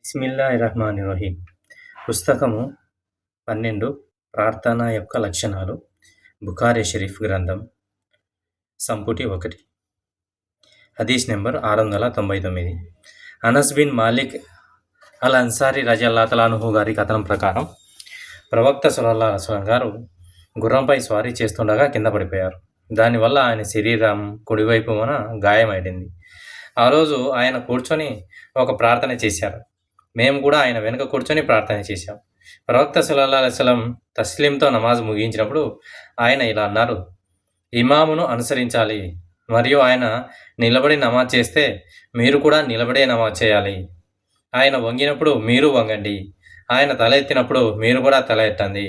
బిస్మిల్లాహిర్రహ్మానిర్రహీం. పుస్తకము 12 ప్రార్థన యొక్క లక్షణాలు. బుఖారీ షరీఫ్ గ్రంథం. సంపుటి 1. హదీస్ నెంబర్ 699. అనస్ బిన్ మాలిక్ అల్ అన్సారీ రజల్లాహు తఆలా అన్హు గారి కథనం ప్రకారం ప్రవక్త సల్లల్లాహు అలైహి వసల్లం గారు గుర్రంపై స్వారీ చేస్తుండగా కింద పడిపోయారు. దానివల్ల ఆయన శరీరం కుడివైపున గాయమైంది. ఆ రోజు ఆయన కూర్చొని ఒక ప్రార్థన చేశారు. మేము కూడా ఆయన వెనుక కూర్చొని ప్రార్థన చేశాం. ప్రవక్త సల్లల్లాహు అలైహి వసల్లం తస్లీంతో నమాజ్ ముగించినప్పుడు ఆయన ఇలా అన్నారు: ఇమామును అనుసరించాలి, మరియు ఆయన నిలబడి నమాజ్ చేస్తే మీరు కూడా నిలబడే నమాజ్ చేయాలి. ఆయన వంగినప్పుడు మీరు వంగండి, ఆయన తల ఎత్తినప్పుడు మీరు కూడా తల ఎత్తండి.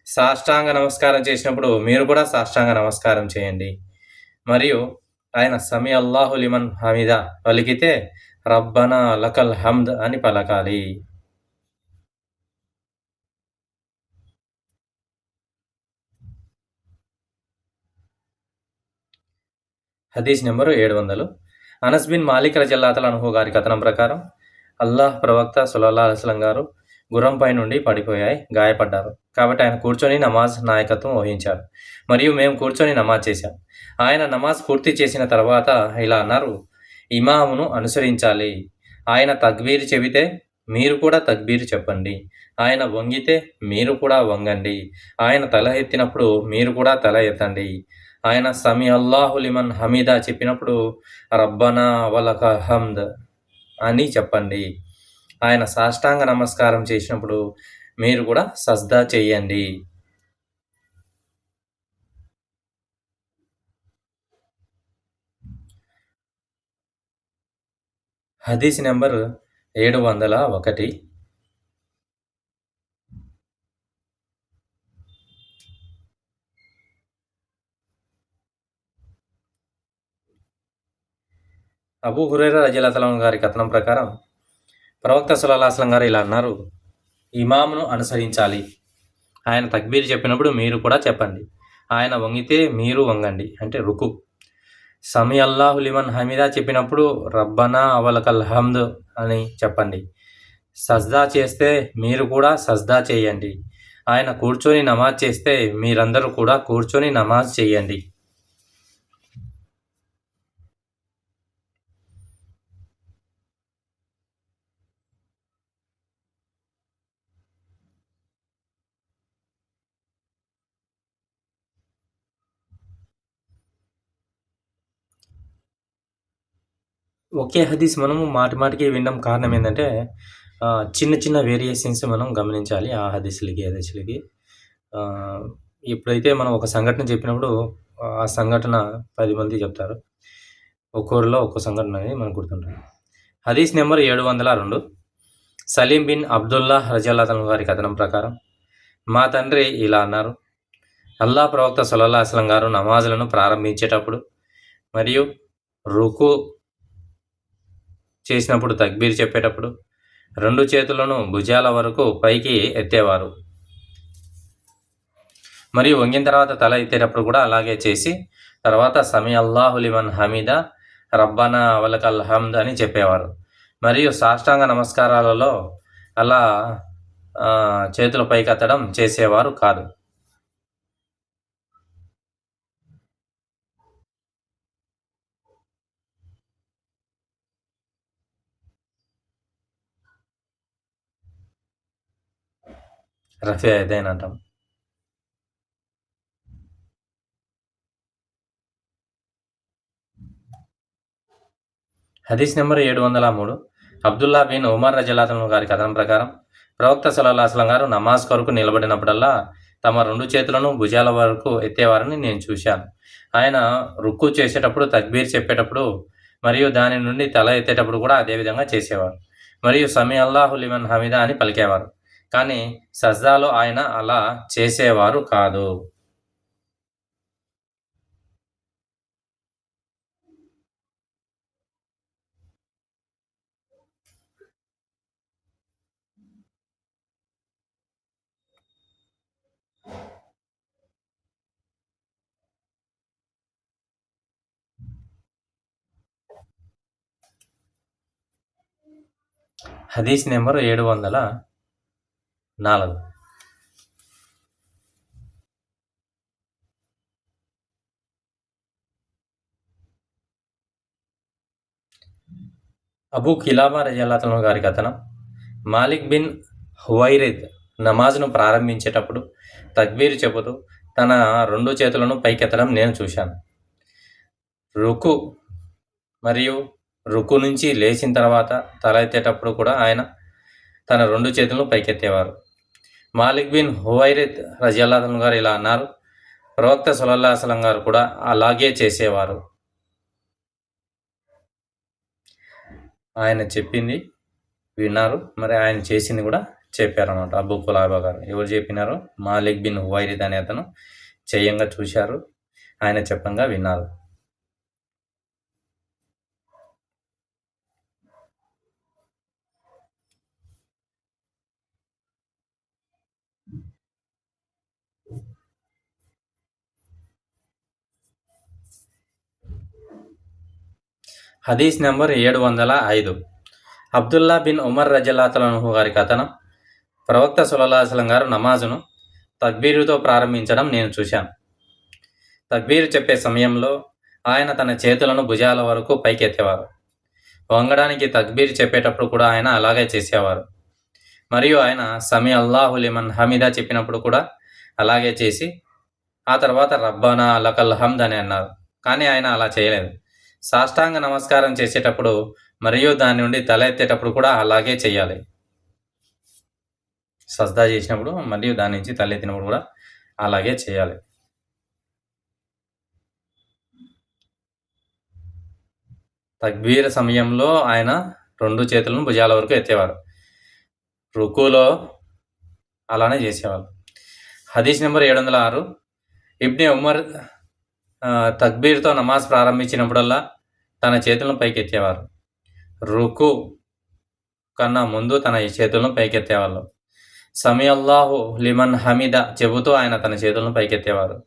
సాష్టాంగ నమస్కారం చేసినప్పుడు మీరు కూడా సాష్టాంగ నమస్కారం చేయండి. మరియు ఆయన సమీ అల్లాహు లిమన్ హమీదా పలికితే రబ్బనా లకల్ హమ్ద్ అని పలకాలి. హదీస్ నెంబరు 700. అనస్ బిన్ మాలిక్ రజల్లాహు తఆలా అన్హు గారి కథనం ప్రకారం అల్లాహ్ ప్రవక్త సల్లల్లాహు అలైహి వసల్లం గారు గుర్రంపై నుండి గాయపడ్డారు. కాబట్టి ఆయన కూర్చొని నమాజ్ నాయకత్వం వహించారు, మరియు మేము కూర్చొని నమాజ్ చేశాం. ఆయన నమాజ్ పూర్తి చేసిన తర్వాత ఇలా అన్నారు: ఇమామును అనుసరించాలి. ఆయన తక్బీర్ చెబితే మీరు కూడా తక్బీర్ చెప్పండి. ఆయన వంగితే మీరు కూడా వంగండి. ఆయన తల ఎత్తినప్పుడు మీరు కూడా తల ఎత్తండి. ఆయన సమీ అల్లాహు లిమన్ హమీదా చెప్పినప్పుడు రబ్బనా వలక హమ్ద్ అని చెప్పండి. ఆయన సాష్టాంగ నమస్కారం చేసినప్పుడు మీరు కూడా సజ్దా చేయండి. హదీస్ నెంబర్ 701. అబూ హురైరా రజియల్లాహు తఆలా గారి కథనం ప్రకారం ప్రవక్త సల్లల్లాహు అలైహి వసల్లం గారు ఇలా అన్నారు: ఇమామును అనుసరించాలి. ఆయన తక్బీర్ చెప్పినప్పుడు మీరు కూడా చెప్పండి. ఆయన వంగితే మీరు వంగండి, అంటే రుకు. సమీ అల్లాహు లిమన్ హమీదా చెప్పినప్పుడు రబ్బనా వలకల్ హమ్ద్ అని చెప్పండి. సజ్దా చేస్తే మీరు కూడా సజ్దా చేయండి. ఆయన కూర్చొని నమాజ్ చేస్తే మీరందరూ కూడా కూర్చొని నమాజ్ చేయండి. ఒకే హదీస్ మనము మాటి మాటికి వినడం కారణం ఏంటంటే చిన్న చిన్న వేరియేషన్స్ మనం గమనించాలి ఆ హదీస్‌లకి. ఇప్పుడైతే మనం ఒక సంఘటన చెప్పినప్పుడు ఆ సంఘటన 10 మంది చెప్తారు. ఒక్కోరిలో ఒక్కో సంఘటన అనేది మనకు గుర్తుంటుంది. హదీస్ నెంబర్ 702. సలీం బిన్ అబ్దుల్లాహ్ రజియల్లాహు అన్హు గారి కథనం ప్రకారం మా తండ్రి ఇలా అన్నారు: అల్లాహ్ ప్రవక్త సల్లల్లాహు అలైహి వసల్లం గారు నమాజులను ప్రారంభించేటప్పుడు మరియు రుకు చేసినప్పుడు తక్బీర్ చెప్పేటప్పుడు 2 చేతులను భుజాల వరకు పైకి ఎత్తేవారు, మరియు వంగిన తర్వాత తల ఎత్తేటప్పుడు కూడా అలాగే చేసి తర్వాత సమీ అల్లాహు లిమన్ హమీదా రబ్బనా వలకల్ హమ్ద్ అని చెప్పేవారు. మరియు సాష్టాంగ నమస్కారాలలో అలా చేతుల పైకెత్తడం చేసేవారు కాదు. రఫీ యదైన్ అంటాం. హదీస్ నెంబర్ 703. అబ్దుల్లా బిన్ ఉమర్ రజియల్లాహు అన్హు గారి కథనం ప్రకారం ప్రవక్త సల్లల్లాహు అలైహి వసల్లం గారు నమాజ్ కొరకు నిలబడినప్పుడల్లా తమ 2 చేతులను భుజాల వరకు ఎత్తేవారని నేను చూశాను. ఆయన రుక్కు చేసేటప్పుడు తక్బీర్ చెప్పేటప్పుడు మరియు దాని నుండి తల ఎత్తేటప్పుడు కూడా అదే విధంగా చేసేవారు, మరియు సమీ అల్లాహు లిమన్ హమీదా అని పలికేవారు. కానీ సజ్దాలో ఆయన అలా చేసేవారు కాదు. హదీస్ నెంబర్ 704. అబూ కిలాబా రజల్లాహు గారి కథనం. మాలిక్ బిన్ హువైరిద్ నమాజ్ను ప్రారంభించేటప్పుడు తక్బీర్ చెబుతూ తన 2 చేతులను పైకెత్తడం నేను చూశాను. రుకు మరియు రుకు నుంచి లేచిన తర్వాత తల ఎత్తేటప్పుడు కూడా ఆయన తన 2 చేతులను పైకెత్తేవారు. మాలిక్ బిన్ హువైరిద్ రజల్లాహు గారు ఇలా అన్నారు, ప్రవక్త సల్లల్లాహు అలైహి వసల్లం గారు కూడా అలాగే చేసేవారు. ఆయన చెప్పింది విన్నారు, మరి ఆయన చేసింది కూడా చెప్పారన్నమాట. అబూ కులాబా గారు ఎవరు చెప్పినారో మాలిక్ బిన్ హువైరిద్ అనే అతను చేయంగా చూశారు, ఆయన చెప్పంగా విన్నారు. హదీస్ నెంబర్ 705. అబ్దుల్లా బిన్ ఉమర్ రజల్లాహు అన్హు గారి కథనం. ప్రవక్త సల్లల్లాహు అలైహి వసల్లం గారు నమాజును తక్బీరుతో ప్రారంభించడం నేను చూశాను. తక్బీరు చెప్పే సమయంలో ఆయన తన చేతులను భుజాల వరకు పైకెత్తేవారు. వంగడానికి తక్బీర్ చెప్పేటప్పుడు కూడా ఆయన అలాగే చేసేవారు. మరియు ఆయన సమీ అల్లాహు లిమన్ హమీదా చెప్పినప్పుడు కూడా అలాగే చేసి ఆ తర్వాత రబ్బానా లకల్ హమ్ద్ అని అన్నారు. కానీ ఆయన అలా చేయలేదు. సాష్టాంగ నమస్కారం చేసేటప్పుడు మరియు దాని నుండి తల ఎత్తేటప్పుడు కూడా అలాగే చేయాలి. సజ్దా చేసినప్పుడు మరియు దాని నుంచి తల ఎత్తినప్పుడు కూడా అలాగే చేయాలి. తక్బీర్ సమయంలో ఆయన 2 చేతులను భుజాల వరకు ఎత్తేవారు. రుకులో అలానే చేసేవారు. హదీస్ నెంబర్ 706. ఇబ్నే ఉమర్ తక్బీర్తో నమాజ్ ప్రారంభించినప్పుడల్లా తన చేతులను పైకెత్తేవారు. రుకు కన్నా ముందు తన చేతులను పైకెత్తేవాళ్ళు. సమీ అల్లాహు లిమన్ హమీద చెబుతూ ఆయన తన చేతులను పైకెత్తేవారు.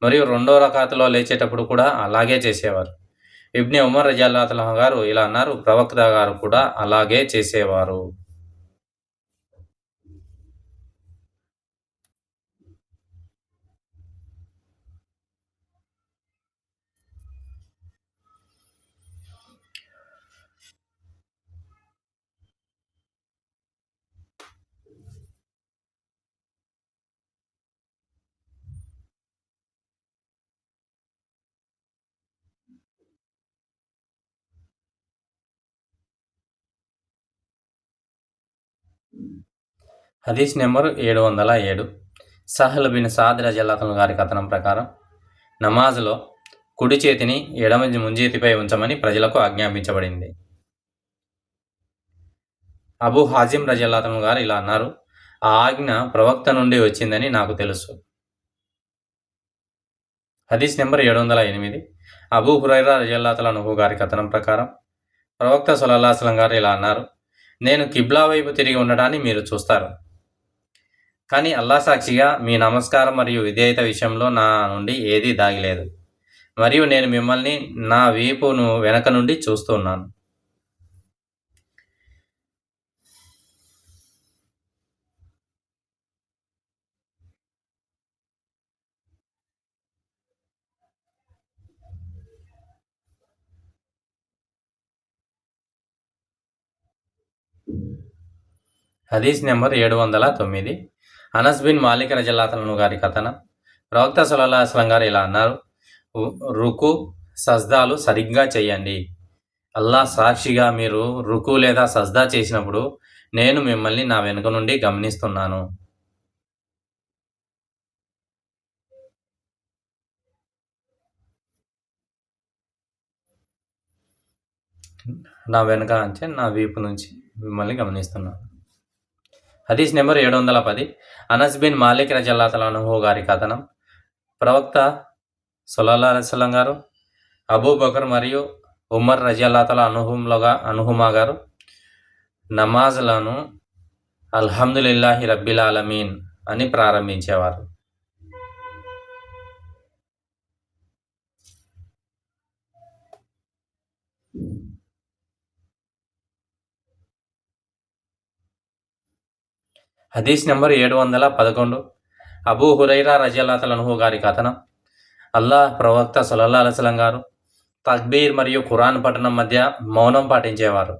మరియు 2వ రకాతులో లేచేటప్పుడు కూడా అలాగే చేసేవారు. ఇబ్నే ఉమర్ రజల్లాహు అన్హు గారు ఇలా అన్నారు, ప్రవక్త గారు కూడా అలాగే చేసేవారు. హదీస్ నెంబర్ 707. సహల్ బిన్ సాద్ రజల్లాహు గారి కథనం ప్రకారం నమాజ్లో కుడి చేతిని ఎడమ ముంజేతిపై ఉంచమని ప్రజలకు ఆజ్ఞాపించబడింది. అబూ హాజిం రజల్లాహు గారు ఇలా అన్నారు, ఆ ఆజ్ఞ ప్రవక్త నుండి వచ్చిందని నాకు తెలుసు. హదీస్ నెంబర్ 708. అబూ హురైరా రజల్లాహు అన్హు గారి కథనం ప్రకారం ప్రవక్త సల్లల్లాహు అలైహి వసల్లం గారు ఇలా అన్నారు, నేను కిబ్లా వైపు తిరిగి ఉండడాన్ని మీరు చూస్తారు. కానీ అల్లా సాక్షిగా మీ నమస్కారం మరియు విధేయత విషయంలో నా నుండి ఏదీ దాగిలేదు, మరియు నేను మిమ్మల్ని నా వీపును వెనక నుండి చూస్తున్నాను. హదీస్ నెంబర్ 709. అనస్ బిన్ మాలిక్ రజల్లాహు అన్హు గారి కథనం. ప్రవక్త సల్లల్లాహు అలైహి వసల్లం గారు ఇలా అన్నారు, రుకు సజ్దాలు సరిగ్గా చేయండి. అల్లా సాక్షిగా మీరు రుకు లేదా సజ్దా చేసినప్పుడు నేను మిమ్మల్ని నా వెనుక నుండి గమనిస్తున్నాను. నా వెనుక అంటే నా వీపు నుంచి మిమ్మల్ని గమనిస్తున్నాను. హదీస్ నెంబర్ 710. అనస్ బిన్ మాలిక్ రజల్లాహు అన్హు గారి కథనం. ప్రవక్త సల్లల్లాహు అలైహి వసల్లం గారు, అబూబకర్ మరియు ఉమర్ రజల్లాహు అన్హుమా గారు నమాజ్లను అల్హమ్దులిల్లాహి రబ్బిల్ ఆలమీన్ అని ప్రారంభించేవారు. హదీస్ నెంబర్ 711. అబూ హురైరా రజియల్లాహు అన్హు గారి కథనం. అల్లాహ్ ప్రవక్త సల్లల్లాహు అలైహి వసల్లం గారు తక్బీర్ మరియు ఖురాన్ పఠనం మధ్య మౌనం పాటించేవారు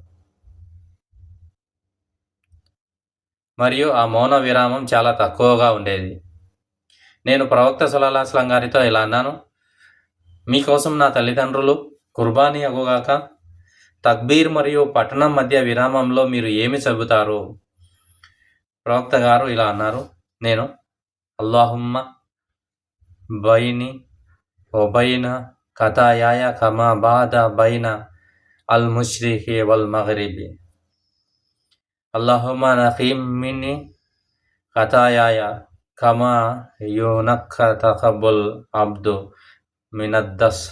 మరియు ఆ మౌన విరామం చాలా తక్కువగా ఉండేది. నేను ప్రవక్త సల్లల్లాహు అలైహి వసల్లం గారితో ఇలా అన్నాను: మీకోసం నా తల్లిదండ్రులు కుర్బానీ అగుగాక. తక్బీర్ మరియు పఠనం మధ్య విరామంలో మీరు ఏమి చదువుతారు? ప్రవక్త గారు ఇలా అన్నారు: నేను అల్లాహుమ్మ బైని వబైన ఖతాయాయ కమా బాద బైన అల్ ముష్రిఖి వల్ మగ్రిబి. అల్లాహుమ్మ నఖీమ్ మిన్ని ఖతాయాయ కమా యునక్క తకబుల్ అబ్దు మినద్దస్.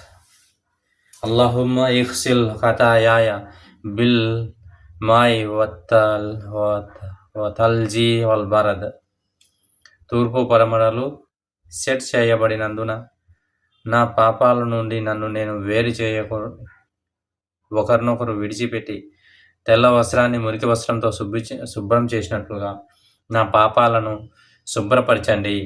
అల్లాహుమ్మ ఇగ్సిల్ ఖతాయాయ బిల్ మాయ్ వతల్జీ వల్ బరద్. తూర్పు పడమరలు సెట్ చేయబడినందున నా పాపాల నుండి నన్ను నేను వేరు ఒకరినొకరు విడిచిపెట్టి తెల్ల వస్త్రాన్ని మురికి వస్త్రంతో శుభ్రం చేసినట్లుగా నా పాపాలను శుభ్రపరచండి.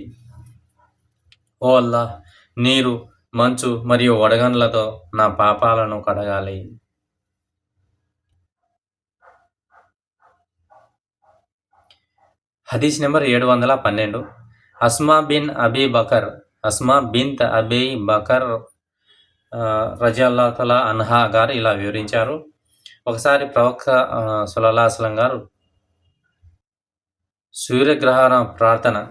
ఓ అల్లాహ్, నీరు, మంచు మరియు వడగండ్లతో నా పాపాలను కడగాలి. హదీస్ నెంబర్ 712. అస్మా బిన్త్ అబీ బకర్ రజియల్లాహు అన్హా గారు ఇలా వివరించారు: ఒకసారి ప్రవక్త సల్లల్లాహు అలైహి వసల్లం గారు సూర్యగ్రహణ ప్రార్థనలో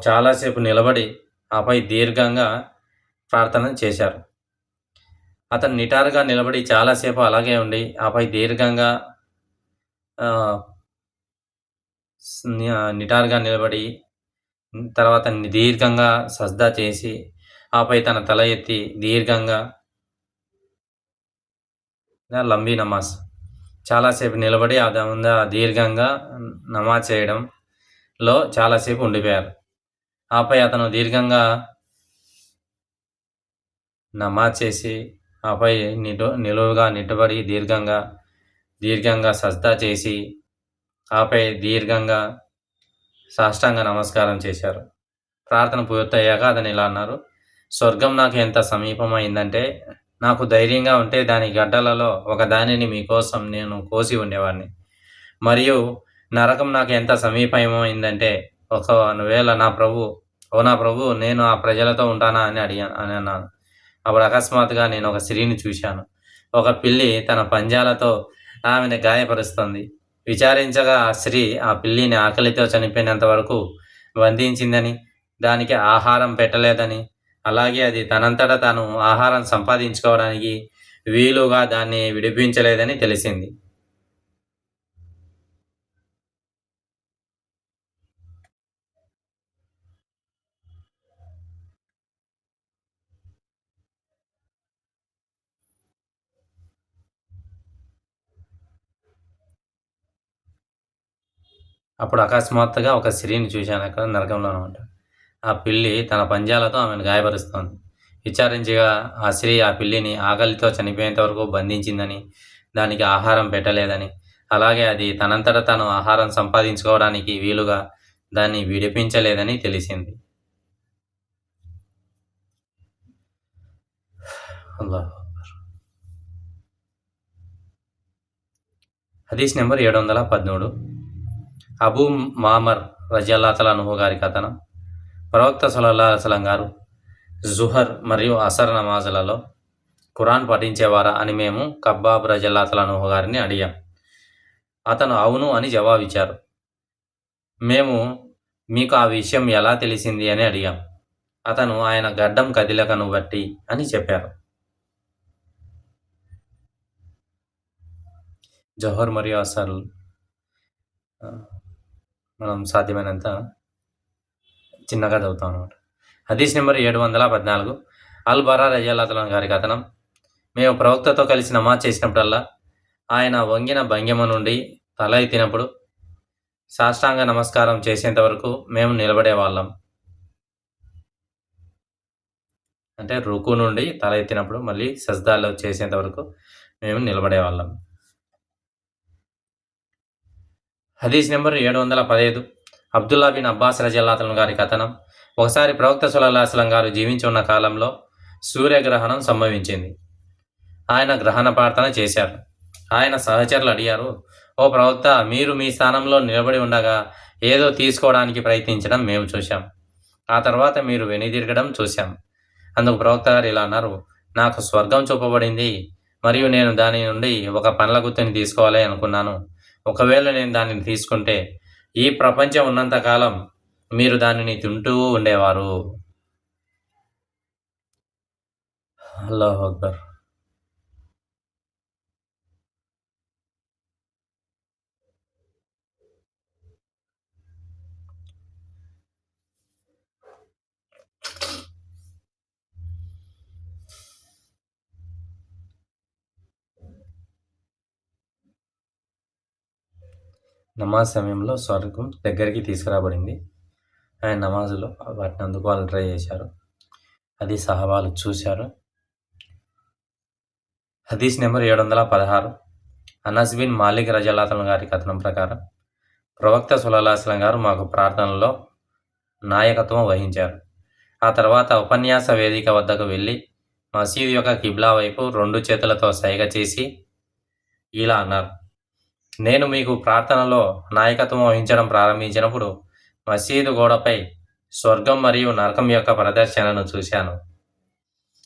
చాలాసేపు నిలబడి ఆపై దీర్ఘంగా ప్రార్థన చేశారు. అతను నిటారుగా నిలబడి చాలాసేపు అలాగే ఉండి ఆపై దీర్ఘంగా నిటారుగా నిలబడి తర్వాత దీర్ఘంగా సజ్దా చేసి ఆపై తన తల ఎత్తి దీర్ఘంగా లంబీ నమాజ్ చాలాసేపు నిలబడి దీర్ఘంగా నమాజ్ చేయడంలో చాలాసేపు ఉండిపోయారు. ఆపై అతను దీర్ఘంగా నమాజ్ చేసి ఆపై నిలువుగా నిట్టబడి దీర్ఘంగా సజ్దా చేసి ఆపై దీర్ఘంగా సాష్టాంగ నమస్కారం చేశారు. ప్రార్థన పూర్తయ్యాక అతను ఇలా అన్నారు: స్వర్గం నాకు ఎంత సమీపమైందంటే నాకు ధైర్యంగా ఉంటే దాని గడ్డలలో ఒక దానిని మీకోసం నేను కోసి ఉండేవాడిని. మరియు నరకం నాకు ఎంత సమీపమైందంటే ఒకవేళ నా ప్రభు నేను ఆ ప్రజలతో ఉంటానా అని అన్నాను. అప్పుడు అకస్మాత్తుగా నేను ఒక స్త్రీని చూశాను. ఒక పిల్లి తన పంజాలతో ఆమెను గాయపరుస్తుంది. విచారించగా ఆ స్త్రీ ఆ పిల్లిని ఆకలితో చనిపోయినంత వరకు బంధించిందని, దానికి ఆహారం పెట్టలేదని, అలాగే అది తనంతటా తాను ఆహారం సంపాదించుకోవడానికి వీలుగా దాన్ని విడిపించలేదని తెలిసింది. అప్పుడు అకస్మాత్తుగా ఒక స్త్రీని చూశాను అక్కడ నరకంలో అనమాట. ఆ పిల్లి తన పంజాలతో ఆమెను గాయపరుస్తోంది. విచారించగా ఆ స్త్రీ ఆ పిల్లిని ఆకలితో చనిపోయేంత వరకు బంధించిందని, దానికి ఆహారం పెట్టలేదని, అలాగే అది తనంతట తాను ఆహారం సంపాదించుకోవడానికి వీలుగా దాన్ని విడిపించలేదని తెలిసింది. హదీస్ నెంబర్ 713. అబూ మామర్ రజియల్లాహు అన్హు గారి కథనం. ప్రవక్త సల్లల్లాహు అలైహి వసల్లం గారు జుహర్ మరియు అసర్ నమాజులలో ఖురాన్ పఠించేవారా అని మేము కబ్బాబ్ రజియల్లాహు అన్హు గారిని అడిగాం. అతను అవును అని జవాబిచ్చారు. మేము మీకు ఆ విషయం ఎలా తెలిసింది అని అడిగాం. అతను ఆయన గడ్డం కదిలకను బట్టి అని చెప్పారు. జోహర్ మరియు అసర్ మనం సాధ్యమైనంత చిన్నగా చదువుతాం అన్నమాట. హదీస్ నెంబర్ 714. అల్ బరా రజియల్లాహు అన్హు గారి కథనం. మేము ప్రవక్తతో కలిసి నమాజ్ చేసినప్పుడల్లా ఆయన వంగిన భంగిమ నుండి తల ఎత్తినప్పుడు సాష్టాంగ నమస్కారం చేసేంత వరకు మేము నిలబడేవాళ్ళం. అంటే రుకు నుండి తల ఎత్తినప్పుడు మళ్ళీ సజ్దాలో చేసేంత వరకు మేము నిలబడేవాళ్ళం. హదీస్ నెంబర్ 715. అబ్దుల్లా బిన్ అబ్బాస్ రజల్లాహు గారి కథనం. ఒకసారి ప్రవక్త సల్లల్లాహు అలైహి వసల్లం గారు జీవించి ఉన్న కాలంలో సూర్యగ్రహణం సంభవించింది. ఆయన గ్రహణ ప్రార్థన చేశారు. ఆయన సహచరులు అడిగారు, ఓ ప్రవక్త, మీరు మీ స్థానంలో నిలబడి ఉండగా ఏదో తీసుకోవడానికి ప్రయత్నించడం మేము చూశాం. ఆ తర్వాత మీరు వెనుదిరగడం చూశాం. అందుకు ప్రవక్త గారు ఇలా అన్నారు, నాకు స్వర్గం చూపబడింది మరియు నేను దాని నుండి ఒక పండ్ల గుత్తిని తీసుకోవాలి అనుకున్నాను. ఒకవేళ నేను దానిని తీసుకుంటే ఈ ప్రపంచం ఉన్నంతకాలం మీరు దానిని తింటూ ఉండేవారు. అల్లాహు అక్బర్. నమాజ్ సమయంలో స్వర్గం దగ్గరికి తీసుకురాబడింది. ఆయన నమాజులో వాటిని అందుకోవాలని ట్రై చేశారు. అది సహాబాలు చూశారు. హదీస్ నెంబర్ 716. అనస్ బిన్ మాలిక్ రజల్లాహు గారి కథనం ప్రకారం ప్రవక్త సల్లల్లాహు అలైహి వసల్లం గారు మాకు ప్రార్థనలో నాయకత్వం వహించారు. ఆ తర్వాత ఉపన్యాస వేదిక వద్దకు వెళ్ళి మసీదు యొక్క కిబ్లా వైపు 2 చేతులతో సైగ చేసి ఇలా అన్నారు, నేను మీకు ప్రార్థనలో నాయకత్వం వహించడం ప్రారంభించినప్పుడు మసీదు గోడపై స్వర్గం మరియు నరకం యొక్క ప్రదర్శనను చూశాను.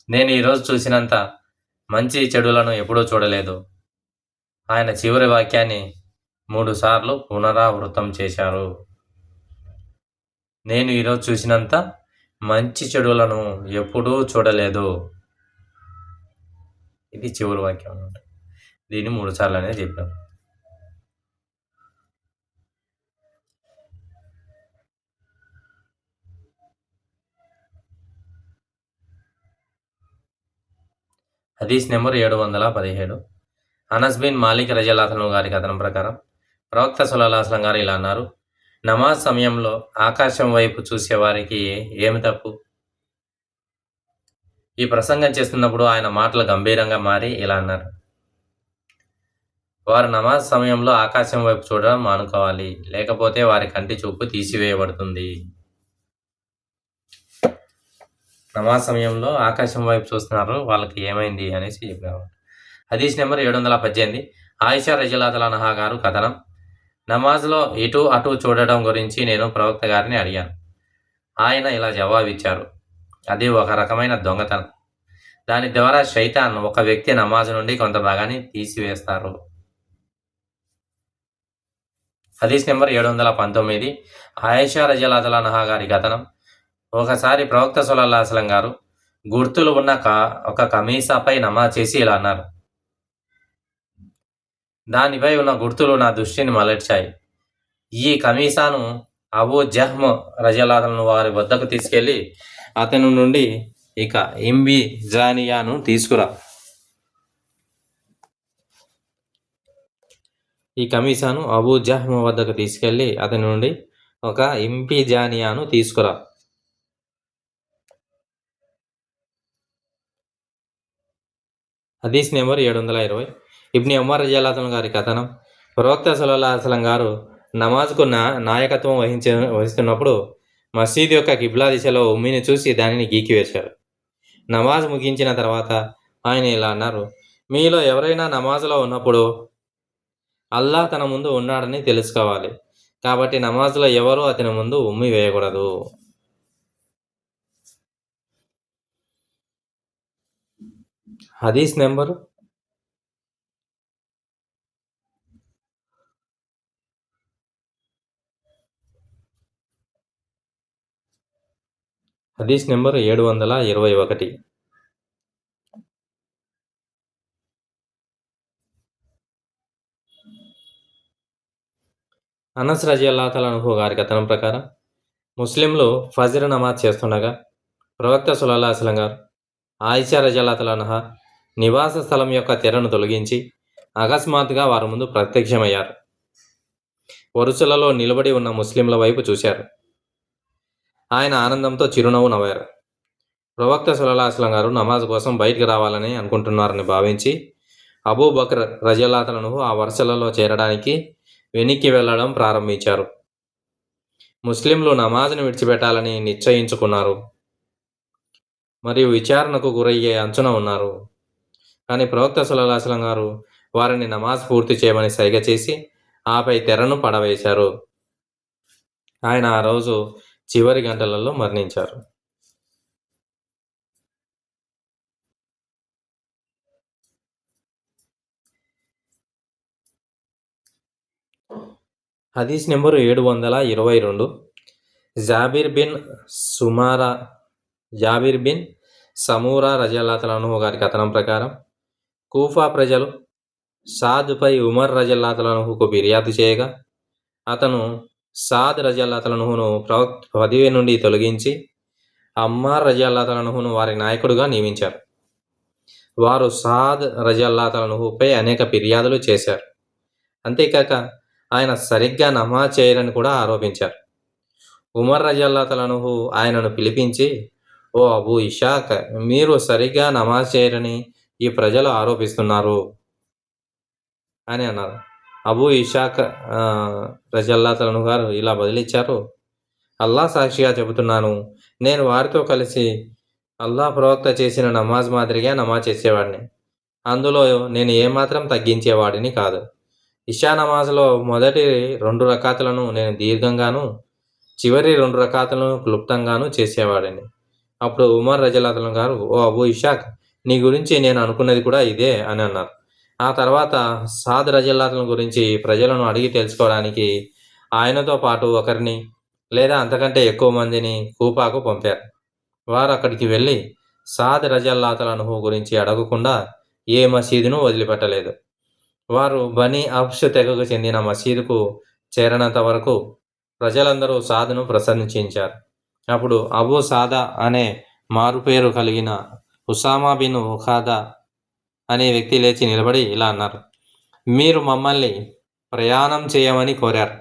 నేను ఈరోజు చూసినంత మంచి చెడులను ఎప్పుడూ చూడలేదు. ఆయన చివరి వాక్యాన్ని 3 సార్లు పునరావృతం చేశారు. నేను ఈరోజు చూసినంత మంచి చెడులను ఎప్పుడూ చూడలేదు. ఇది చివరి వాక్యం అన్నమాట. దీన్ని 3 సార్లు అనేది చెప్పాను. హదీస్ నెంబర్ 717. అనస్ బిన్ మాలిక్ రజల్లాహు గారి కథనం ప్రకారం ప్రవక్త సల్లల్లాహు అలైహి వసల్లం గారు ఇలా అన్నారు, నమాజ్ సమయంలో ఆకాశం వైపు చూసే వారికి ఏమి తప్పు? ఈ ప్రసంగం చేస్తున్నప్పుడు ఆయన మాటలు గంభీరంగా మారి ఇలా అన్నారు, వారు నమాజ్ సమయంలో ఆకాశం వైపు చూడడం మానుకోవాలి, లేకపోతే వారి కంటి చూపు తీసివేయబడుతుంది. నమాజ్ సమయంలో ఆకాశం వైపు చూస్తున్నారు, వాళ్ళకి ఏమైంది అనేసి చెప్పారు. హదీస్ నెంబర్ 718. ఆయిషా రజల్లాహు అన్హా గారు కథనం. నమాజ్లో ఇటు అటు చూడడం గురించి నేను ప్రవక్త గారిని అడిగాను. ఆయన ఇలా జవాబిచ్చారు, అది ఒక రకమైన దొంగతనం. దాని ద్వారా శైతాన్ ఒక వ్యక్తి నమాజ్ నుండి కొంత భాగాన్ని తీసివేస్తారు. హదీస్ నెంబర్ 719. ఆయిషా రజల్లాహు అన్హా గారి కథనం. ఒకసారి ప్రవక్త సల్లల్లాహు అలైహి వసల్లం గారు గుర్తులు ఉన్న ఒక కమీసాపై నమాజ్ చేసి ఇలా అన్నారు, దానిపై ఉన్న గుర్తులు నా దృష్టిని మలర్చాయి. ఈ కమీసాను అబూ జహ్మ్ రజల్లాహు వారి వద్దకు తీసుకెళ్లి అతని నుండి ఇక ఇంబి జానియాను తీసుకురా. ఈ కమీసాను అబూ జహ్మ్ వద్దకు తీసుకెళ్లి అతని నుండి ఒక ఇంపిజానియాను తీసుకురా. హదీస్ నెంబర్ 720. ఇబ్ని ఉమర్ రజల్లాహు గారి కథనం. ప్రవక్త సల్లల్లాహు అలైహి వసల్లం గారు నమాజ్కు నాయకత్వం వహిస్తున్నప్పుడు మసీదు యొక్క కిబ్లా దిశలో ఉమ్మిని చూసి దానిని గీకివేశారు. నమాజ్ ముగించిన తర్వాత ఆయన ఇలా అన్నారు, మీలో ఎవరైనా నమాజ్లో ఉన్నప్పుడు అల్లాహ్ తన ముందు ఉన్నాడని తెలుసుకోవాలి. కాబట్టి నమాజ్లో ఎవరూ అతని ముందు ఉమ్మి వేయకూడదు. హదీస్ నెంబర్ 721. అనస్ రజియల్లాహు అన్హు గారి కథనం ప్రకారం ముస్లింలు ఫజ్ర్ నమాజ్ చేస్తుండగా ప్రవక్త సల్లల్లాహు అలైహి వసల్లం గారు ఆయిషా రజియల్లాహు అన్హా నివాస స్థలం యొక్క తెరను తొలగించి అకస్మాత్తుగా వారి ముందు ప్రత్యక్షమయ్యారు. వరుసలలో నిలబడి ఉన్న ముస్లింల వైపు చూశారు. ఆయన ఆనందంతో చిరునవ్వు నవ్వారు. ప్రవక్త సల్లల్లాహు అలైహి వసల్లం గారు నమాజ్ కోసం బయటికి రావాలని అనుకుంటున్నారని భావించి అబూ బకర్ రజియల్లాహు అన్హు ఆ వరుసలలో చేరడానికి వెనక్కి వెళ్ళడం ప్రారంభించారు. ముస్లింలు నమాజ్ను విడిచిపెట్టాలని నిశ్చయించుకున్నారు మరియు విచారణకు గురయ్యే అంచున ఉన్నారు. కానీ ప్రవక్త సల్లల్లాహు అలైహి వసల్లం గారు వారిని నమాజ్ పూర్తి చేయమని సైగ చేసి ఆపై తెరను పడవేశారు. ఆయన ఆ రోజు చివరి గంటలలో మరణించారు. హదీస్ నెంబరు 722. జాబిర్ బిన్ సమూరా రజల్లాహు అన్హు గారి కథనం ప్రకారం కూఫా ప్రజలు సాద్పై ఉమర్ రజల్లాహు అన్హుకు ఫిర్యాదు చేయగా అతను సాద్ రజల్లాహు అన్హును పదవి నుండి తొలగించి అమ్మార్ రజల్లాహు అన్హును వారి నాయకుడుగా నియమించారు. వారు సాద్ రజల్లాహు అన్హుపై అనేక ఫిర్యాదులు చేశారు. అంతేకాక ఆయన సరిగ్గా నమాజ్ చేయరని కూడా ఆరోపించారు. ఉమర్ రజల్లాహు అన్హు ఆయనను పిలిపించి, ఓ అబూ ఇషాక్, మీరు సరిగ్గా నమాజ్ చేయరని ఈ ప్రజలు ఆరోపిస్తున్నారు అని అన్నారు. అబూ ఇషాక్ రజల్లాహు అన్హు గారు ఇలా బదిలిచ్చారు, అల్లా సాక్షిగా చెబుతున్నాను, నేను వారితో కలిసి అల్లా ప్రవక్త చేసిన నమాజ్ మాదిరిగా నమాజ్ చేసేవాడిని. అందులో నేను ఏమాత్రం తగ్గించేవాడిని కాదు. ఇషా నమాజ్లో మొదటి 2 రకాతులను నేను దీర్ఘంగాను, చివరి 2 రకాతులను క్లుప్తంగాను చేసేవాడిని. అప్పుడు ఉమర్ రజల్లాహు అన్హు గారు, ఓ అబూ ఇషాక్, నీ గురించి నేను అనుకున్నది కూడా ఇదే అని అన్నారు. ఆ తర్వాత సాద్ రజల్లాహు అన్హు గురించి ప్రజలను అడిగి తెలుసుకోవడానికి ఆయనతో పాటు ఒకరిని లేదా అంతకంటే ఎక్కువ మందిని కూఫాకు పంపారు. వారు అక్కడికి వెళ్ళి సాద్ రజల్లాహు అన్హు గురించి అడగకుండా ఏ మసీదును వదిలిపెట్టలేదు. వారు బనీ అబ్ష్ తెగకు చెందిన మసీదుకు చేరనంత వరకు ప్రజలందరూ సాదును ప్రశంసించారు. అప్పుడు అబూ సాదా అనే మారుపేరు కలిగిన ఉసామా బిన్ ఉఖాదా అనే వ్యక్తి లేచి నిలబడి ఇలా అన్నారు, మీరు మమ్మల్ని ప్రయాణం చేయమని కోరారు,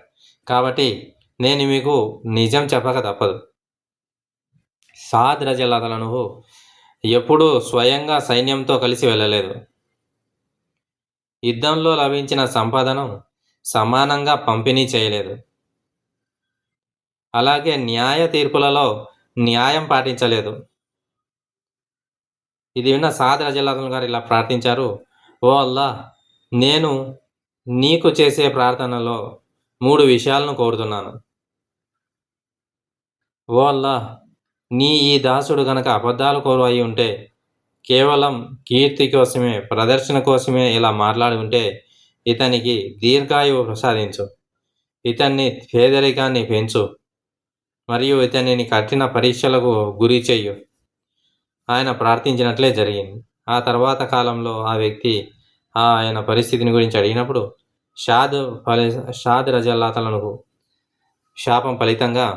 కాబట్టి నేను మీకు నిజం చెప్పక తప్పదు. సాద్ రజల్లాహు అన్హు ఎప్పుడూ స్వయంగా సైన్యంతో కలిసి వెళ్ళలేదు. యుద్ధంలో లభించిన సంపదను సమానంగా పంపిణీ చేయలేదు. అలాగే న్యాయ తీర్పులలో న్యాయం పాటించలేదు. ఇది విన్న సాద్ రజల్లాహు అన్హు గారు ఇలా ప్రార్థించారు, ఓ అల్లా, నేను నీకు చేసే ప్రార్థనలో 3 విషయాలను కోరుతున్నాను. ఓ అల్లా, నీ ఈ దాసుడు గనక అబద్ధాలు కోరు అయి ఉంటే, కేవలం కీర్తి కోసమే, ప్రదర్శన కోసమే ఇలా మాట్లాడి ఉంటే ఇతనికి దీర్ఘాయువు ప్రసాదించు, ఇతన్ని పేదరికాన్ని పెంచు మరియు ఇతనిని కఠిన పరీక్షలకు గురి చెయ్యు. ఆయన ప్రార్థించినట్లే జరిగింది. ఆ తర్వాత కాలంలో ఆ వ్యక్తి ఆయన పరిస్థితిని గురించి అడిగినప్పుడు షాద్ రజల్లాహు అన్హు శాపం ఫలితంగా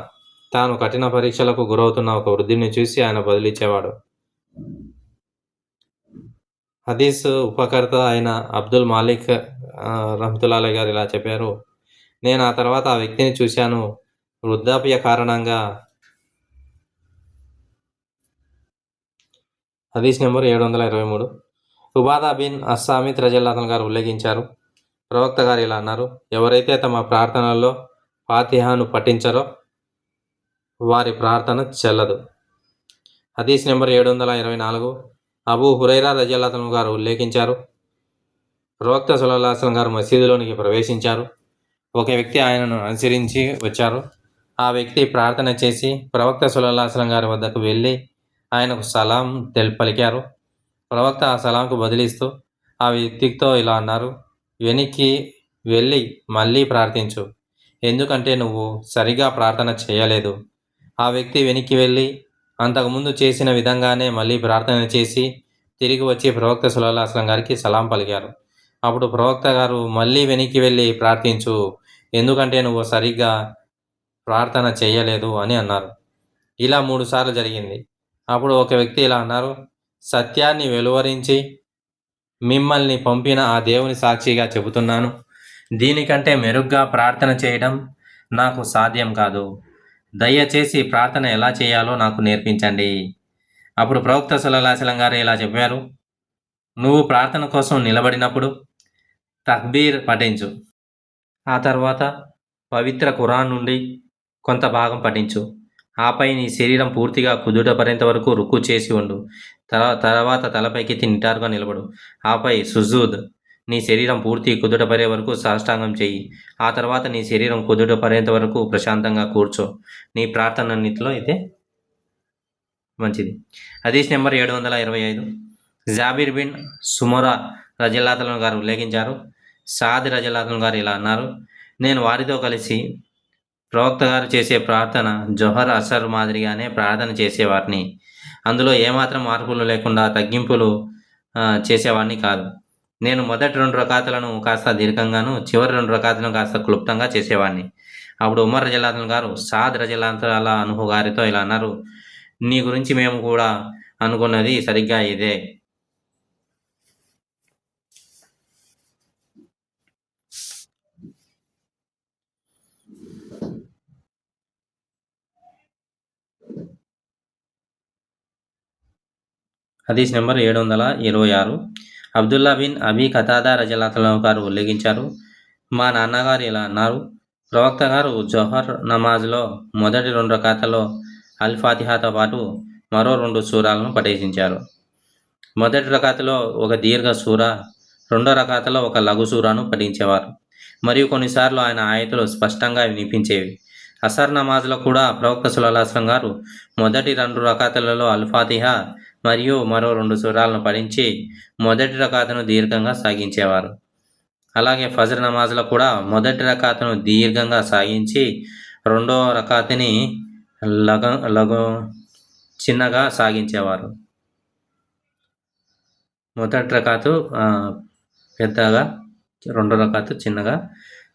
తాను కఠిన పరీక్షలకు గురవుతున్న ఒక వృద్ధుని చూసి ఆయన బదులిచ్చేవాడు. హదీస్ ఉపకర్త అయిన అబ్దుల్ మాలిక్ రహ్మతుల్లాహి గారు ఇలా చెప్పారు, నేను ఆ తర్వాత ఆ వ్యక్తిని చూశాను. వృద్ధాప్య కారణంగా. హదీస్ నెంబర్ 723. ఉబాదా బిన్ అస్సామిత్ రజల్లాహు అన్హు గారు ఉల్లేఖించారు, ప్రవక్త గారు ఇలా అన్నారు, ఎవరైతే తమ ప్రార్థనల్లో ఫాతిహాను పఠించరో వారి ప్రార్థన చెల్లదు. హదీస్ నెంబర్ 724. అబూ హురైరా రజల్లాహు అన్హు గారు ఉల్లేఖించారు, ప్రవక్త సల్లల్లాహు అలైహి వసల్లం గారు మసీదులోనికి ప్రవేశించారు. ఒక వ్యక్తి ఆయనను అనుసరించి వచ్చారు. ఆ వ్యక్తి ప్రార్థన చేసి ప్రవక్త సల్లల్లాహు అలైహి వసల్లం గారి వద్దకు వెళ్ళి ఆయనకు సలాం పలికారు. ప్రవక్త ఆ సలాంకు బదిలిస్తూ ఆ వ్యక్తితో ఇలా అన్నారు, వెనక్కి వెళ్ళి మళ్ళీ ప్రార్థించు, ఎందుకంటే నువ్వు సరిగా ప్రార్థన చేయలేదు. ఆ వ్యక్తి వెనక్కి వెళ్ళి అంతకుముందు చేసిన విధంగానే మళ్ళీ ప్రార్థన చేసి తిరిగి వచ్చి ప్రవక్త సల్లల్లాహు అలైహి వసల్లం గారికి సలాం పలికారు. అప్పుడు ప్రవక్త గారు మళ్ళీ వెనక్కి వెళ్ళి ప్రార్థించు, ఎందుకంటే నువ్వు సరిగ్గా ప్రార్థన చేయలేదు అని అన్నారు. ఇలా 3 సార్లు జరిగింది. అప్పుడు ఒక వ్యక్తి ఇలా అన్నారు, సత్యాన్ని వెలువరించి మిమ్మల్ని పంపిన ఆ దేవుని సాక్షిగా చెబుతున్నాను, దీనికంటే మెరుగ్గా ప్రార్థన చేయడం నాకు సాధ్యం కాదు. దయచేసి ప్రార్థన ఎలా చేయాలో నాకు నేర్పించండి. అప్పుడు ప్రవక్త సల్లల్లాహు అలైహి వసల్లం గారు ఇలా చెప్పారు, నువ్వు ప్రార్థన కోసం నిలబడినప్పుడు తక్బీర్ పఠించు. ఆ తర్వాత పవిత్ర ఖురాన్ నుండి కొంత భాగం పఠించు. ఆపై నీ శరీరం పూర్తిగా కుదుటపడేంత వరకు రుక్కు చేసి ఉండు. తర్వాత తలపైకెత్తి నిటారుగా నిలబడు. ఆపై సుజూద్, నీ శరీరం పూర్తి కుదుటపడే వరకు సాష్టాంగం చెయ్యి. ఆ తర్వాత నీ శరీరం కుదుటపడేంత వరకు ప్రశాంతంగా కూర్చో. నీ ప్రార్థనన్నింటిలో అయితే మంచిది. హదీస్ నెంబర్ 725. జాబిర్ బిన్ సుమరా రజల్లాహు గారు ఉల్లేఖించారు. సాద్ రజల్లాహు గారు ఇలా అన్నారు, నేను వారితో కలిసి ప్రవక్త గారు చేసే ప్రార్థన జొహర్ అసర్ మాదిరిగానే ప్రార్థన చేసేవారిని. అందులో ఏమాత్రం మార్పులు లేకుండా తగ్గింపులు చేసేవాడిని కాదు. నేను మొదటి 2 రకాతులను కాస్త దీర్ఘంగాను, చివరి 2 రకాతులను కాస్త క్లుప్తంగా చేసేవాడిని. అప్పుడు ఉమర్ రజల్లాహు గారు సాద్ రజల్లాహు అన్హు గారితో ఇలా అన్నారు, నీ గురించి మేము కూడా అనుకున్నది సరిగ్గా ఇదే. హదీస్ నెంబర్ 726. అబ్దుల్లా బిన్ అబీ ఖతాదా రజల్లాహు గారు ఉల్లేఖించారు, మా నాన్నగారు ఇలా అన్నారు, ప్రవక్త గారు జొహర్ నమాజ్లో మొదటి 2 రకాతలో అల్ ఫాతిహాతో పాటు మరో 2 సూరాలను పఠించారు. మొదటి రకాతలో ఒక దీర్ఘ సూర, 2వ రకాతలో ఒక లఘు సూరాను పఠించేవారు. మరియు కొన్నిసార్లు ఆయన ఆయతులు స్పష్టంగా వినిపించేవి. అసర్ నమాజ్లో కూడా ప్రవక్త సల్లల్లాహు అలైహి వసల్లం గారు మొదటి 2 రకాతులలో అల్ ఫాతిహా మరియు మరో 2 సూరాలను పఠించి మొదటి రకాతును దీర్ఘంగా సాగించేవారు. అలాగే ఫజర్ నమాజ్లో కూడా మొదటి రకాతును దీర్ఘంగా సాగించి 2వ రకాతుని చిన్నగా సాగించేవారు. మొదటి రకాతు పెద్దగా, 2వ రకాతు చిన్నగా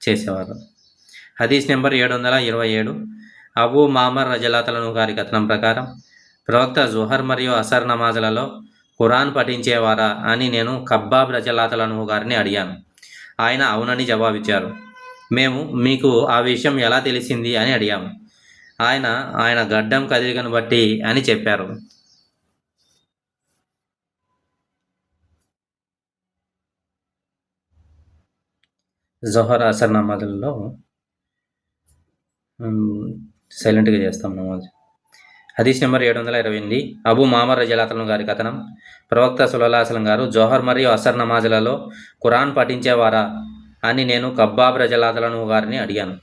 చేసేవారు. హదీస్ నెంబర్ 727. అబూ మామర్ రజల్లాహు గారి కథనం ప్రకారం ప్రవక్త జుహర్ మరియు అసర్ నమాజులలో ఖురాన్ పఠించేవారా అని నేను ఖబ్బాబ్ రజల్లాహు గారిని అడిగాను. ఆయన అవునని జవాబిచ్చారు. మేము మీకు ఆ విషయం ఎలా తెలిసింది అని అడిగాము. ఆయన గడ్డం కదలికను బట్టి అని చెప్పారు. జొహర్ అసర్ నమాజులలో సైలెంట్గా చేస్తాం నమాజ్. హదీస్ నెంబర్ 728. అబూ మామర్ రజల్లాహు గారి కథనం ప్రవక్త సల్లల్లాహు అలైహి వసల్లం గారు జోహర్ మరియు అసర్ నమాజులలో ఖురాన్ పఠించేవారా అని నేను ఖబ్బాబ్ రజల్లాహు గారిని అడిగాను.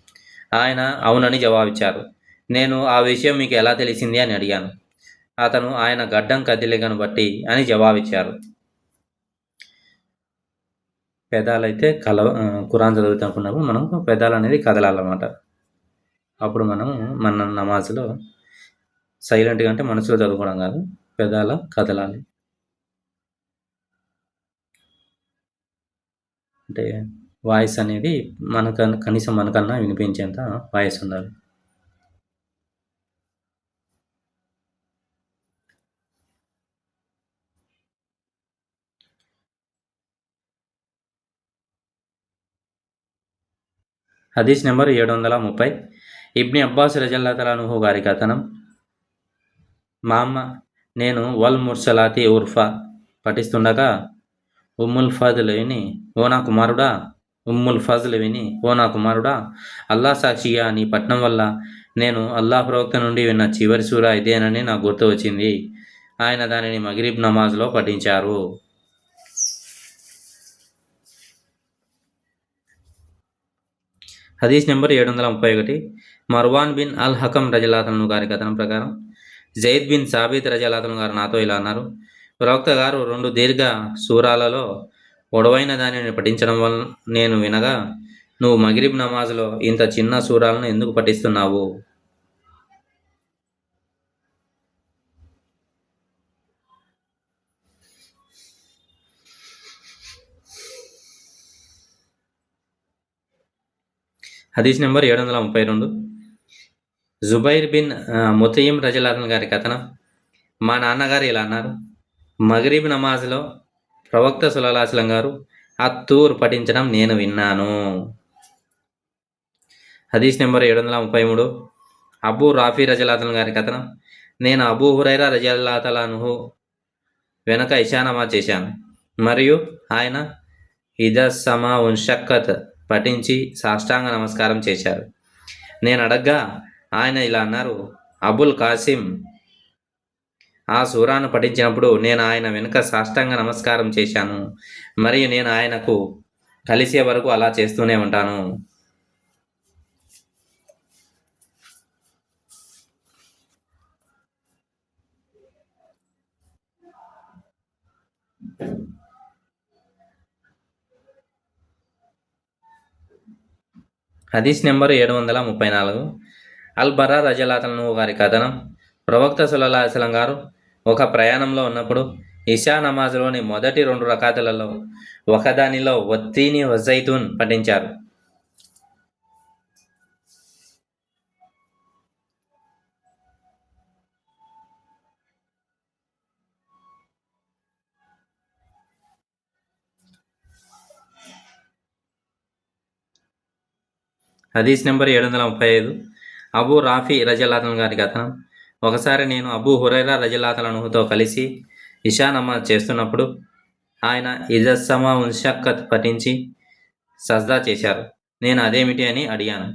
ఆయన అవునని జవాబిచ్చారు. నేను ఆ విషయం మీకు ఎలా తెలిసింది అని అడిగాను. అతను ఆయన గడ్డం కదిలికను బట్టి అని జవాబిచ్చారు. పెదాలైతే ఖురాన్ చదువుతున్నప్పుడు మనం పెదాలు అనేది కదలాలన్నమాట. అప్పుడు మనం మన నమాజ్లో సైలెంట్గా అంటే మనసులో చదువుకోవడం కాదు, పెదాల కదలాలి. అంటే వాయిస్ అనేది కనీసం మనకన్నా వినిపించేంత వాయిస్ ఉండాలి. హదీస్ నెంబర్ 730. ఇబ్ని అబ్బాస్ రజల్లాహు అన్హు గారి కథనం, మా అమ్మ నేను వల్ ముర్సలాతి ఉర్ఫా పఠిస్తుండగా ఉమ్ముల్ ఫజ్ల్ విని, ఓ నా కుమారుడా, అల్లా సాక్షిగా నీ పట్నం వల్ల నేను అల్లాహ్ ప్రవక్త నుండి విన్న చివరి సూర ఇదేనని నాకు గుర్తు వచ్చింది. ఆయన దానిని మగ్రిబ్ నమాజ్లో పఠించారు. హదీస్ నెంబర్ 731. మర్వాన్ బిన్ అల్ హకం రజల్లాహు గారి కథనం ప్రకారం జైద్ బిన్ సాబిత్ రజల్లాహు గారు నాతో ఇలా అన్నారు, ప్రవక్త గారు 2 దీర్ఘ సూరాలలో పొడవైన దానిని పఠించడం వల్ల నేను వినగా, నువ్వు మగ్రిబ్ నమాజ్లో ఇంత చిన్న సూరాలను ఎందుకు పఠిస్తున్నావు? హదీస్ నెంబర్ 732. జుబైర్ బిన్ ముతయిమ్ రజల్లాహు గారి కథనం, మా నాన్నగారు ఇలా అన్నారు, మగ్రిబ్ నమాజ్లో ప్రవక్త సల్లల్లాహు అలైహి వసల్లం గారు అత్తూర్ పఠించడం నేను విన్నాను. హదీస్ నెంబర్ 733. అబూ రాఫీ రజల్లాహు గారి కథనం, నేను అబూ హురైరా రజల్లాహు అన్హు వెనక ఇషా నమాజ్ చేశాను మరియు ఆయన ఇద సమా ఉన్షక్కత్ పఠించి సాష్టాంగ నమస్కారం చేశారు. నేను అడగ్గా ఆయన ఇలా అన్నారు, అబుల్ కాసిం ఆ సూరాను పఠించినప్పుడు నేను ఆయన వెనుక సాష్టాంగ నమస్కారం చేశాను, మరియు నేను ఆయనకు కలిసే వరకు అలా చేస్తూనే ఉంటాను. హదీస్ నెంబర్ 734. అల్ బరా రజలాతలను గారి కథనం. ప్రవక్త సల్లల్లాహు అలైహి వసల్లం గారు ఒక ప్రయాణంలో ఉన్నప్పుడు ఇషా నమాజ్లోని మొదటి 2 రకాతులలో ఒకదానిలో వత్తీని వజైతూన్ పఠించారు. హదీస్ నెంబర్ 735. అబూ రాఫీ రజలాతన్ గారి కథనం. ఒకసారి నేను అబూ హురైరా రజలాతలనుహుతో కలిసి ఇషా నమాజ్ చేస్తున్నప్పుడు ఆయన ఇజస్సమా ఉన్షక్కత్ పఠించి సజ్దా చేశారు. నేను అదేమిటి అని అడిగాను.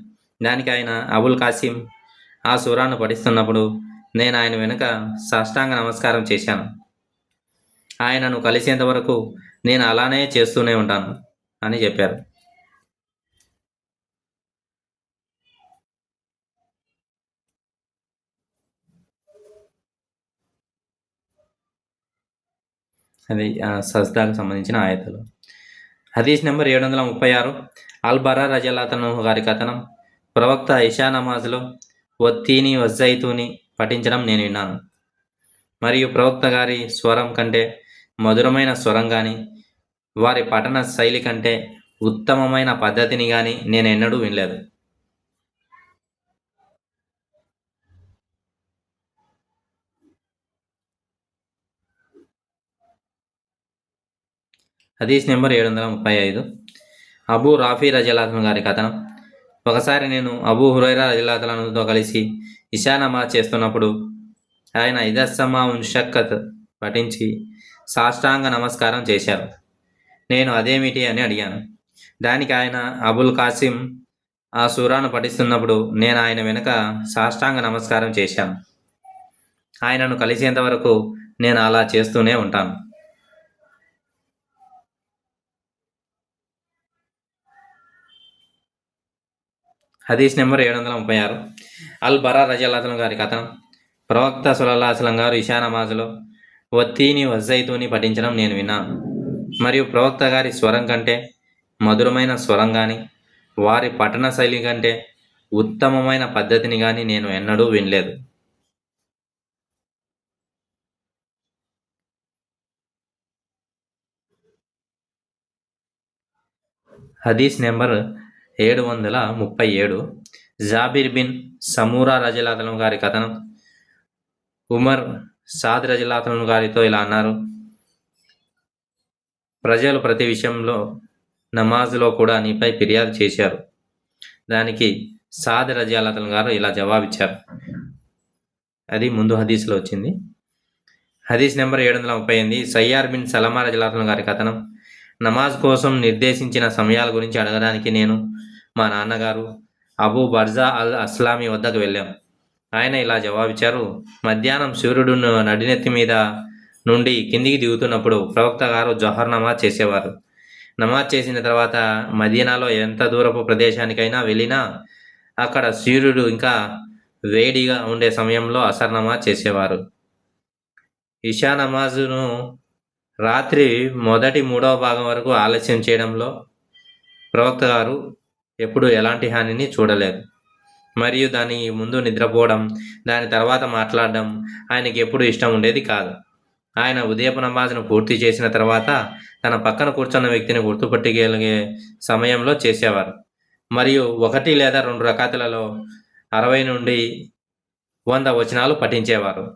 దానికి ఆయన, అబుల్ కాసిం ఆ సూరాను పఠిస్తున్నప్పుడు నేను ఆయన వెనుక సాష్టాంగ నమస్కారం చేశాను. ఆయనను కలిసేంత వరకు నేను అలానే చేస్తూనే ఉంటాను అని చెప్పారు. అది సజ్దాకు సంబంధించిన ఆయతలు. హదీస్ నెంబర్ 736. అల్ బరా రజలాతను గారి కథనం. ప్రవక్త ఇషా నమాజ్లో వత్తీని వజ్జైతూని పఠించడం నేను విన్నాను, మరియు ప్రవక్త గారి స్వరం కంటే మధురమైన స్వరం కానీ వారి పఠన శైలి కంటే ఉత్తమమైన పద్ధతిని కానీ నేను ఎన్నడూ వినలేదు. హదీస్ నెంబర్ 735. అబూ రాఫీ రజలాతన్ గారి కథనం. ఒకసారి నేను అబూ హురైరా రజలాతలనుతో కలిసి ఇషా నమాజ్ చేస్తున్నప్పుడు ఆయన ఇదస్సమా ఉన్షక్కత్ పఠించి సాష్టాంగ నమస్కారం చేశారు. నేను అదేమిటి అని అడిగాను. దానికి ఆయన, అబుల్ కాసిం ఆ సూరాను పఠిస్తున్నప్పుడు నేను ఆయన వెనుక సాష్టాంగ నమస్కారం చేశాను. ఆయనను కలిసేంత వరకు నేను అలా చేస్తూనే ఉంటాను. హదీస్ నెంబర్ 736. అల్ బరా రజలాతన్ గారి కథనం. ప్రవక్త సల్లల్లాహు అలైహి వసల్లం గారు ఇషా నమాజ్లో వత్తీని వజ్జైతూని పఠించడం నేను విన్నాను, మరియు ప్రవక్త గారి స్వరం కంటే మధురమైన స్వరం కానీ వారి పఠన శైలి కంటే ఉత్తమమైన పద్ధతిని కానీ నేను ఎన్నడూ వినలేదు. హదీస్ నెంబర్ 737. జాబిర్ బిన్ సమూరా రజలాతను గారి కథనం. ఉమర్ సాద్ రజలాతను గారితో ఇలా అన్నారు, ప్రజలు ప్రతి విషయంలో నమాజ్లో కూడా నీపై ఫిర్యాదు చేశారు. దానికి సాద్ రజలాతన్ గారు ఇలా జవాబిచ్చారు. అది ముందు హదీస్లో వచ్చింది. హదీస్ నెంబర్ 738. సయ్యార్ బిన్ సలమా రజలాతన్ గారి కథనం. నమాజ్ కోసం నిర్దేశించిన సమయాల గురించి అడగడానికి నేను, మా నాన్నగారు అబూ బర్జా అల్ అస్లామీ వద్దకు వెళ్ళాం. ఆయన ఇలా జవాబిచ్చారు, మధ్యాహ్నం సూర్యుడు నడినెత్తి మీద నుండి కిందికి దిగుతున్నప్పుడు ప్రవక్త గారు జొహర్ నమాజ్ చేసేవారు. నమాజ్ చేసిన తర్వాత మదీనాలో ఎంత దూరపు ప్రదేశానికైనా వెళ్ళినా అక్కడ సూర్యుడు ఇంకా వేడిగా ఉండే సమయంలో అసర్ నమాజ్ చేసేవారు. ఇషా నమాజును రాత్రి మొదటి 3వ భాగం వరకు ఆలస్యం చేయడంలో ప్రవక్త గారు ఎప్పుడు ఎలాంటి హానిని చూడలేదు, మరియు దాని ముందు నిద్రపోవడం, దాని తర్వాత మాట్లాడడం ఆయనకి ఎప్పుడు ఇష్టం ఉండేది కాదు. ఆయన ఉదయపు నమాజ్ను పూర్తి చేసిన తర్వాత తన పక్కన కూర్చున్న వ్యక్తిని గుర్తుపట్టగలిగే సమయంలో చేసేవారు, మరియు 1 లేదా 2 రకాతులలో 60 నుండి 100 వచనాలు పఠించేవారు.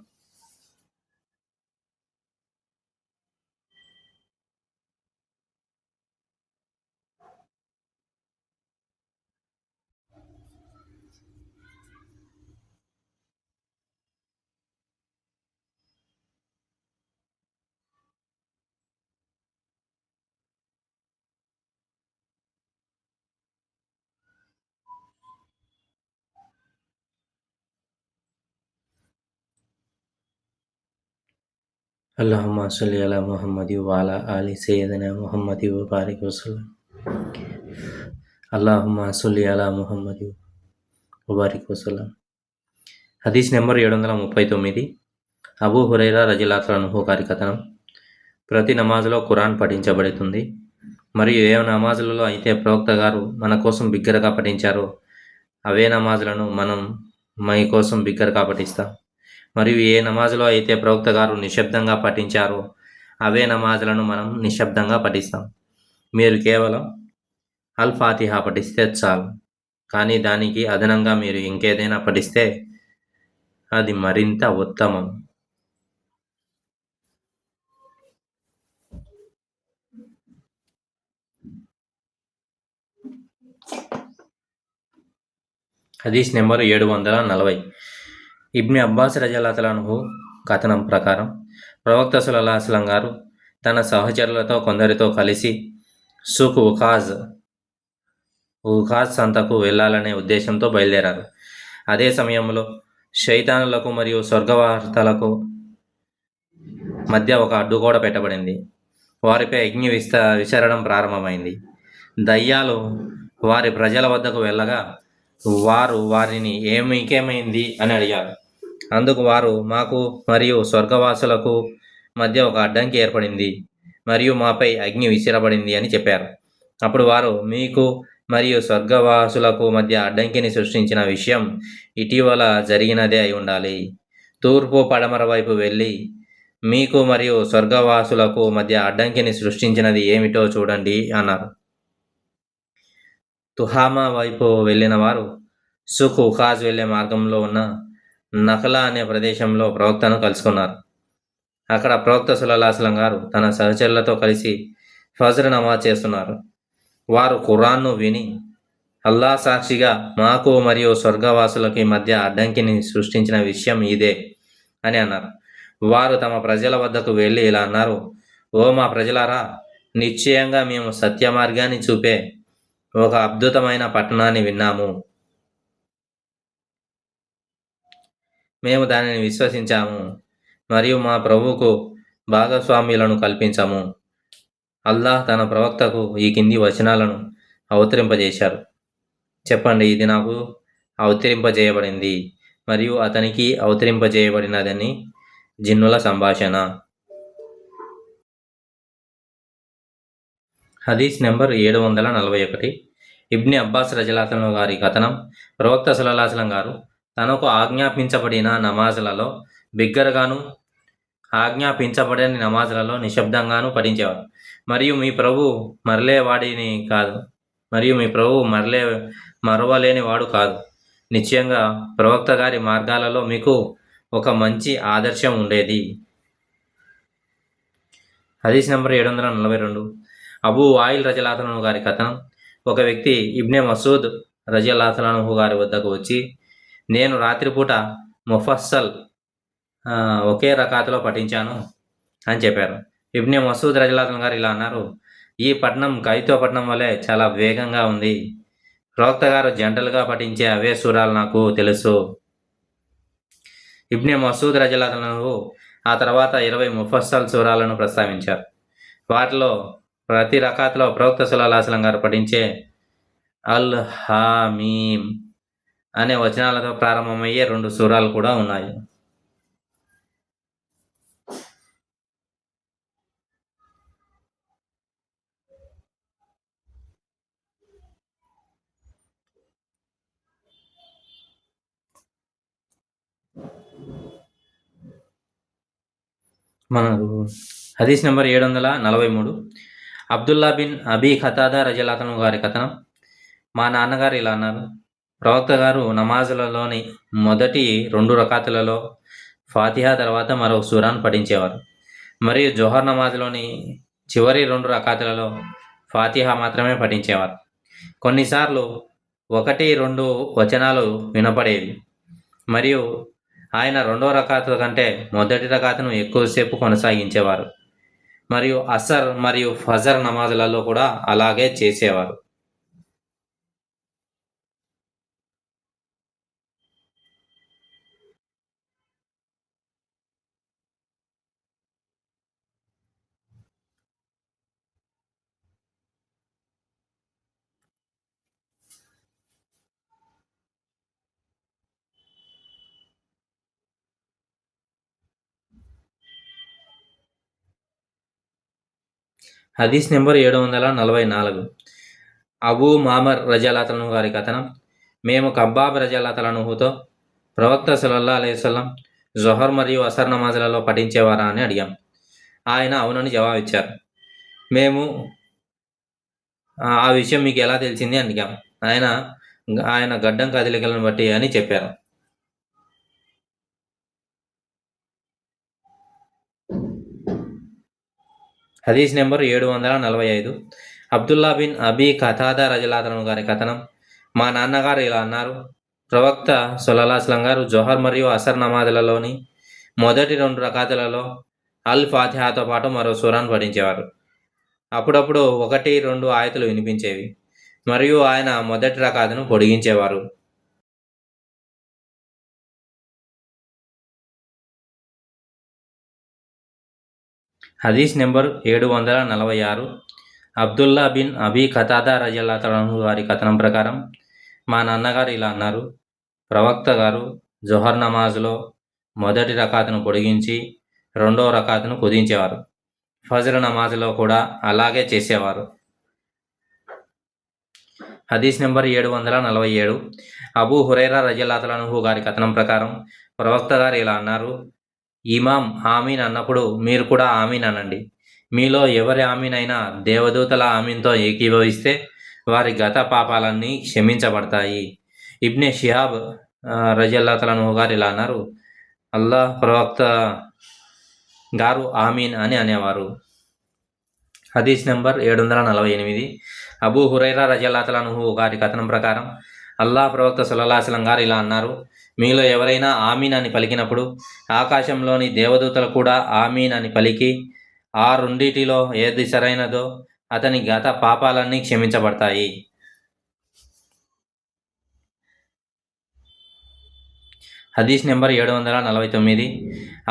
అల్లాహుమ్మా సల్లి అలా ముహమ్మది వాలా ఆలి సయ్యదనా ముహమ్మది బారిక్ వసల్లం. అల్లాహుమ్మా సల్లి అలా ముహమ్మది బారిక్ వసల్లం. హదీస్ నెంబర్ 739. అబూ హురైరా రజియల్లాహు అన్హు గారి కథనం. ప్రతి నమాజులో ఖురాన్ పఠించబడుతుంది. మరియు ఏ నమాజులలో అయితే ప్రవక్త గారు మన కోసం బిగ్గరగా పఠించారో అవే నమాజులను మనం మీ కోసం బిగ్గరగా పఠిస్తాం. మరియు ఏ నమాజులో అయితే ప్రవక్త గారు నిశ్శబ్దంగా పఠించారో అవే నమాజులను మనం నిశ్శబ్దంగా పఠిస్తాం. మీరు కేవలం అల్ ఫాతిహా పఠిస్తే చాలు, కానీ దానికి అదనంగా మీరు ఇంకేదైనా పఠిస్తే అది మరింత ఉత్తమం. హదీస్ నెంబర్ 740. ఇబ్ని అబ్బాస్ రజల్లాహు అన్హు కథనం ప్రకారం ప్రవక్త సల్లల్లాహు అలైహి వసల్లం గారు తన సహచరులతో కొందరితో కలిసి సుక్ ఉఖాజ్ సంతకు వెళ్ళాలనే ఉద్దేశంతో బయలుదేరారు. అదే సమయంలో శైతానులకు మరియు స్వర్గవార్తలకు మధ్య ఒక అడ్డుగోడ పెట్టబడింది. వారిపై అగ్ని విసరడం ప్రారంభమైంది. దయ్యాలు వారి ప్రజల వద్దకు వెళ్ళగా వారు వారిని మీకేమైంది అని అడిగారు. అందుకు వారు, మాకు మరియు స్వర్గవాసులకు మధ్య ఒక అడ్డంకి ఏర్పడింది మరియు మాపై అగ్ని విసిరబడింది అని చెప్పారు. అప్పుడు వారు, మీకు మరియు స్వర్గవాసులకు మధ్య అడ్డంకిని సృష్టించిన విషయం ఇటీవల జరిగినదే అయి ఉండాలి. తూర్పు పడమర వైపు వెళ్ళి మీకు మరియు స్వర్గవాసులకు మధ్య అడ్డంకిని సృష్టించినది ఏమిటో చూడండి అన్నారు. తుహామా వైపు వెళ్ళిన వారు సుక్ ఉఖాజ్ వెళ్ళే మార్గంలో ఉన్న నఖలా అనే ప్రదేశంలో ప్రవక్తను కలుసుకున్నారు. అక్కడ ప్రవక్త సల్లల్లాహు అలైహి వసల్లం గారు తన సహచరులతో కలిసి ఫజ్ర్ నమాజ్ చేస్తున్నారు. వారు ఖురాన్ను విని, అల్లా సాక్షిగా మాకు మరియు స్వర్గవాసులకి మధ్య అడ్డంకిని సృష్టించిన విషయం ఇదే అని అన్నారు. వారు తమ ప్రజల వద్దకు వెళ్ళి ఇలా అన్నారు: ఓ మా ప్రజలారా, నిశ్చయంగా మేము సత్య మార్గాన్ని చూపే ఒక అద్భుతమైన పట్టణాన్ని విన్నాము. మేము దానిని విశ్వసించాము మరియు మా ప్రభువుకు భాగస్వామ్యులను కల్పించాము. అల్లాహ్ తన ప్రవక్తకు ఈ కింది వచనాలను అవతరింపజేశారు. చెప్పండి, ఇది నాకు అవతరింపజేయబడింది మరియు అతనికి అవతరింపజేయబడినదని జిన్నుల సంభాషణ. హదీస్ నెంబర్ 741. ఇబ్ని అబ్బాస్ రజియల్లాహు అన్హు గారి కథనం. ప్రవక్త సల్లల్లాహు అలైహి వసల్లం గారు తనకు ఆజ్ఞాపించబడిన నమాజులలో బిగ్గరగాను, ఆజ్ఞాపించబడని నమాజులలో నిశ్శబ్దంగాను పఠించేవారు. మరియు మీ ప్రభువు మరవలేని వాడు కాదు. నిశ్చయంగా ప్రవక్త గారి మార్గాలలో మీకు ఒక మంచి ఆదర్శం ఉండేది. హదీస్ నెంబర్ 742. అబూ వాయిల్ రజియల్లాహు అన్హు గారి కథనం. ఒక వ్యక్తి ఇబ్నే మసూద్ రజియల్లాహు అన్హు గారి వద్దకు వచ్చి, నేను రాత్రిపూట ముఫస్సల్ ఒకే రకాతులో పఠించాను అని చెప్పారు. ఇబ్నే మసూద్ రజియల్లాహు అన్హు గారు ఇలా అన్నారు: ఈ పట్టణం కైతో పట్టణం వలె చాలా వేగంగా ఉంది. ప్రవక్త గారు జంటలుగా పఠించే అవే సూరాలు నాకు తెలుసు. ఇబ్నే మసూద్ రజియల్లాహు అన్హు ఆ తర్వాత 20 ముఫస్సల్ సూరాలను ప్రస్తావించారు. వాటిలో ప్రతి రకాత్లో ప్రవక్త సల్లల్లాహు అలైహి వసల్లం గారు పఠించే అల్ హామీమ్ అనే వచనాలతో ప్రారంభమయ్యే 2 సూరాలు కూడా ఉన్నాయి. మనకు హదీస్ నెంబర్ 743. అబ్దుల్లా బిన్ అబీ ఖతాదా రజియల్లాహు అన్హు గారి కథనం. మా నాన్నగారు ఇలా అన్నారు: ప్రవక్త గారు నమాజులలోని మొదటి 2 రకాతులలో ఫాతిహా తర్వాత మరో సూరాను పఠించేవారు మరియు జోహర్ నమాజ్లోని చివరి 2 రకాతులలో ఫాతిహా మాత్రమే పఠించేవారు. కొన్నిసార్లు 1-2 వచనాలు వినపడేవి మరియు ఆయన 2వ రకాతు కంటే మొదటి రకాతును ఎక్కువసేపు కొనసాగించేవారు మరియు అసర్ మరియు ఫజర్ నమాజులలో కూడా అలాగే చేసేవారు. హదీస్ నెంబర్ 744. అబూ మామర్ రజాలతను గారి కథనం. మేము కబ్బాబ్ రజాలతలనుహుతో ప్రవక్త సల్లల్లాహు అలైహి వసల్లం జొహర్ మరియు అసర్ నమాజులలో పఠించేవారా అని అడిగాం. ఆయన అవునని జవాబిచ్చారు. మేము ఆ విషయం మీకు ఎలా తెలిసింది అని అడిగాం. ఆయన ఆయన గడ్డం కదలికలను బట్టి అని చెప్పారు. హదీస్ నెంబర్ 745. అబ్దుల్లా బిన్ అబీ ఖతాదా రజలాతను గారి కథనం. మా నాన్నగారు ఇలా అన్నారు. ప్రవక్త సల్లల్లాహు అలైహి వసల్లం గారు జొహర్ మరియు అసర్ నమాజులలోని మొదటి 2 రకాతులలో అల్ ఫాతిహాతో పాటు మరో సూరాను పఠించేవారు. అప్పుడప్పుడు 1-2 ఆయతులు వినిపించేవి మరియు ఆయన మొదటి రకాతును పొడిగించేవారు. హదీస్ నెంబర్ 746. అబ్దుల్లా బిన్ అబీ ఖతాదా రజల్లాహు గారి కథనం ప్రకారం మా నాన్నగారు ఇలా అన్నారు. ప్రవక్త గారు జొహర్ నమాజ్లో మొదటి రకాతును పొడిగించి 2వ రకాతును కుదించేవారు. ఫజ్ర్ నమాజ్లో కూడా అలాగే చేసేవారు. హదీస్ నెంబర్ 747. అబూ హురైరా రజల్లాహు గారి కథనం ప్రకారం ప్రవక్త గారు ఇలా అన్నారు. ఇమాం ఆమీన్ అన్నప్పుడు మీరు కూడా ఆమీన్ అనండి. మీలో ఎవరి ఆమీన్ అయినా దేవదూతల ఆమీన్తో ఏకీభవిస్తే వారి గత పాపాలన్నీ క్షమించబడతాయి. ఇబ్నే షిహాబ్ రజల్లాహు గారు ఇలా అన్నారు. అల్లాహ్ ప్రవక్త గారు ఆమీన్ అని అనేవారు. హదీస్ నెంబర్ 748. అబూ హురైరా రజల్లాహు గారి కథనం ప్రకారం అల్లాహ్ ప్రవక్త సల్లల్లాహు అలైహి వసల్లం గారు ఇలా అన్నారు. మీలో ఎవరైనా ఆమీన్ అని పలికినప్పుడు ఆకాశంలోని దేవదూతలు కూడా ఆమీన్ అని పలికి ఆ రెండిటిలో ఏది సరైనదో అతని గత పాపాలన్నీ క్షమించబడతాయి. హదీస్ నెంబర్ 749.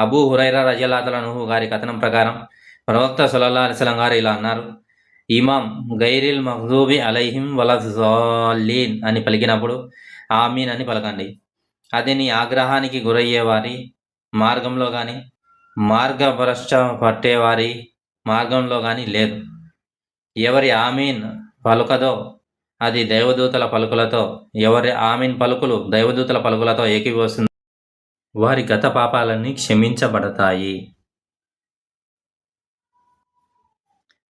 అబూ హురైరా రజల్లాహు గారి కథనం ప్రకారం ప్రవక్త సల్లల్లాహు అలైహి వసల్లం గారు ఇలా అన్నారు. ఇమాం గైరిల్ మగ్దూబి అలైహిం వలద్దాలీన్ అని పలికినప్పుడు ఆమీన్ అని పలకండి. అది నీ ఆగ్రహానికి గురయ్యేవారి మార్గంలో కానీ మార్గభ్రష్ట పట్టేవారి మార్గంలో కానీ లేదు. ఎవరి ఆమీన్ పలుకదో అది దైవదూతల పలుకులతో, ఎవరి ఆమీన్ పలుకులు దైవదూతల పలుకులతో ఏకీభవిస్తుంది వారి గత పాపాలన్నీ క్షమించబడతాయి.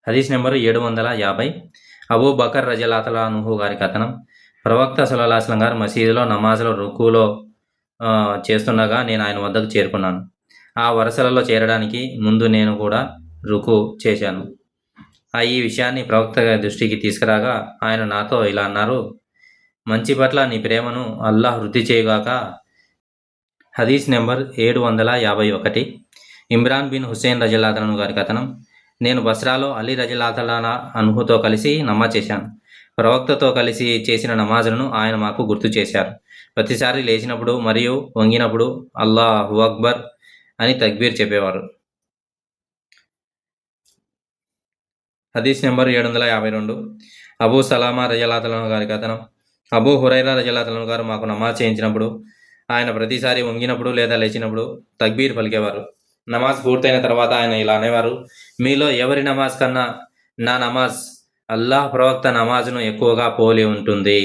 హదీస్ నెంబరు 750. అబూ బకర్ రజల్లాహు గారి కథనం. ప్రవక్త సల్లల్లాహు అలైహి వసల్లం గారు మసీదులో నమాజ్లో రుకులో చేస్తుండగా నేను ఆయన వద్దకు చేరుకున్నాను. ఆ వరుసలలో చేరడానికి ముందు నేను కూడా రుకు చేశాను. ఈ విషయాన్ని ప్రవక్త గారి దృష్టికి తీసుకురాగా ఆయన నాతో ఇలా అన్నారు. మంచి పట్ల నీ ప్రేమను అల్లాహ్ వృద్ధి చేయుగాక. హదీస్ నెంబర్ 751. ఇమ్రాన్ బిన్ హుసేన్ రజల్లాహు గారి కథనం. నేను బస్రాలో అలీ రజల్లాహు అన్హుతో కలిసి నమాజ్ చేశాను. ప్రవక్తతో కలిసి చేసిన నమాజులను ఆయన మాకు గుర్తు చేశారు. ప్రతిసారి లేచినప్పుడు మరియు వంగినప్పుడు అల్లాహు అక్బర్ అని తక్బీర్ చెప్పేవారు. హదీస్ నెంబర్ 752. అబూ సలామా రజల్లాహు గారి కథనం. అబూ హురైరా రజల్లాహు గారు మాకు నమాజ్ చేయించినప్పుడు ఆయన ప్రతిసారి వంగినప్పుడు లేదా లేచినప్పుడు తక్బీర్ పలికేవారు. నమాజ్ పూర్తయిన తర్వాత ఆయన ఇలా అనేవారు. మీలో ఎవరి నమాజ్ కన్నా నా నమాజ్ అల్లాహ్ ప్రవక్త నమాజ్ను ఎక్కువగా పోలి ఉంటుంది.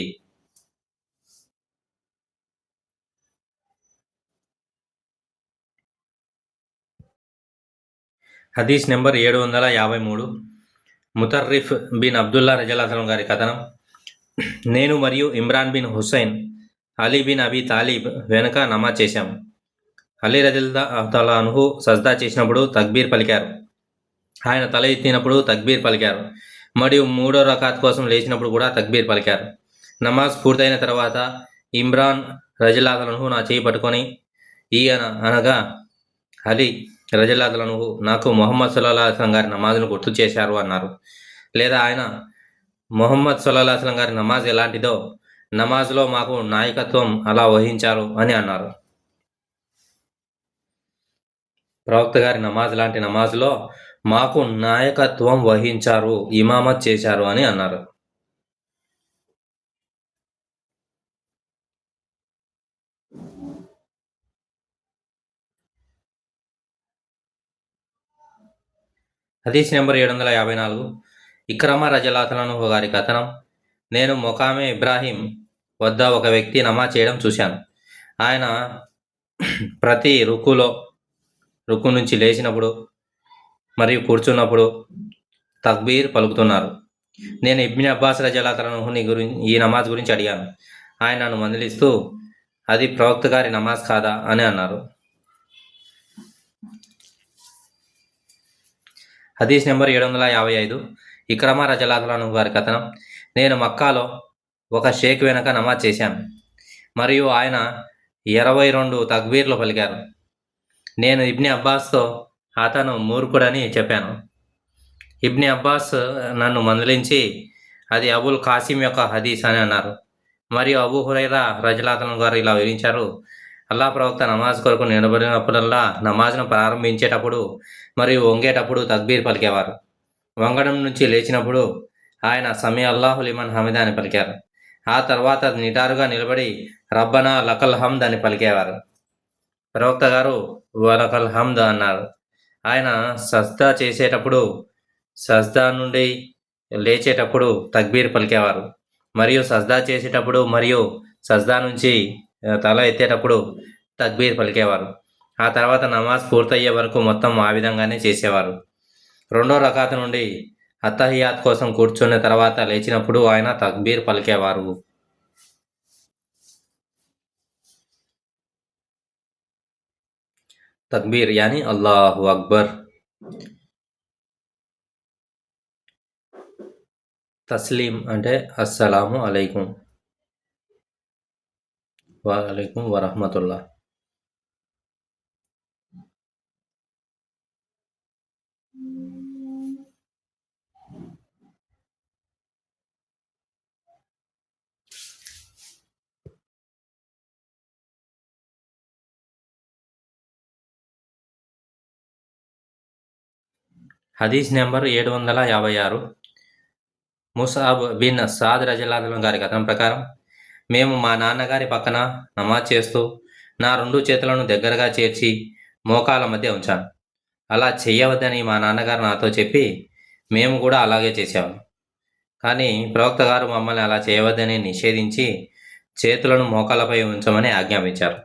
హదీస్ నెంబర్ 753. ముతర్రిఫ్ బిన్ అబ్దుల్లా రజల్లాహు గారి కథనం. నేను మరియు Imran bin Hussain Ali bin అబీ Talib వెనుక నమాజ్ చేశాము. అలీ రజల్లాహు అన్హు సజ్దా చేసినప్పుడు తక్బీర్ పలికారు. ఆయన తల ఎత్తినప్పుడు తక్బీర్ పలికారు మరియు 3వ రకాత్ కోసం లేచినప్పుడు కూడా తక్బీర్ పలికారు. నమాజ్ పూర్తయిన తర్వాత ఇమ్రాన్ రజల్లాహు అన్హు నా చేయి పట్టుకొని ఈయన అనగా అలీ రజల్లాహు అన్హు నాకు మొహమ్మద్ సల్లల్లాహు అలైహి వసల్లం గారి నమాజ్ను గుర్తు చేశారు అన్నారు. లేదా ఆయన మొహమ్మద్ సల్లల్లాహు అలైహి వసల్లం గారి నమాజ్ ఎలాంటిదో నమాజ్లో మాకు నాయకత్వం అలా వహించారు అని అన్నారు. ప్రవక్త గారి నమాజ్ లాంటి నమాజ్లో మాకు నాయకత్వం వహించారు, ఇమామత్ చేశారు అని అన్నారు. హదీస్ నెంబర్ 754. ఇక్రమ రజలాతలను గారి కథనం. నేను మొకామే ఇబ్రాహీం వద్ద ఒక వ్యక్తి నమాజ్ చేయడం చూశాను. ఆయన ప్రతి రుకు నుంచి లేచినప్పుడు మరియు కూర్చున్నప్పుడు తక్బీర్ పలుకుతున్నారు. నేను ఇబ్న్ అబ్బాస్ రజలాతలను ఈ నమాజ్ గురించి అడిగాను. ఆయన నన్ను మందలిస్తూ అది ప్రవక్త గారి నమాజ్ కాదా అని అన్నారు. హదీస్ నెంబర్ 755. ఇక్రమ రజలాతలను గారి కథనం. నేను మక్కాలో ఒక షేక్ వెనక నమాజ్ చేశాను మరియు ఆయన 22 తక్బీర్లు పలికారు. నేను ఇబ్న్ అబ్బాస్తో అతను మూర్ఖుడని చెప్పాను. ఇబ్న్ అబ్బాస్ నన్ను మందలించి అది అబుల్ కాసిం యొక్క హదీస్ అని అన్నారు. మరియు అబూ హురైరా రజలాతలను గారు ఇలా వివరించారు. అల్లాహ్ ప్రవక్త నమాజ్ కొరకు నిలబడినప్పుడల్లా నమాజ్ను ప్రారంభించేటప్పుడు మరియు వంగేటప్పుడు తక్బీర్ పలికేవారు. వంగడం నుంచి లేచినప్పుడు ఆయన సమీ అల్లాహు లిమన్ హమిదా అని పలికారు. ఆ తర్వాత నిటారుగా నిలబడి రబ్బనా లకల్ హమ్ద్ అని పలికేవారు. ప్రవక్త గారు వలకల్ హమ్ద్ అన్నారు. ఆయన సజ్దా చేసేటప్పుడు, సజ్దా నుండి లేచేటప్పుడు తక్బీర్ పలికేవారు మరియు సజ్దా చేసేటప్పుడు మరియు సజ్దా నుంచి తల ఎత్తేటప్పుడు తక్బీర్ పలికేవారు. ఆ తర్వాత నమాజ్ పూర్తయ్యే వరకు మొత్తం ఆ విధంగానే చేసేవారు. 2వ రకాతు నుండి అత్తహియాత్ కోసం కూర్చున్న తర్వాత లేచినప్పుడు ఆయన తక్బీర్ పలికేవారు. తక్బీర్ యాని అల్లాహు అక్బర్. తస్లీం అంటే అస్సలాము అలైకుం వలైకుం వరహ్మతుల్లాహ్. హదీస్ నెంబర్ 756. ముసాబ్ బిన్ సాద్ రజల్లాహు గారి కథనం ప్రకారం మేము మా నాన్నగారి పక్కన నమాజ్ చేస్తూ నా 2 చేతులను దగ్గరగా చేర్చి మోకాల మధ్య ఉంచాను. అలా చెయ్యవద్దని మా నాన్నగారు నాతో చెప్పి మేము కూడా అలాగే చేసాము. కానీ ప్రవక్త గారు మమ్మల్ని అలా చేయవద్దని నిషేధించి చేతులను మోకాలపై ఉంచమని ఆజ్ఞాపించారు.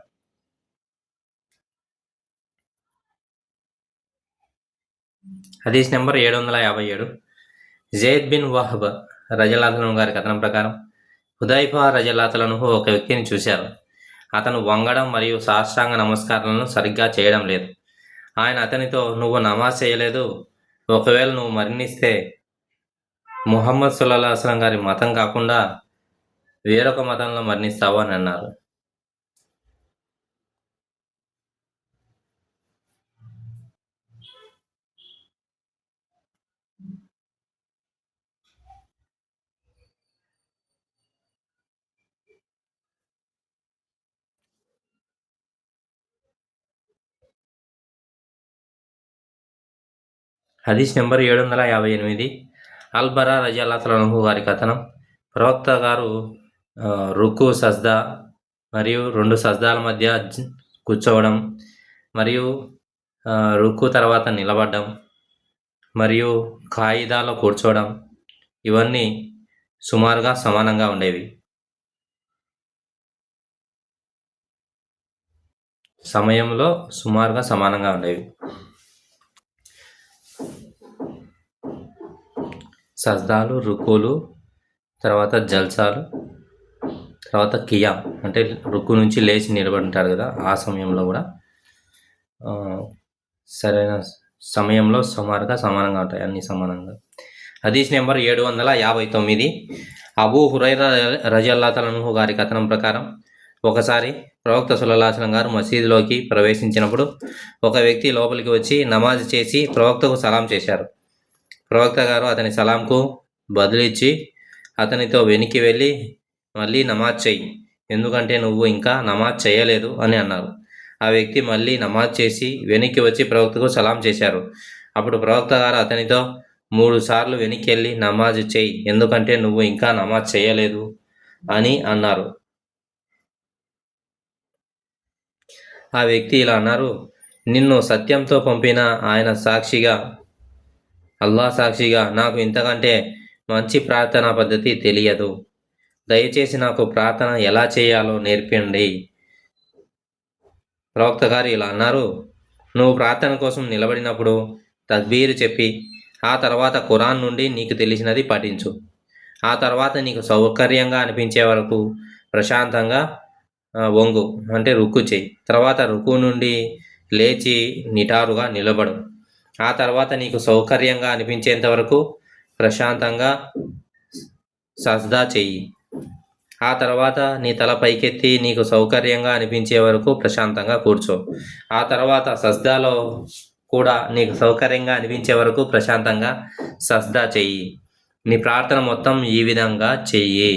హదీస్ నెంబర్ 757. జైద్ బిన్ వహబ్ రజల్లాహు గారి కథనం ప్రకారం హుదైఫా రజల్లాహు ఒక వ్యక్తిని చూశారు. అతను వంగడం మరియు సాష్టాంగ నమస్కారాలను సరిగ్గా చేయడం లేదు. ఆయన అతనితో, నువ్వు నమాజ్ చేయలేదు, ఒకవేళ నువ్వు మరణిస్తే ముహమ్మద్ సల్లల్లాహు అలైహి వసల్లం గారి మతం కాకుండా వేరొక మతంలో మరణిస్తావు అని అన్నారు. హదీస్ నెంబర్ 758. అల్బరా రజల్లాహు గారి కథనం. ప్రవక్త గారు రుకు సజ్దా మరియు 2 సజ్దాల మధ్య కూర్చోవడం మరియు రుకు తర్వాత నిలబడడం మరియు ఖాయిదాలో కూర్చోవడం ఇవన్నీ సుమారుగా సమానంగా ఉండేవి. సమయంలో సుమారుగా సమానంగా ఉండేవి. సజ్దాలు, రుకులు, తర్వాత జల్సాలు, తర్వాత కియామ్ అంటే రుకు నుంచి లేచి నిలబడి ఉంటారు కదా, ఆ సమయంలో కూడా సరైన సమయంలో సుమారుగా సమానంగా ఉంటాయి, అన్ని సమానంగా. హదీస్ నెంబర్ 759. అబూ హురైరా రజల్లాహు గారి కథనం ప్రకారం ఒకసారి ప్రవక్త సల్లల్లాహు అలైహి వసల్లం గారు మసీదులోకి ప్రవేశించినప్పుడు ఒక వ్యక్తి లోపలికి వచ్చి నమాజ్ చేసి ప్రవక్తకు సలాం చేశారు. ప్రవక్త గారు అతని సలాంకు బదులిచ్చి అతనితో వెనక్కి వెళ్ళి మళ్ళీ నమాజ్ చెయ్యి, ఎందుకంటే నువ్వు ఇంకా నమాజ్ చేయలేదు అని అన్నారు. ఆ వ్యక్తి మళ్ళీ నమాజ్ చేసి వెనక్కి వచ్చి ప్రవక్తకు సలాం చేశారు. అప్పుడు ప్రవక్త గారు అతనితో 3 సార్లు వెనక్కి వెళ్ళి నమాజ్ చెయ్యి, ఎందుకంటే నువ్వు ఇంకా నమాజ్ చేయలేదు అని అన్నారు. ఆ వ్యక్తి ఇలా అన్నారు, నిన్ను సత్యంతో పంపిన ఆయన సాక్షిగా అల్లా సాక్షిగా నాకు ఇంతకంటే మంచి ప్రార్థనా పద్ధతి తెలియదు. దయచేసి నాకు ప్రార్థన ఎలా చేయాలో నేర్పండి. ప్రవక్త గారు ఇలా అన్నారు, నువ్వు ప్రార్థన కోసం నిలబడినప్పుడు తక్బీరు చెప్పి ఆ తర్వాత ఖురాన్ నుండి నీకు తెలిసినది పఠించు. ఆ తర్వాత నీకు సౌకర్యంగా అనిపించే వరకు ప్రశాంతంగా వంగు అంటే రుక్కు చేయి. తర్వాత రుక్కు నుండి లేచి నిటారుగా నిలబడు. ఆ తర్వాత నీకు సౌకర్యంగా అనిపించేంత వరకు ప్రశాంతంగా సజ్దా చెయ్యి. ఆ తర్వాత నీ తల పైకెత్తి నీకు సౌకర్యంగా అనిపించే వరకు ప్రశాంతంగా కూర్చో. ఆ తర్వాత సజ్దాలో కూడా నీకు సౌకర్యంగా అనిపించే వరకు ప్రశాంతంగా సజ్దా చెయ్యి. నీ ప్రార్థన మొత్తం ఈ విధంగా చెయ్యి.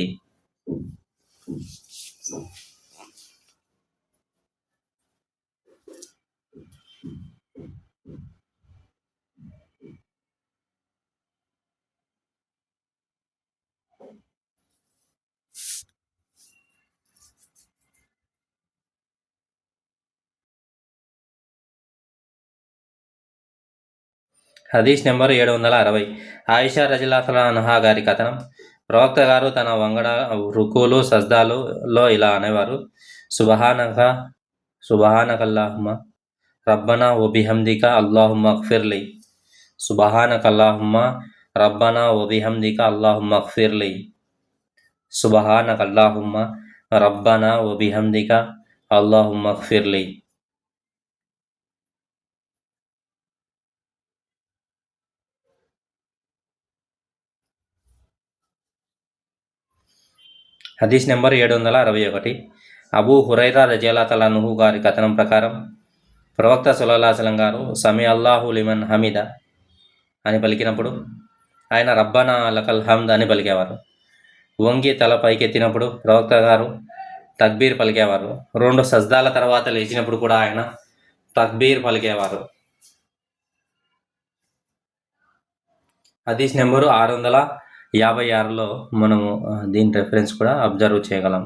హదీస్ నెంబర్ 760. ఆయిషా రజిల్లాహు అన్హా గారి కథనం. ప్రవక్త గారు తన వంగడ రుకులు సజ్దాలులో ఇలా అనేవారు, సుబహానకల్లాహుమ్మ రబ్బనా ఓ బిహమ్దిక అల్లాహుమ్మ అగ్ఫిర్లీ. సుబహానకల్లాహుమ్మ రబ్బనా ఓ బిహమ్దిక అల్లాహుమ్మ అగ్ఫిర్లీ. సుబహానకల్లాహుమ్మ రబ్బనా ఓ బిహమ్దిక అల్లాహుమ్మ అగ్ఫిర్లీ. హదీస్ నెంబర్ 761. అబూ హురైరా రజియల్లాహు అన్హు గారి కథనం ప్రకారం ప్రవక్త సల్లల్లాహు అలైహి వసల్లం గారు సమీ అల్లాహు లిమన్ హమీద అని పలికినప్పుడు ఆయన రబ్బనా లకల్ హమ్ద్ అని పలికేవారు. వంగి తల పైకెత్తినప్పుడు ప్రవక్త గారు తక్బీర్ పలికేవారు. 2 సజ్దాల తర్వాత లేచినప్పుడు కూడా ఆయన తక్బీర్ పలికేవారు. హదీస్ నెంబరు 656లో మనము దీని రెఫరెన్స్ కూడా అబ్జర్వ్ చేయగలం.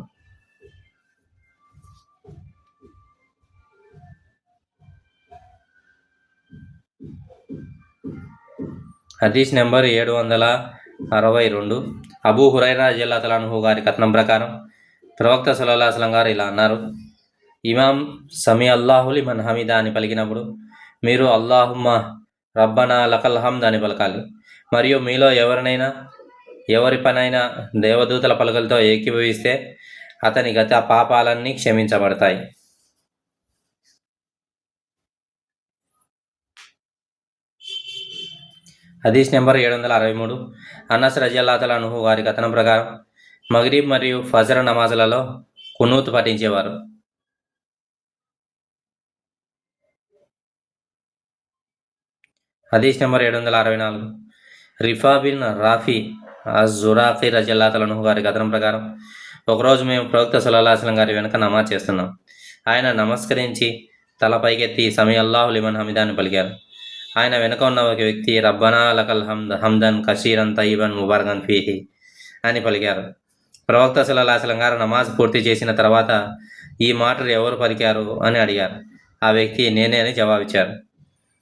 హదీస్ నెంబర్ 762. అబూ హురైరా రజియల్లాహు అన్హు గారి కథనం ప్రకారం ప్రవక్త సల్లల్లాహు అలైహి వసల్లం గారు ఇలా అన్నారు, ఇమాం సమీ అల్లాహు లిమన్ హమీదా అని పలికినప్పుడు మీరు అల్లాహుమ్మ రబ్బనా లకల్ హమ్ద్ అని పలకాలి. మరియు మీలో ఎవరి పనైనా దేవదూతల పలకలతో ఏకీభవిస్తే అతని గత పాపాలన్నీ క్షమించబడతాయి. హదీస్ నెంబర్ 763. అనస్ రజియల్లాహు అన్హు గారి కథనం ప్రకారం మగ్రిబ్ మరియు ఫజర్ నమాజులలో కునూత్ పఠించేవారు. హదీస్ నెంబర్ 764. రిఫా బిన్ రాఫీ అజ్-జురాఖీ రజియల్లాహు అన్హు గారి కథనం ప్రకారం ఒకరోజు మేము ప్రవక్త సల్లల్లాహు అలైహి వసల్లం గారి వెనక నమాజ్ చేస్తున్నాం. ఆయన నమస్కరించి తల పైకెత్తి సమీ అల్లాహు లిమన్ హమీదా అని పలికారు. ఆయన వెనుక ఉన్న ఒక వ్యక్తి రబ్బనా లకల్ హమ్దన్ కషీరన్ తయ్యిబన్ ముబారకన్ ఫీహి అని పలికారు. ప్రవక్త సల్లల్లాహు అలైహి వసల్లం గారు నమాజ్ పూర్తి చేసిన తర్వాత ఈ మాటలు ఎవరు పలికారు అని అడిగారు. ఆ వ్యక్తి నేనే అని జవాబిచ్చారు.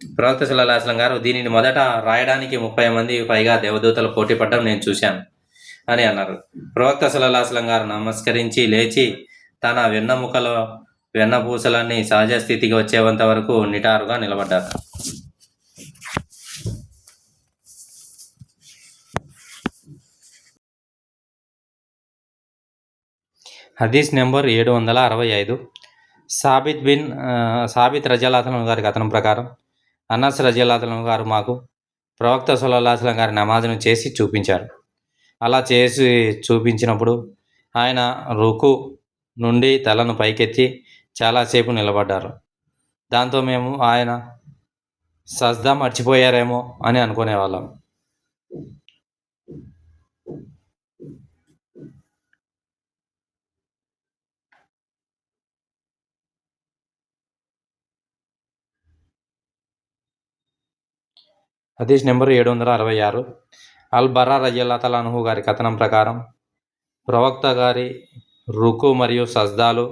ప్రవక్త సల్లల్లాహు అలైహి వసల్లం గారు దీనిని మొదట రాయడానికి 30 మంది పైగా దేవదూతలు పోటీ పడడం నేను చూశాను అని అన్నారు. ప్రవక్త సల్లల్లాహు అలైహి వసల్లం గారు నమస్కరించి లేచి తన వెన్నముకలో వెన్నపూసలన్నీ సహజ స్థితికి వచ్చేంత వరకు నిటారుగా నిలబడ్డారు. హదీస్ నెంబర్ 765. సాబిత్ రజియల్లాహు అన్హు గారి కథనం ప్రకారం అనస్ రజియల్లాహు అన్హు గారు మాకు ప్రవక్త సల్లల్లాహు అలైహి వసల్లం గారి నమాజ్ను చేసి చూపించారు. అలా చేసి చూపించినప్పుడు ఆయన రుకు నుండి తలను పైకెత్తి చాలాసేపు నిలబడ్డారు. దాంతో మేము ఆయన సజ్దా మర్చిపోయారేమో అని అనుకునేవాళ్ళం. హదీస్ నెంబర్ 766. అల్ బర్రా రజియల్లాహు అన్హు గారి కథనం ప్రకారం ప్రవక్త గారి రుకు మరియు సజ్దాలు,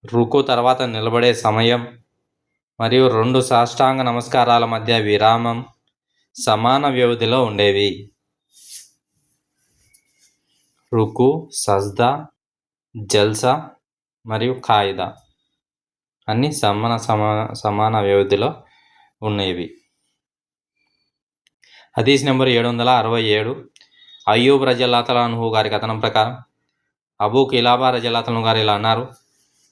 రుకు తర్వాత నిలబడే సమయం మరియు 2 సాష్టాంగ నమస్కారాల మధ్య విరామం, సమాన వ్యవధిలో ఉండేవి. రుకు, సజ్దా, జల్సా మరియు ఖాయిదా అన్నీ సమాన వ్యవధిలో ఉండేవి. హదీస్ నెంబర్ 767. అయ్యూబ్ రజల్లాహు అన్హు గారి కథనం ప్రకారం అబూ కిలాబా రజల్లాహు అన్హు గారు ఇలా అన్నారు: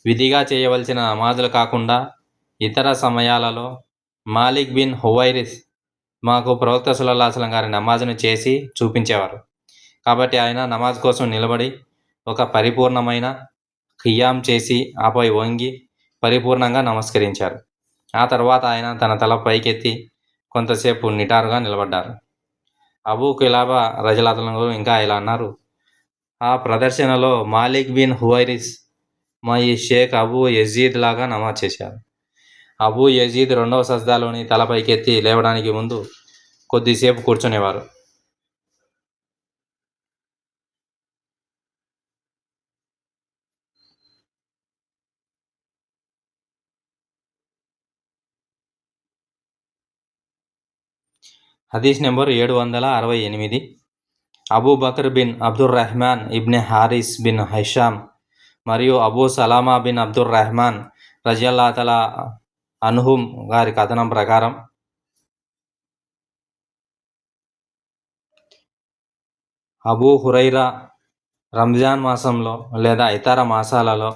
విధిగా చేయవలసిన నమాజులు కాకుండా ఇతర సమయాలలో మాలిక్ బిన్ హువైరిస్ మాకు ప్రవక్త సల్లల్లాహు అలైహి వసల్లం గారి నమాజును చేసి చూపించేవారు. కాబట్టి ఆయన నమాజ్ కోసం నిలబడి ఒక పరిపూర్ణమైన ఖియాం చేసి ఆపై వంగి పరిపూర్ణంగా నమస్కరించారు. ఆ తర్వాత ఆయన తన తల పైకెత్తి కొంతసేపు నిటారుగా నిలబడ్డారు. అబూ కిలాబా రజల్లాహు అన్హు ఇంకా ఇలా అన్నారు: ఆ ప్రదర్శనలో మాలిక్ బిన్ హువైరిస్ మా ఈ షేక్ అబూ యజీద్ లాగా నమాజ్ చేశారు. అబూ యజీద్ రెండవ సజ్దాలోని తల పైకెత్తి లేవడానికి ముందు కొద్దిసేపు కూర్చునేవారు. హదీస్ నెంబర్ 768. అబూ బకర్ బిన్ అబ్దుర్ రెహమాన్ ఇబ్నె హారిస్ బిన్ హైషామ్ మరియు అబూ సలామా బిన్ అబ్దుర్ రెహమాన్ రజియల్లాహు తఆలా అన్హుమ్ గారి కథనం ప్రకారం అబూ హురైరా రంజాన్ మాసంలో లేదా ఇతర మాసాలలో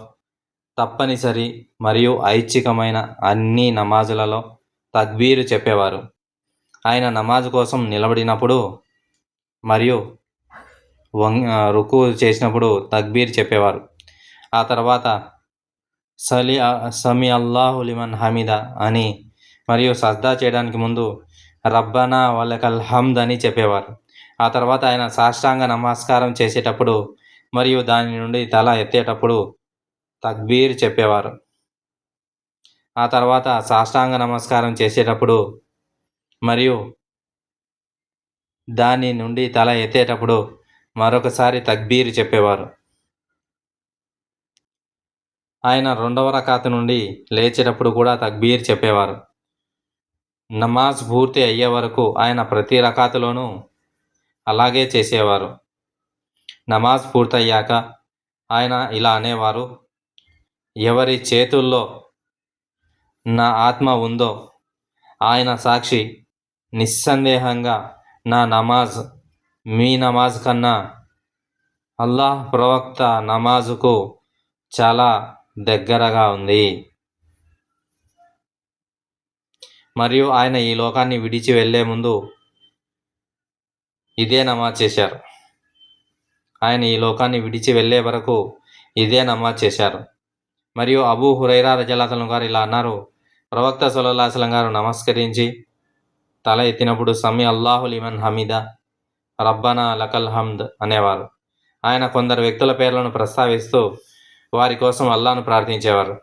తప్పనిసరి మరియు ఐచ్ఛికమైన అన్ని నమాజులలో తక్బీరు చెప్పేవారు. ఆయన నమాజ్ కోసం నిలబడినప్పుడు మరియు రుకు చేసినప్పుడు తక్బీర్ చెప్పేవారు. ఆ తర్వాత సమీ అల్లాహు లిమన్ హమీదా అని మరియు సజ్దా చేయడానికి ముందు రబ్బనా వలకల్ హమ్ద్ అని చెప్పేవారు. ఆ తర్వాత ఆయన సాష్టాంగ నమస్కారం చేసేటప్పుడు మరియు దాని నుండి తల ఎత్తేటప్పుడు తక్బీర్ చెప్పేవారు. ఆ తర్వాత సాష్టాంగ నమస్కారం చేసేటప్పుడు మరియు దాని నుండి తల ఎత్తేటప్పుడు మరొకసారి తక్బీర్ చెప్పేవారు. ఆయన రెండవ రకాతు నుండి లేచేటప్పుడు కూడా తక్బీర్ చెప్పేవారు. నమాజ్ పూర్తి అయ్యే వరకు ఆయన ప్రతి రకాతులోనూ అలాగే చేసేవారు. నమాజ్ పూర్తయ్యాక ఆయన ఇలా అనేవారు: ఎవరి చేతుల్లో నా ఆత్మ ఉందో ఆయన సాక్షి, నిస్సందేహంగా నా నమాజ్ మీ నమాజ్ కన్నా అల్లాహ్ ప్రవక్త నమాజుకు చాలా దగ్గరగా ఉంది. మరియు ఆయన ఈ లోకాన్ని విడిచి వెళ్ళే ముందు ఇదే నమాజ్ చేశారు. ఆయన ఈ లోకాన్ని విడిచి వెళ్ళే వరకు ఇదే నమాజ్ చేశారు. మరియు అబూ హురైరా రజియల్లాహు అన్హు గారు ఇలా అన్నారు: ప్రవక్త సల్లల్లాహు అలైహి వసల్లం గారు నమస్కరించి తల ఎత్తినప్పుడు సమీ అల్లాహు లిమన్ హమీదా, రబ్బనా లకల్ హమ్ద్ అనేవారు. ఆయన కొందరు వ్యక్తుల పేర్లను ప్రస్తావిస్తూ వారి కోసం అల్లాహ్ను ప్రార్థించేవారు.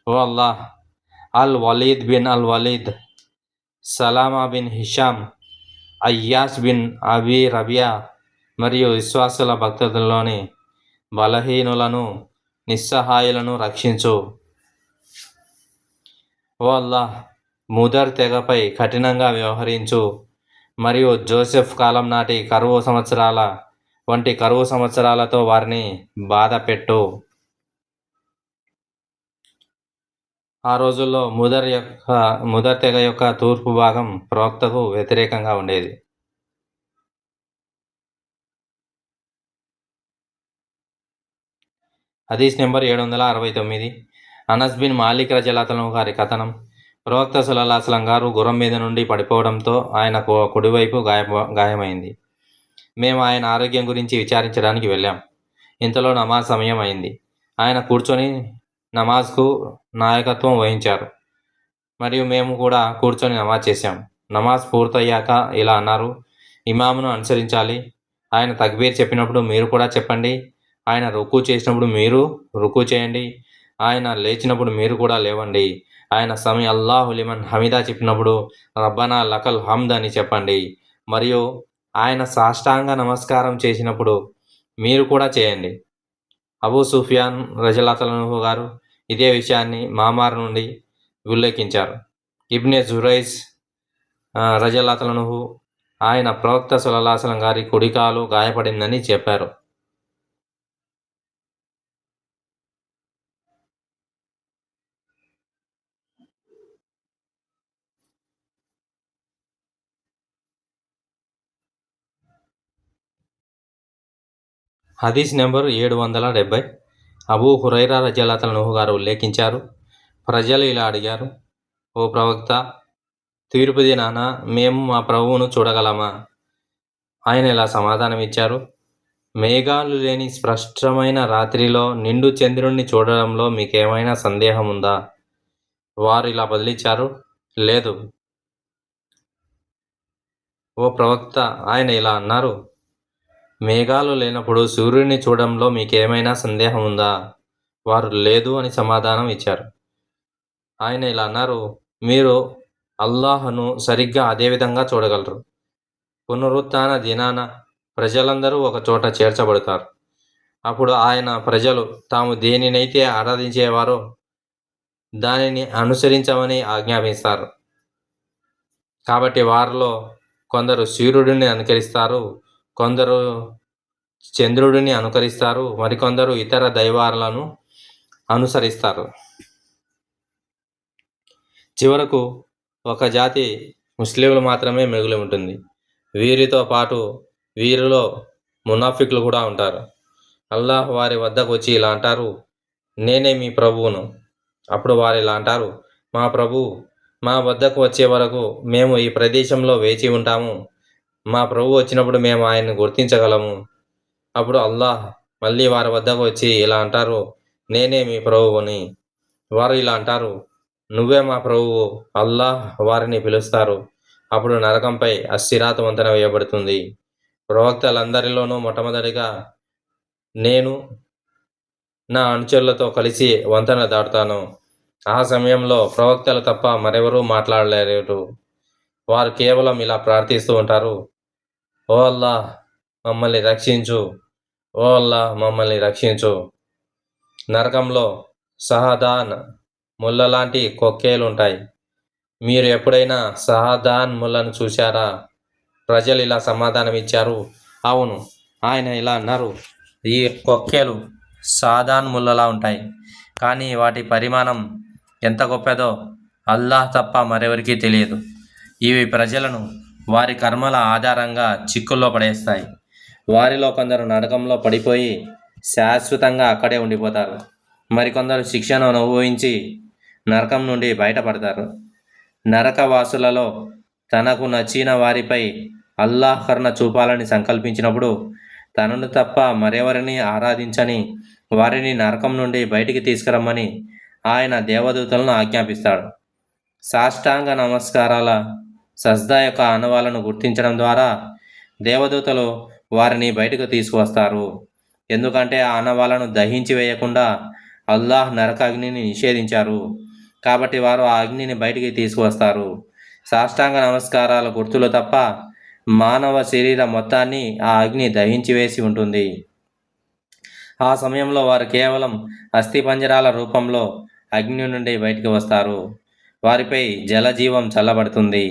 ఓ అల్లాహ్, అల్ వలీద్ బిన్ అల్ వలీద్, సలామా బిన్ హిషామ్, అయ్యాస్ బిన్ అబీ రబియా మరియు విశ్వాసుల భక్తులలోని బలహీనులను నిస్సహాయులను రక్షించు. ఓ అల్లాహ్, ముదర్ తెగపై కఠినంగా వ్యవహరించు మరియు జోసెఫ్ కాలం నాటి కరువు సంవత్సరాల వంటి కరువు సంవత్సరాలతో వారిని బాధ పెట్టు. ఆ రోజుల్లో ముదర్ తెగ యొక్క తూర్పు భాగం ప్రవక్తకు వ్యతిరేకంగా ఉండేది. హదీస్ నెంబర్ 769. అనస్ బిన్ మాలిక్ రజియల్లాహు అన్హు గారి కథనం. ప్రవక్త సల్లల్లాహు అలైహి వసల్లం గారు గుర్రం మీద నుండి పడిపోవడంతో ఆయన కుడివైపు గాయమైంది. మేము ఆయన ఆరోగ్యం గురించి విచారించడానికి వెళ్ళాం. ఇంతలో నమాజ్ సమయం అయింది. ఆయన కూర్చొని నమాజ్కు నాయకత్వం వహించారు మరియు మేము కూడా కూర్చొని నమాజ్ చేశాం. నమాజ్ పూర్తయ్యాక ఇలా అన్నారు: ఇమామును అనుసరించాలి. ఆయన తక్బీర్ చెప్పినప్పుడు మీరు కూడా చెప్పండి. ఆయన రుకు చేసినప్పుడు మీరు రుకు చేయండి. ఆయన లేచినప్పుడు మీరు కూడా లేవండి. ఆయన సమీ అల్లాహు లిమన్ హమీదా చెప్పినప్పుడు రబ్బనా లకల్ హమ్ద్ అని చెప్పండి. మరియు ఆయన సాష్టాంగ నమస్కారం చేసినప్పుడు మీరు కూడా చేయండి. అబూ సుఫియాన్ రజియల్లాహు అన్హు గారు ఇదే విషయాన్ని మామార్ నుండి ఉల్లేఖించారు. ఇబ్నె జురైజ్ రజల్లాహు ఆయన ప్రవక్త సల్లల్లాహు అలైహి వసల్లం గారి కుడికాలు గాయపడిందని చెప్పారు. హదీస్ నెంబర్ 770. అబూ హురైరా రజియల్లాహు అన్హు గారు ఉల్లేఖించారు, ప్రజలు ఇలా అడిగారు, ఓ ప్రవక్త, తీర్పు దినాన మేము మా ప్రభువును చూడగలమా? ఆయన ఇలా సమాధానమిచ్చారు, మేఘాలు లేని స్పష్టమైన రాత్రిలో నిండు చంద్రుణ్ణి చూడడంలో మీకేమైనా సందేహం ఉందా? వారు ఇలా బదిలిచ్చారు, లేదు. ఓ ప్రవక్త, ఆయన ఇలా అన్నారు, మేఘాలు లేనప్పుడు సూర్యుడిని చూడడంలో మీకేమైనా సందేహం ఉందా? వారు లేదు అని సమాధానం ఇచ్చారు. ఆయన ఇలా అన్నారు, మీరు అల్లాహను సరిగ్గా అదేవిధంగా చూడగలరు. పునరుత్థాన దినాన ప్రజలందరూ ఒక చోట చేర్చబడతారు. అప్పుడు ఆయన ప్రజలు తాము దేనినైతే ఆరాధించేవారో దానిని అనుసరించమని ఆజ్ఞాపిస్తారు. కాబట్టి వారిలో కొందరు సూర్యుడిని అనుకరిస్తారు, కొందరు చంద్రుడిని అనుకరిస్తారు, మరికొందరు ఇతర దైవాలను అనుసరిస్తారు. చివరకు ఒక జాతి ముస్లింలు మాత్రమే మిగిలి ఉంటుంది. వీరితో పాటు వీరిలో మునాఫిక్లు కూడా ఉంటారు. అల్లాహ్ వారి వద్దకు వచ్చి ఇలా అంటారు, నేనే మీ ప్రభువును. అప్పుడు వారు ఇలా అంటారు, మా ప్రభువు మా వద్దకు వచ్చే వరకు మేము ఈ ప్రదేశంలో వేచి ఉంటాము. మా ప్రభు వచ్చినప్పుడు మేము ఆయన్ని గుర్తించగలము. అప్పుడు అల్లాహ్ మళ్ళీ వారి వద్దకు వచ్చి ఇలా అంటారు, నేనే మీ ప్రభువుని. వారు ఇలా అంటారు, నువ్వే మా ప్రభువు. అల్లాహ్ వారిని పిలుస్తారు. అప్పుడు నరకంపై అస్సిరాతు వంతెన వేయబడుతుంది. ప్రవక్తలందరిలోనూ మొట్టమొదటిగా నేను నా అనుచరులతో కలిసి వంతెన దాటుతాను. ఆ సమయంలో ప్రవక్తలు తప్ప మరెవరూ మాట్లాడలేరు. వారు కేవలం ఇలా ప్రార్థిస్తూ ఉంటారు, ఓ అల్లాహ్ మమ్మల్ని రక్షించు, ఓ అల్లాహ్ మమ్మల్ని రక్షించు. నరకంలో సహదాన్ ముళ్ళ లాంటి కొక్కేలుంటాయి. మీరు ఎప్పుడైనా సహదాన్ ముళ్ళను చూశారా? ప్రజలు ఇలా సమాధానం ఇచ్చారు, అవును. ఆయన ఇలా అన్నారు, ఈ కొక్కేలు సాదాన్ ముళ్ళలా ఉంటాయి, కానీ వాటి పరిమాణం ఎంత గొప్పదో అల్లాహ్ తప్ప మరెవరికీ తెలియదు. ఇవి ప్రజలను వారి కర్మల ఆధారంగా చిక్కుల్లో పడేస్తాయి. వారిలో కొందరు నరకంలో పడిపోయి శాశ్వతంగా అక్కడే ఉండిపోతారు. మరికొందరు శిక్షను అనుభవించి నరకం నుండి బయటపడతారు. నరకవాసులలో తనకు నచ్చిన వారిపై అల్లాహ్ కరుణ చూపాలని సంకల్పించినప్పుడు తనను తప్ప మరెవరిని ఆరాధించని వారిని నరకం నుండి బయటికి తీసుకురమ్మని ఆయన దేవదూతలను ఆజ్ఞాపిస్తాడు. సాష్టాంగ నమస్కారాల సజ్దా యొక్క ఆనవాలను గుర్తించడం ద్వారా దేవదూతలు వారిని బయటకు తీసుకువస్తారు. ఎందుకంటే ఆ ఆనవాలను దహించి వేయకుండా అల్లాహ్ నరక అగ్నిని నిషేధించారు. కాబట్టి వారు ఆ అగ్నిని బయటికి తీసుకువస్తారు. సాష్టాంగ నమస్కారాల గుర్తులు తప్ప మానవ శరీరం మొత్తాన్ని ఆ అగ్ని దహించి వేసి ఉంటుంది. ఆ సమయంలో వారు కేవలం అస్థిపంజరాల రూపంలో అగ్ని నుండి బయటికి వస్తారు. వారిపై జలజీవం చల్లబడుతుంది.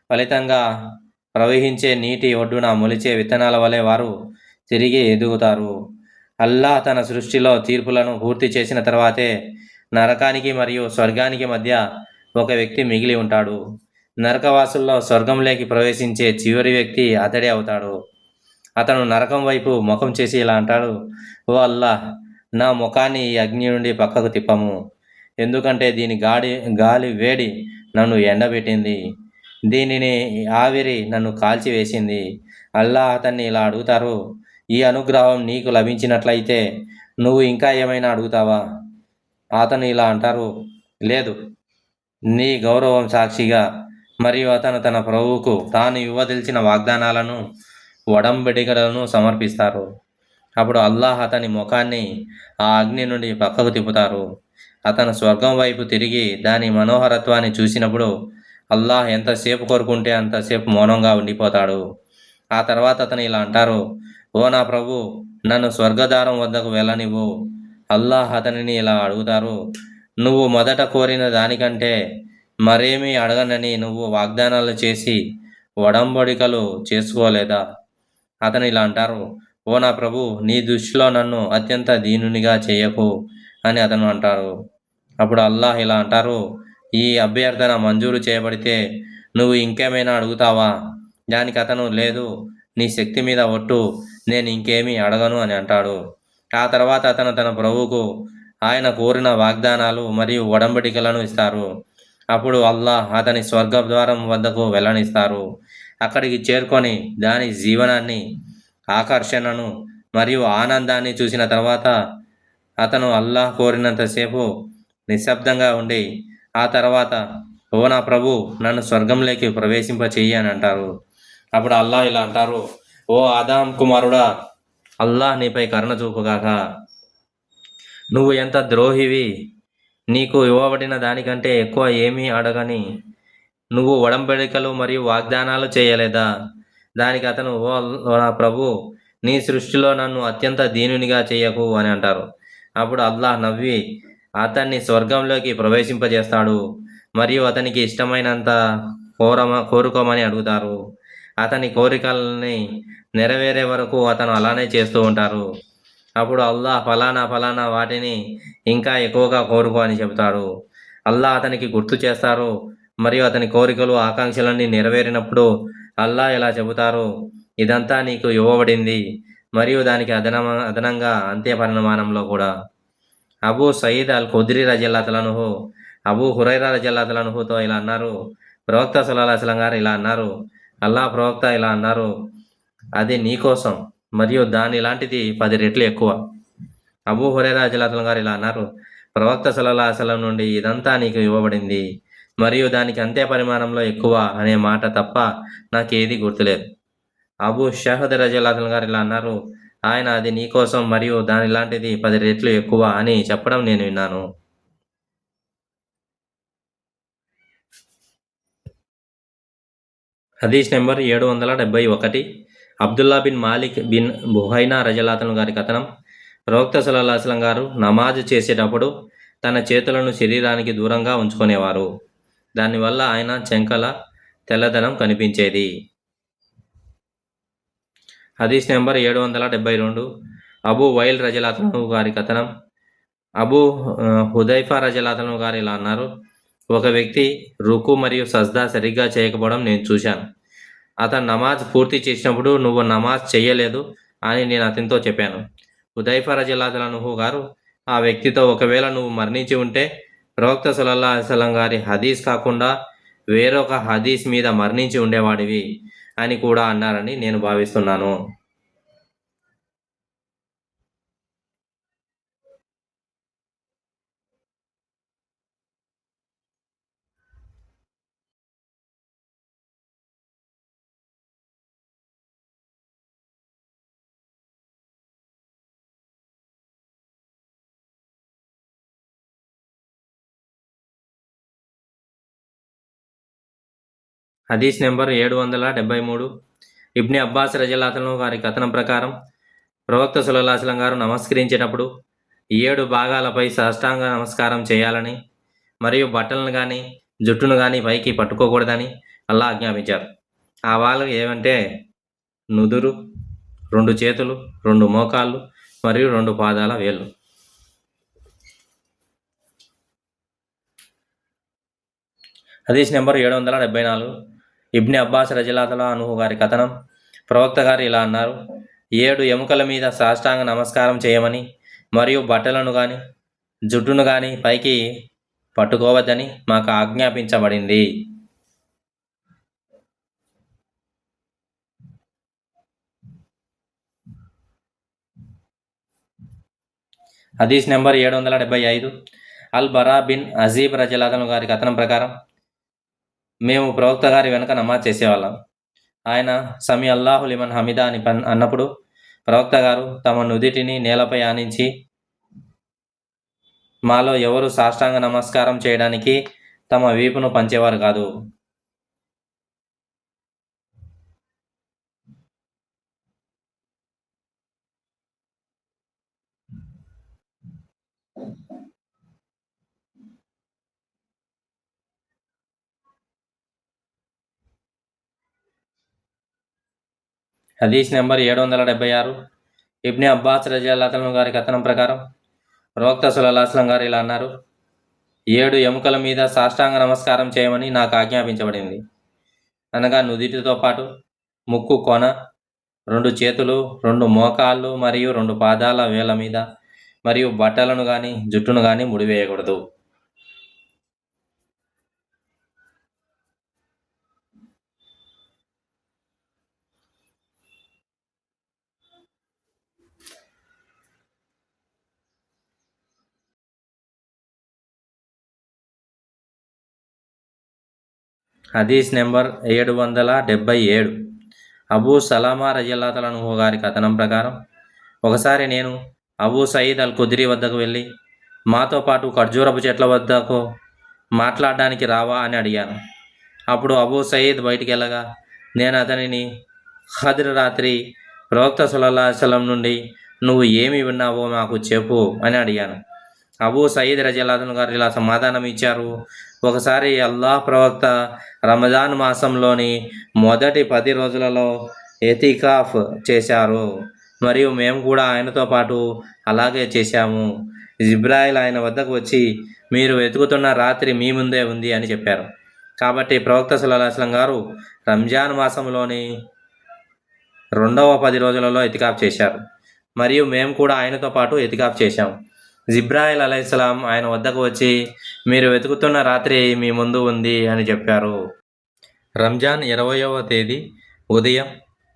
ఫలితంగా ప్రవహించే నీటి ఒడ్డున మొలిచే విత్తనాల వలె వారు తిరిగి ఎదుగుతారు. అల్లాహ్ తన సృష్టిలో తీర్పులను పూర్తి చేసిన తర్వాతే నరకానికి మరియు స్వర్గానికి మధ్య ఒక వ్యక్తి మిగిలి ఉంటాడు. నరకవాసుల్లో స్వర్గంలోకి ప్రవేశించే చివరి వ్యక్తి అతడే అవుతాడు. అతను నరకం వైపు ముఖం చేసి ఇలా అంటాడు, ఓ అల్లాహ్, నా ముఖాన్ని ఈ అగ్ని నుండి పక్కకు తిప్పము. ఎందుకంటే దీని గాలి వేడి నన్ను ఎండబెట్టింది, దీనిని ఆవిరి నన్ను కాల్చివేసింది. అల్లాహ్ అతన్ని ఇలా అడుగుతారు, ఈ అనుగ్రహం నీకు లభించినట్లయితే నువ్వు ఇంకా ఏమైనా అడుగుతావా? అతను ఇలా అంటారు, లేదు, నీ గౌరవం సాక్షిగా. మరియు అతను తన ప్రభువుకు తాను ఇవ్వదలిచిన వాగ్దానాలను ఒడంబడికలను సమర్పిస్తారు. అప్పుడు అల్లాహ్ అతని ముఖాన్ని ఆ అగ్ని నుండి పక్కకు తిప్పుతారు. అతను స్వర్గం వైపు తిరిగి దాని మనోహరత్వాన్ని చూసినప్పుడు అల్లాహ్ ఎంతసేపు కోరుకుంటే అంతసేపు మౌనంగా ఉండిపోతాడు. ఆ తర్వాత అతను ఇలా అంటారు, ఓ నా ప్రభు, నన్ను స్వర్గద్వారం వద్దకు వెళ్ళనివ్వు. అల్లాహ్ అతనిని ఇలా అడుగుతారు, నువ్వు మొదట కోరిన దానికంటే మరేమీ అడగనని నువ్వు వాగ్దానాలు చేసి ఒడంబడికలు చేసుకోలేదా? అతను ఇలా అంటారు, ఓ నా ప్రభు, నీ దృష్టిలో నన్ను అత్యంత దీనునిగా చేయకు అని అతను అంటారు. అప్పుడు అల్లాహ్ ఇలా అంటారు, ఈ అభ్యర్థన మంజూరు చేయబడితే నువ్వు ఇంకేమైనా అడుగుతావా? దానికి అతను, లేదు, నీ శక్తి మీద ఒట్టు, నేను ఇంకేమీ అడగను అని అంటాడు. ఆ తర్వాత అతను తన ప్రభువుకు ఆయన కోరిన వాగ్దానాలు మరియు ఒడంబడికలను ఇస్తారు. అప్పుడు అల్లాహ్ అతని స్వర్గద్వారం వద్దకు వెళ్ళనిస్తారు. అక్కడికి చేరుకొని దాని జీవనాన్ని, ఆకర్షణను మరియు ఆనందాన్ని చూసిన తర్వాత అతను అల్లాహ్ కోరినంతసేపు నిశ్శబ్దంగా ఉండి ఆ తర్వాత, ఓ నా ప్రభు, నన్ను స్వర్గంలోకి ప్రవేశింపచేయి అని అంటారు. అప్పుడు అల్లాహ్ ఇలా అంటారు, ఓ ఆదాం కుమారుడా, అల్లాహ్ నీపై కరుణ చూపుగాక. నువ్వు ఎంత ద్రోహివి! నీకు ఇవ్వబడిన దానికంటే ఎక్కువ ఏమీ అడగని నువ్వు ఒడంబడికలు మరియు వాగ్దానాలు చేయలేదా? దానికి అతను, ఓ నా ప్రభు, నీ సృష్టిలో నన్ను అత్యంత దీనునిగా చేయకు అని అంటారు. అప్పుడు అల్లాహ్ నవ్వి అతన్ని స్వర్గంలోకి ప్రవేశింపజేస్తాడు మరియు అతనికి ఇష్టమైనంత కోరుకోమని అడుగుతారు. అతని కోరికల్ని నెరవేరే వరకు అతను అలానే చేస్తూ ఉంటారు. అప్పుడు అల్లాహ్ ఫలానా ఫలానా వాటిని ఇంకా ఎక్కువగా కోరుకో అని చెబుతాడు. అల్లాహ్ అతనికి గుర్తు చేస్తారు మరియు అతని కోరికలు, ఆకాంక్షలన్నీ నెరవేరినప్పుడు అల్లాహ్ ఇలా చెబుతారు, ఇదంతా నీకు ఇవ్వబడింది మరియు దానికి అదనంగా అంత్య పరిమాణంలో కూడా. అబూ సయీద్ అల్ ఖుద్రీ రజియల్లాహు అన్హు అబూ హురైరా రజియల్లాహు అన్హుతో ఇలా అన్నారు, ప్రవక్త సల్లల్లాహు అలైహి వసల్లం గారు ఇలా అన్నారు, అల్లాహ్ ప్రవక్త ఇలా అన్నారు, అది నీకోసం మరియు దాని లాంటిది 10 రెట్లు ఎక్కువ. అబూ హురైరా రజియల్లాహు అన్హు గారు ఇలా అన్నారు, ప్రవక్త సల్లల్లాహు అలైహి వసల్లం నుండి ఇదంతా నీకు ఇవ్వబడింది మరియు దానికి అంతే పరిమాణంలో ఎక్కువ అనే మాట తప్ప నాకేది గుర్తులేదు. అబూ షహద్ రజియల్లాహు అన్హు గారు ఇలా అన్నారు, ఆయన అది నీకోసం మరియు దాని లాంటిది 10 రెట్లు ఎక్కువ అని చెప్పడం నేను విన్నాను. హదీస్ నెంబర్ 771. అబ్దుల్లా బిన్ మాలిక్ బిన్ బుహైనా రజల్లాహు అన్హు గారి కథనం. ప్రవక్త సల్లల్లాహు అలైహి వసల్లం గారు నమాజ్ చేసేటప్పుడు తన చేతులను శరీరానికి దూరంగా ఉంచుకునేవారు. దానివల్ల ఆయన చెంకల తెల్లదనం కనిపించేది. హదీస్ నెంబర్ 772. అబూ వైల్ రజల్లాహు అన్హు గారి కథనం. అబూ హుదైఫా రజల్లాహు అన్హు గారు ఇలా అన్నారు, ఒక వ్యక్తి రుకు మరియు సజ్దా సరిగ్గా చేయకపోవడం నేను చూశాను. అతను నమాజ్ పూర్తి చేసినప్పుడు నువ్వు నమాజ్ చెయ్యలేదు అని నేను అతనితో చెప్పాను. హుదైఫా రజియల్లాహు అన్హు గారు, ఆ వ్యక్తితో, ఒకవేళ నువ్వు మరణించి ఉంటే ప్రవక్త సల్లల్లాహు అలైహి వసల్లం గారి హదీస్ కాకుండా వేరొక హదీస్ మీద మరణించి ఉండేవాడివి అని కూడా అన్నారని నేను భావిస్తున్నాను. హదీస్ నెంబర్ 773. ఇబ్ని అబ్బాస్ రజియల్లాహు అన్హు గారి కథనం ప్రకారం ప్రవక్త సల్లల్లాహు అలైహి వసల్లం గారు నమస్కరించేటప్పుడు 7 భాగాలపై సాష్టాంగ నమస్కారం చేయాలని మరియు బట్టలను కానీ జుట్టును కానీ పైకి పట్టుకోకూడదని అల్లాహ్ ఆజ్ఞాపించారు. ఆ వాళ్ళు ఏమంటే నుదురు, 2 చేతులు, 2 మోకాళ్ళు మరియు 2 పాదాల వేళ్ళు. హదీస్ నెంబర్ 774. ఇబ్ని అబ్బాస్ రజియల్లాహు అన్హు గారి కథనం. ప్రవక్త గారు ఇలా అన్నారు, 7 ఎముకల మీద సాష్టాంగ నమస్కారం చేయమని మరియు బట్టలను కానీ జుట్టును కానీ పైకి పట్టుకోవద్దని మాకు ఆజ్ఞాపించబడింది. హదీస్ నెంబర్ 775. అల్ బరా బిన్ అజీబ్ రజియల్లాహు అన్హు గారి కథనం ప్రకారం మేము ప్రవక్త గారి వెనుక నమాజ్ చేసేవాళ్ళం. ఆయన సమీ అల్లాహు లిమన్ హమిదా అని అన్నప్పుడు ప్రవక్త గారు తమ నుదిటిని నేలపై ఆనించి, మాలో ఎవరు సాష్టాంగ నమస్కారం చేయడానికి తమ వీపును పంచేవారు కాదు. హదీస్ నెంబర్ 776. ఇబ్ని అబ్బాస్ రజియల్లాహు గారి కథనం ప్రకారం ప్రవక్త సల్లల్లాహు అలైహి వసల్లం గారు ఇలా అన్నారు: 7 ఎముకల మీద సాష్టాంగ నమస్కారం చేయమని నాకు ఆజ్ఞాపించబడింది. అనగా నుదిటితో పాటు ముక్కు కొన, 2 చేతులు, 2 మోకాళ్ళు మరియు 2 పాదాల వేళ్ళ మీద, మరియు బట్టలను కానీ జుట్టును కానీ ముడివేయకూడదు. హదీస్ నెంబర్ 777. అబూ సలామా రజియల్లాహు అన్హు గారి కథనం ప్రకారం ఒకసారి నేను అబూ సయీద్ అల్ ఖుద్రీ వద్దకు వెళ్ళి, మాతో పాటు ఖర్జూరపు చెట్ల వద్దకు మాట్లాడడానికి రావా అని అడిగాను. అప్పుడు అబూ సయీద్ బయటికి వెళ్ళగా నేను అతనిని ఖద్ర్ రాత్రి ప్రవక్త సల్లల్లాహు అలైహి వసల్లం నుండి నువ్వు ఏమి విన్నావో మాకు చెప్పు అని అడిగాను. అబూ సయీద్ రజియల్లాహు అన్హు గారు ఇలా సమాధానం ఇచ్చారు: ఒకసారి అల్లాహ్ ప్రవక్త రమజాన్ మాసంలోని మొదటి 10 రోజులలో ఎతికాఫ్ చేశారు, మరియు మేము కూడా ఆయనతో పాటు అలాగే చేశాము. జిబ్రాయిల్ ఆయన వద్దకు వచ్చి, మీరు వెతుకుతున్న రాత్రి మీ ముందే ఉంది అని చెప్పారు. కాబట్టి ప్రవక్త సల్లల్లాహు అలైహి వసల్లం గారు రంజాన్ మాసంలోని రెండవ 10 రోజులలో ఎతికాఫ్ చేశారు, మరియు మేము కూడా ఆయనతో పాటు ఎతికాఫ్ చేశాము. జిబ్రాయిల్ అలైహిస్సలాం ఆయన వద్దకు వచ్చి, మీరు వెతుకుతున్న రాత్రి మీ ముందు ఉంది అని చెప్పారు. రంజాన్ 20వ తేదీ ఉదయం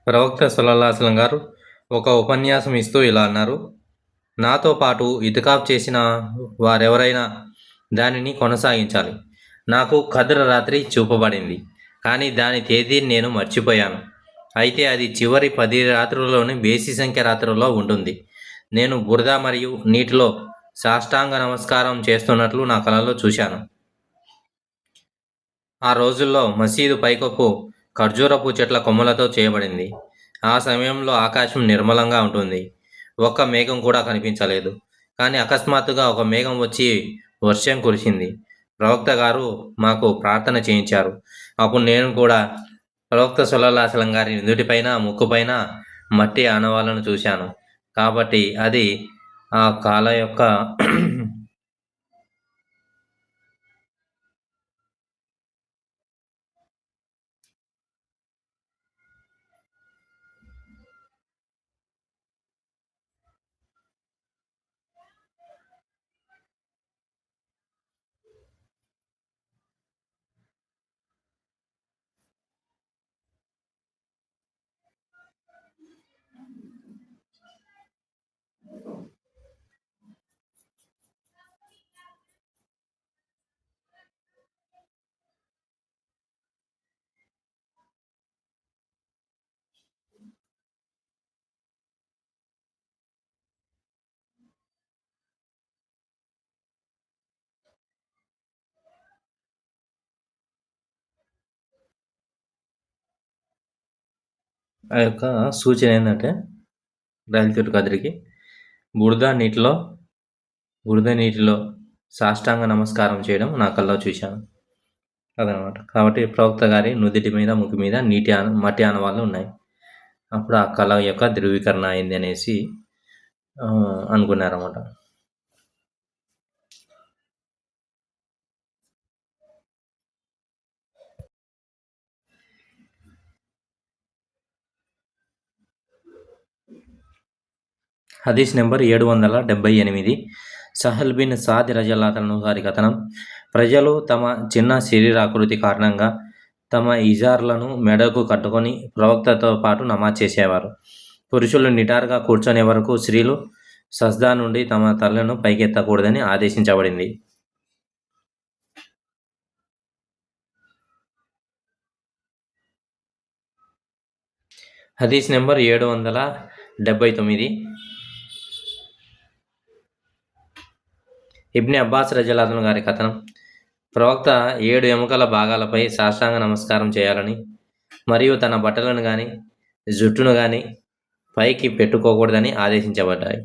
ప్రవక్త సల్లల్లాహు అలైహి వసల్లం గారు ఒక ఉపన్యాసం ఇస్తూ ఇలా అన్నారు: నాతో పాటు ఇతికాఫ్ చేసిన వారెవరైనా దానిని కొనసాగించాలి. నాకు ఖద్ర్ రాత్రి చూపబడింది, కానీ దాని తేదీని నేను మర్చిపోయాను. అయితే అది చివరి 10 రాత్రుల్లోని బేసి సంఖ్య రాత్రుల్లో ఉంటుంది. నేను బురద మరియు నీటిలో సాష్టాంగ నమస్కారం చేస్తున్నట్లు నా కలలో చూశాను. ఆ రోజుల్లో మసీదు పైకప్పు ఖర్జూరపు చెట్ల కొమ్మలతో చేయబడింది. ఆ సమయంలో ఆకాశం నిర్మలంగా ఉంటుంది. ఒక్క మేఘం కూడా కనిపించలేదు. కానీ అకస్మాత్తుగా ఒక మేఘం వచ్చి వర్షం కురిసింది. ప్రవక్త గారు మాకు ప్రార్థన చేయించారు. అప్పుడు నేను కూడా ప్రవక్త సల్లల్లాహు అలైహి వసల్లం గారి నుదుటిపైన, ముక్కుపైన మట్టి ఆనవాళ్ళను చూశాను. కాబట్టి అది ఆ కాల యొక్క ఆ యొక్క సూచన ఏంటంటే రైలుతుట్టు కదిరికి బురద నీటిలో సాష్టాంగ నమస్కారం చేయడం నా కల్లో చూశాను. అదనమాట. కాబట్టి ప్రవక్త గారి నుదిటి మీద, ముక్కు మీద మట్టి ఆనవాళ్ళు ఉన్నాయి. అప్పుడు ఆ కళ యొక్క ధృవీకరణ అయింది అనేసి అనుకున్నారన్నమాట. హదీస్ నెంబర్ 778. సహల్ బిన్ సాద్ రజియల్లాహు అన్హు గారి కథనం: ప్రజలు తమ చిన్న శరీరాకృతి కారణంగా తమ ఇజార్లను మెడకు కట్టుకొని ప్రవక్తతో పాటు నమాజ్ చేసేవారు. పురుషులు నిటారుగా కూర్చొనే వరకు స్త్రీలు సజ్దా నుండి తమ తలను పైకెత్తకూడదని ఆదేశించబడింది. హదీస్ నెంబర్ 779. ఇబ్ని అబ్బాస్ రజియల్లాహు అన్హు గారి కథనం: ప్రవక్త 7 ఎముకల భాగాలపై సాష్టాంగ నమస్కారం చేయాలని, మరియు తన బట్టలను కానీ జుట్టును కానీ పైకి పెట్టుకోకూడదని ఆదేశించబడ్డాయి.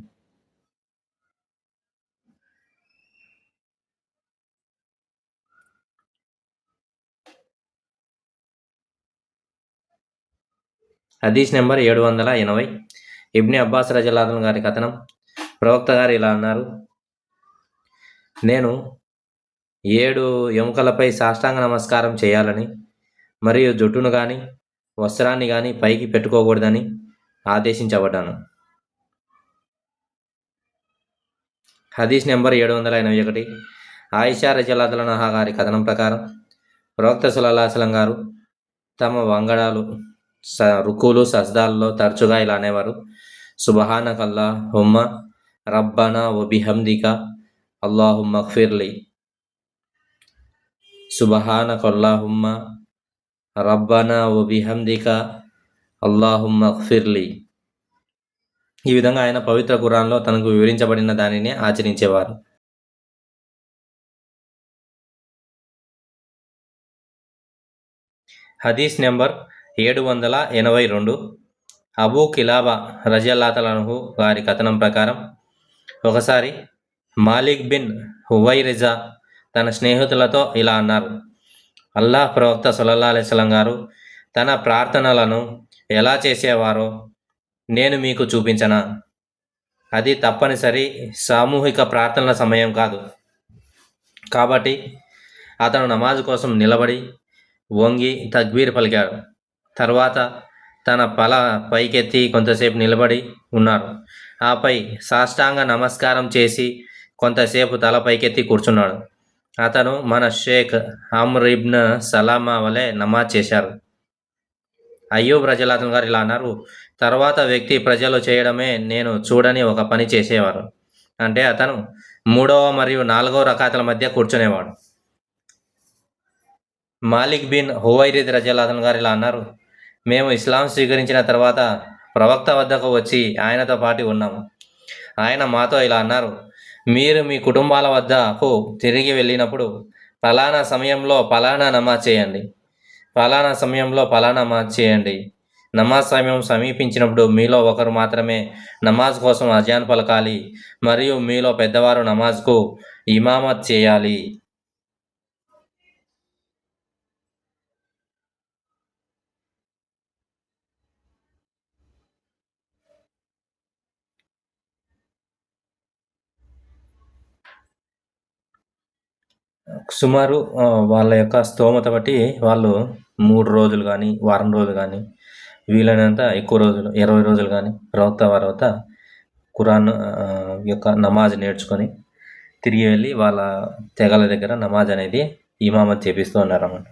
హదీస్ నెంబర్ 780. ఇబ్ని అబ్బాస్ రజల్లాహు గారి కథనం. ప్రవక్త గారు ఇలా అన్నారు: నేను 7 ఎముకలపై సాష్టాంగ నమస్కారం చేయాలని మరియు జుట్టును కానీ వస్త్రాన్ని కానీ పైకి పెట్టుకోకూడదని ఆదేశించబడ్డాను. హదీస్ నెంబర్ 781. ఆయిషా రజల్లాహు అన్హా గారి కథనం ప్రకారం ప్రవక్త సల్లల్లాహు అలైహి వసల్లం గారు తమ వంగడాలు రుకులు సజ్దాల్లో తరచుగా ఇలా అనేవారు: సుబ్హానకల్లాహుమ్మ రబ్బనా వ బిహమ్దిక అల్లాహుమ్మ గ్ఫిర్లీ. సుబ్హానకల్లాహుమ్మ రబ్బనా వ బిహమ్దిక అల్లాహుమ్మ గ్ఫిర్లీ. ఈ విధంగా ఆయన పవిత్ర ఖురాన్లో తనకు వివరించబడిన దానిని ఆచరించేవారు. హదీస్ నెంబర్ 782. అబూ కిలాబా రజల్లాహు అన్హు గారి కథనం ప్రకారం ఒకసారి మాలిక్ బిన్ హువైరిజా తన స్నేహితులతో ఇలా అన్నారు: అల్లాహ్ ప్రవక్త సల్లల్లాహు అలైహి వసల్లం గారు తన ప్రార్థనలను ఎలా చేసేవారో నేను మీకు చూపించనా? అది తప్పనిసరి సామూహిక ప్రార్థనల సమయం కాదు. కాబట్టి అతను నమాజు కోసం నిలబడి వంగి తక్బీర్ పలికాడు. తర్వాత తన పైకెత్తి కొంతసేపు నిలబడి ఉన్నారు. ఆపై సాష్టాంగ నమస్కారం చేసి కొంతసేపు తల పైకెత్తి కూర్చున్నాడు. అతను మన షేక్ అమ్ర్ ఇబ్న్ సలామా వలె నమాజ్ చేశారు. అయ్యూబ్ రజల్లాహు గారు ఇలా అన్నారు: తర్వాత వ్యక్తి ప్రజలు చేయడమే నేను చూడని ఒక పని చేసేవారు. అంటే అతను 3వ మరియు 4వ రకాతుల మధ్య కూర్చునేవాడు. మాలిక్ బిన్ హువైరిద్ రజల్లాహు గారు ఇలా అన్నారు: మేము ఇస్లాం స్వీకరించిన తర్వాత ప్రవక్త వద్దకు వచ్చి ఆయనతో పాటు ఉన్నాము. ఆయన మాతో ఇలా అన్నారు: మీరు మీ కుటుంబాల వద్దకు తిరిగి వెళ్ళినప్పుడు ఫలానా సమయంలో ఫలానా నమాజ్ చేయండి, ఫలానా సమయంలో ఫలానా నమాజ్ చేయండి. నమాజ్ సమయం సమీపించినప్పుడు మీలో ఒకరు మాత్రమే నమాజ్ కోసం అజాన్ పలకాలి మరియు మీలో పెద్దవారు నమాజ్కు ఇమామత్ చేయాలి. సుమారు వాళ్ళ యొక్క స్తోమత బట్టి వాళ్ళు 3 రోజులు కానీ వారం రోజులు కానీ వీలైనంత ఎక్కువ రోజులు 20 రోజులు కానీ ప్రవక్త వారి వద్ద ఖురాన్ యొక్క నమాజ్ నేర్చుకొని తిరిగి వెళ్ళి వాళ్ళ తెగల దగ్గర నమాజ్ అనేది ఇమామత్ చేపిస్తూ ఉన్నారన్నమాట.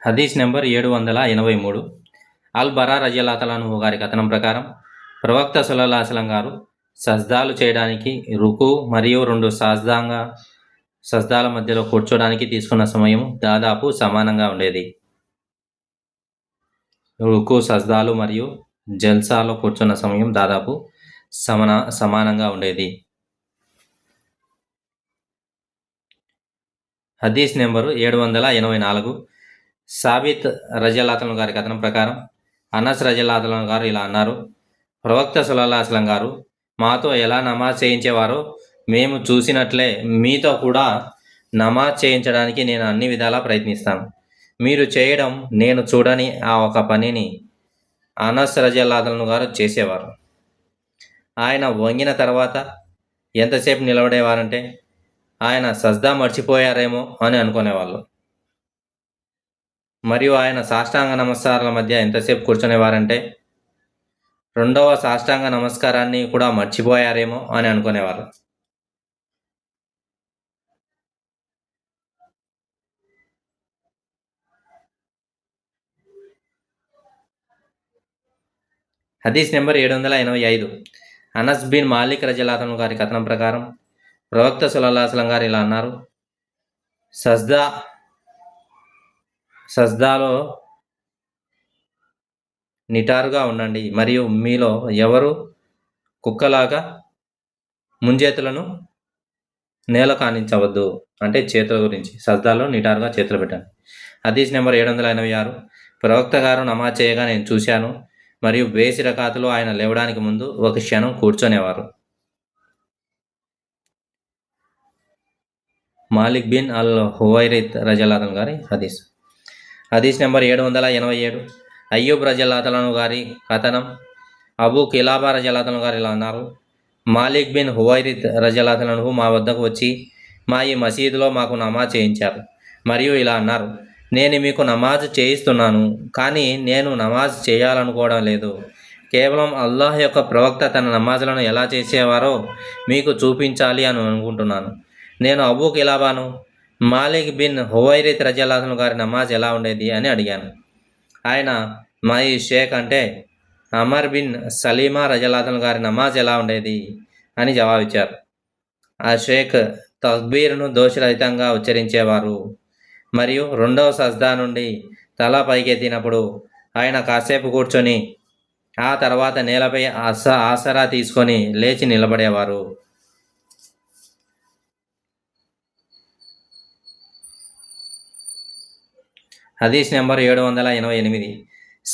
హదీస్ నెంబర్ 783. అల్ బరా రజల్లాహు అన్హు గారి కథనం ప్రకారం ప్రవక్త సల్లల్లాహు అలైహి వసల్లం గారు సజ్దాలు చేయడానికి రుకు మరియు 2 సజ్దాల మధ్యలో కూర్చోడానికి తీసుకున్న సమయం దాదాపు సమానంగా ఉండేది. రుకు సజ్దాలు మరియు జల్సాలో కూర్చున్న సమయం దాదాపు సమానంగా ఉండేది. హదీస్ నెంబరు 784. సాబిత్ రజల్లాహు గారి కథనం ప్రకారం అనస్ రజల్లాహు గారు ఇలా అన్నారు: ప్రవక్త సల్లల్లాహు అలైహి వసల్లం గారు మాతో ఎలా నమాజ్ చేయించేవారో మేము చూసినట్లే మీతో కూడా నమాజ్ చేయించడానికి నేను అన్ని విధాలా ప్రయత్నిస్తాను. మీరు చేయడం నేను చూడని ఆ ఒక పనిని అనస్ రజల్లాహు గారు చేసేవారు. ఆయన వంగిన తర్వాత ఎంతసేపు నిలబడేవారంటే ఆయన సజ్దా మర్చిపోయారేమో అని అనుకునేవాళ్ళు. మరియు ఆయన సాష్టాంగ నమస్కారాల మధ్య ఎంతసేపు కూర్చునేవారంటే 2వ సాష్టాంగ నమస్కారాన్ని కూడా మర్చిపోయారేమో అని అనుకునేవారు. హదీస్ నెంబర్ 785. అనస్ బిన్ మాలిక్ రజల్లాహు గారి కథనం ప్రకారం ప్రవక్త సల్లల్లాహు అలైహి వసల్లం గారు ఇలా అన్నారు, సజ్దాలో నిటారుగా ఉండండి, మరియు మీలో ఎవరు కుక్కలాగా ముంజేతులను నేల కానించవద్దు. అంటే చేతుల గురించి, సజ్దాలో నిటారుగా చేతులు పెట్టండి. హదీస్ నెంబర్ 786. ప్రవక్త గారు నమాజ్ చేయగా నేను చూశాను, మరియు బేసి రకాతులో ఆయన లేవడానికి ముందు ఒక క్షణం కూర్చొనేవారు. మాలిక్ బిన్ అల్ హువైరిత్ రజల్లాహు గారి హదీస్. హదీస్ నెంబర్ 787. అయ్యూబ్ రజల్లాహు గారి కథనం. అబూ కిలాబా రజల్లాహు గారు ఇలా అన్నారు, మాలిక్ బిన్ హువైరిత్ రజల్లాహు మా వద్దకు వచ్చి మా ఈ మసీదులో మాకు నమాజ్ చేయించారు, మరియు ఇలా అన్నారు, నేను మీకు నమాజ్ చేయిస్తున్నాను, కానీ నేను నమాజ్ చేయాలనుకోవడం లేదు. కేవలం అల్లాహ్ యొక్క ప్రవక్త తన నమాజులను ఎలా చేసేవారో మీకు చూపించాలి అని అనుకుంటున్నాను. నేను అబూ కిలాబాను, మాలిక్ బిన్ హువైరిత్ రజల్లాహు గారి నమాజ్ ఎలా ఉండేది అని అడిగాను. ఆయన మా ఈ షేక్ అంటే అమర్ బిన్ సలీమా రజల్లాహు గారి నమాజ్ ఎలా ఉండేది అని జవాబిచ్చారు. ఆ షేక్ తక్బీర్ను దోషరహితంగా ఉచ్చరించేవారు, మరియు రెండవ సజ్దా నుండి తల పైకెత్తినప్పుడు ఆయన కాసేపు కూర్చొని ఆ తర్వాత నేలపై ఆసరా తీసుకొని లేచి నిలబడేవారు. హదీస్ నెంబర్ 788.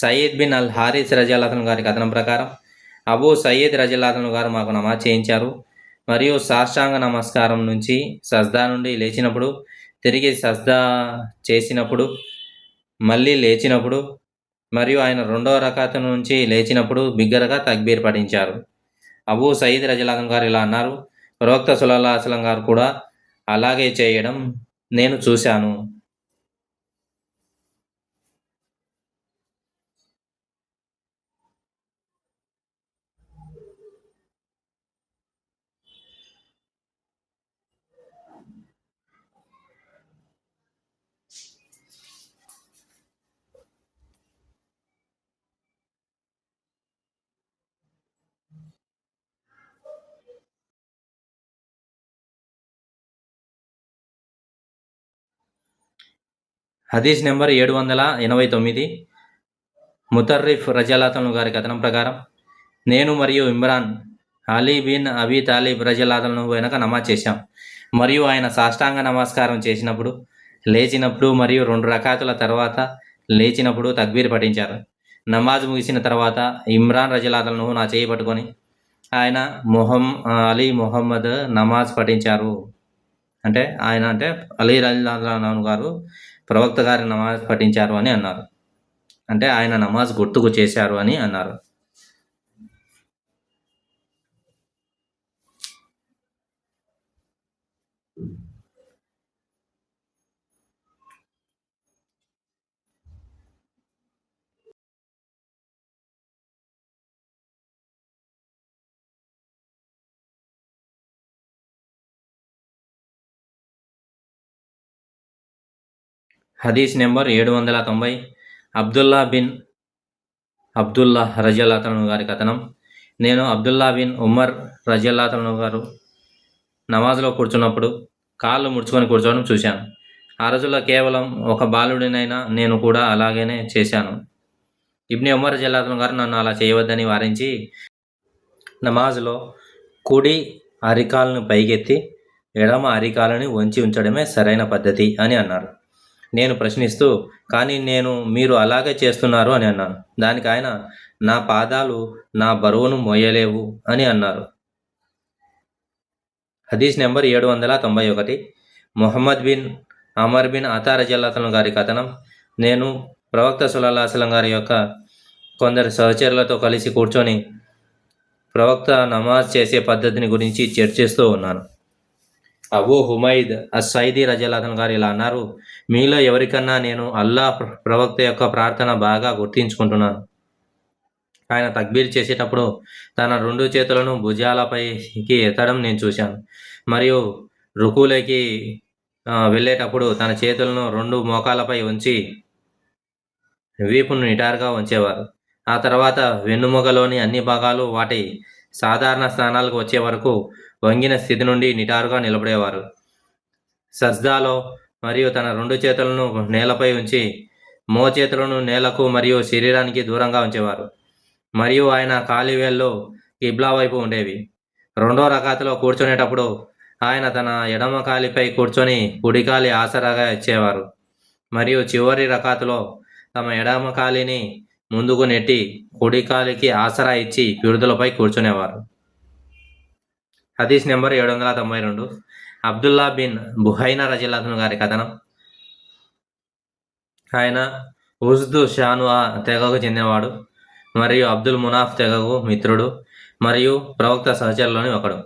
సయీద్ బిన్ అల్ హారిస్ రజల్లాహు గారి కథనం ప్రకారం అబూ సయీద్ రజల్లాహు గారు మాకు నమాజ్ చేయించారు, మరియు సాష్టాంగ నమస్కారం నుంచి సజ్దా నుండి లేచినప్పుడు, తిరిగి సజ్దా చేసినప్పుడు, మళ్ళీ లేచినప్పుడు, మరియు ఆయన రెండవ రకాతు నుంచి లేచినప్పుడు బిగ్గరగా తక్బీర్ పఠించారు. అబూ సయీద్ రజల్లాహు గారు ఇలా అన్నారు, ప్రవక్త సల్లల్లాహు అలైహి వసల్లం గారు కూడా అలాగే చేయడం నేను చూశాను. హదీస్ నెంబర్ 789. ముతర్రిఫ్ రజల్లాహు గారి కథనం ప్రకారం నేను మరియు ఇమ్రాన్ అలీ బిన్ అబీ తాలిబ్ రజల్లాహు వెనక నమాజ్ చేశాం, మరియు ఆయన సాష్టాంగ నమస్కారం చేసినప్పుడు, లేచినప్పుడు, మరియు 2 రకాతుల తర్వాత లేచినప్పుడు తక్బీర్ పఠించారు. నమాజ్ ముగిసిన తర్వాత ఇమ్రాన్ రజల్లాహు నా చేయి పట్టుకొని ఆయన అలీ మొహమ్మద్ నమాజ్ పఠించారు, అంటే అలీ రజల్లాహు గారు ప్రవక్త గారి నమాజ్ పఠించారు అని అన్నారు, అంటే ఆయన నమాజ్ గుర్తుకు చేశారు అని అన్నారు. హదీస్ నెంబర్ 790. అబ్దుల్లా రజల్లాహు గారి కథనం. నేను అబ్దుల్లా బిన్ ఉమర్ రజల్లాహు గారు నమాజ్లో కూర్చున్నప్పుడు కాళ్ళు ముడుచుకొని కూర్చోవడం చూశాను. ఆ రోజుల్లో కేవలం ఒక బాలుడినైనా నేను కూడా అలాగనే చేశాను. ఇబ్ని ఉమర్ రజల్లాహు గారు నన్ను అలా చేయవద్దని వారించి, నమాజ్లో కుడి అరికాలను పైకెత్తి ఎడమ అరికాలని వంచి ఉంచడమే సరైన పద్ధతి అని అన్నారు. నేను ప్రశ్నిస్తూ, కానీ మీరు అలాగే చేస్తున్నారు అని అన్నాను. దానికి ఆయన, నా పాదాలు నా బరువును మోయలేవు అని అన్నారు. హదీస్ నెంబర్ 791. ముహమ్మద్ బిన్ అమర్ బిన్ అతా రజల్లాహు గారి కథనం. నేను ప్రవక్త సల్లల్లాహు అలైహి వసల్లం గారి యొక్క కొందరు సహచరులతో కలిసి కూర్చొని ప్రవక్త నమాజ్ చేసే పద్ధతిని గురించి చర్చిస్తూ ఉన్నాను. అబూ హుమైద్ అస్-సైదీ రజల్లాహు గారు ఇలా అన్నారు, మీలో ఎవరికన్నా నేను అల్లాహ్ ప్రవక్త యొక్క ప్రార్థన బాగా గుర్తించుకుంటున్నాను. ఆయన తక్బీర్ చేసేటప్పుడు తన 2 చేతులను భుజాలపైకి ఎత్తడం నేను చూశాను, మరియు రుకులోకి వెళ్ళేటప్పుడు తన చేతులను 2 మోకాలపై ఉంచి వీపును నిటారుగా ఉంచేవారు. ఆ తర్వాత వెన్నుముకలోని అన్ని భాగాలు వాటి సాధారణ స్థానాలకు వచ్చే వరకు వంగిన స్థితి నుండి నిటారుగా నిలబడేవారు. సజ్దాలో మరియు తన 2 చేతులను నేలపై ఉంచి మోచేతులను నేలకు మరియు శరీరానికి దూరంగా ఉంచేవారు మరియు ఆయన కాలి వేళ్ళు కిబ్లా వైపు ఉండేవి. 2వ రకాతులో కూర్చునేటప్పుడు ఆయన తన ఎడమ కాలిపై కూర్చొని కుడికాలి ఆసరాగా ఇచ్చేవారు మరియు చివరి రకాతులో తమ ఎడమ కాలిని ముందుకు నెట్టి కుడికాలికి ఆసరా ఇచ్చి పిడుదలపై కూర్చునేవారు. హదీస్ నెంబర్ 792. అబ్దుల్లా బిన్ బుహైనా రజిల్లాహు గారి కథనం. ఆయన ఉజ్దు షానువా తెగకు చెందినవాడు మరియు అబ్దుల్ మునాఫ్ తెగకు మిత్రుడు మరియు ప్రవక్త సహచరులోని ఒకడు.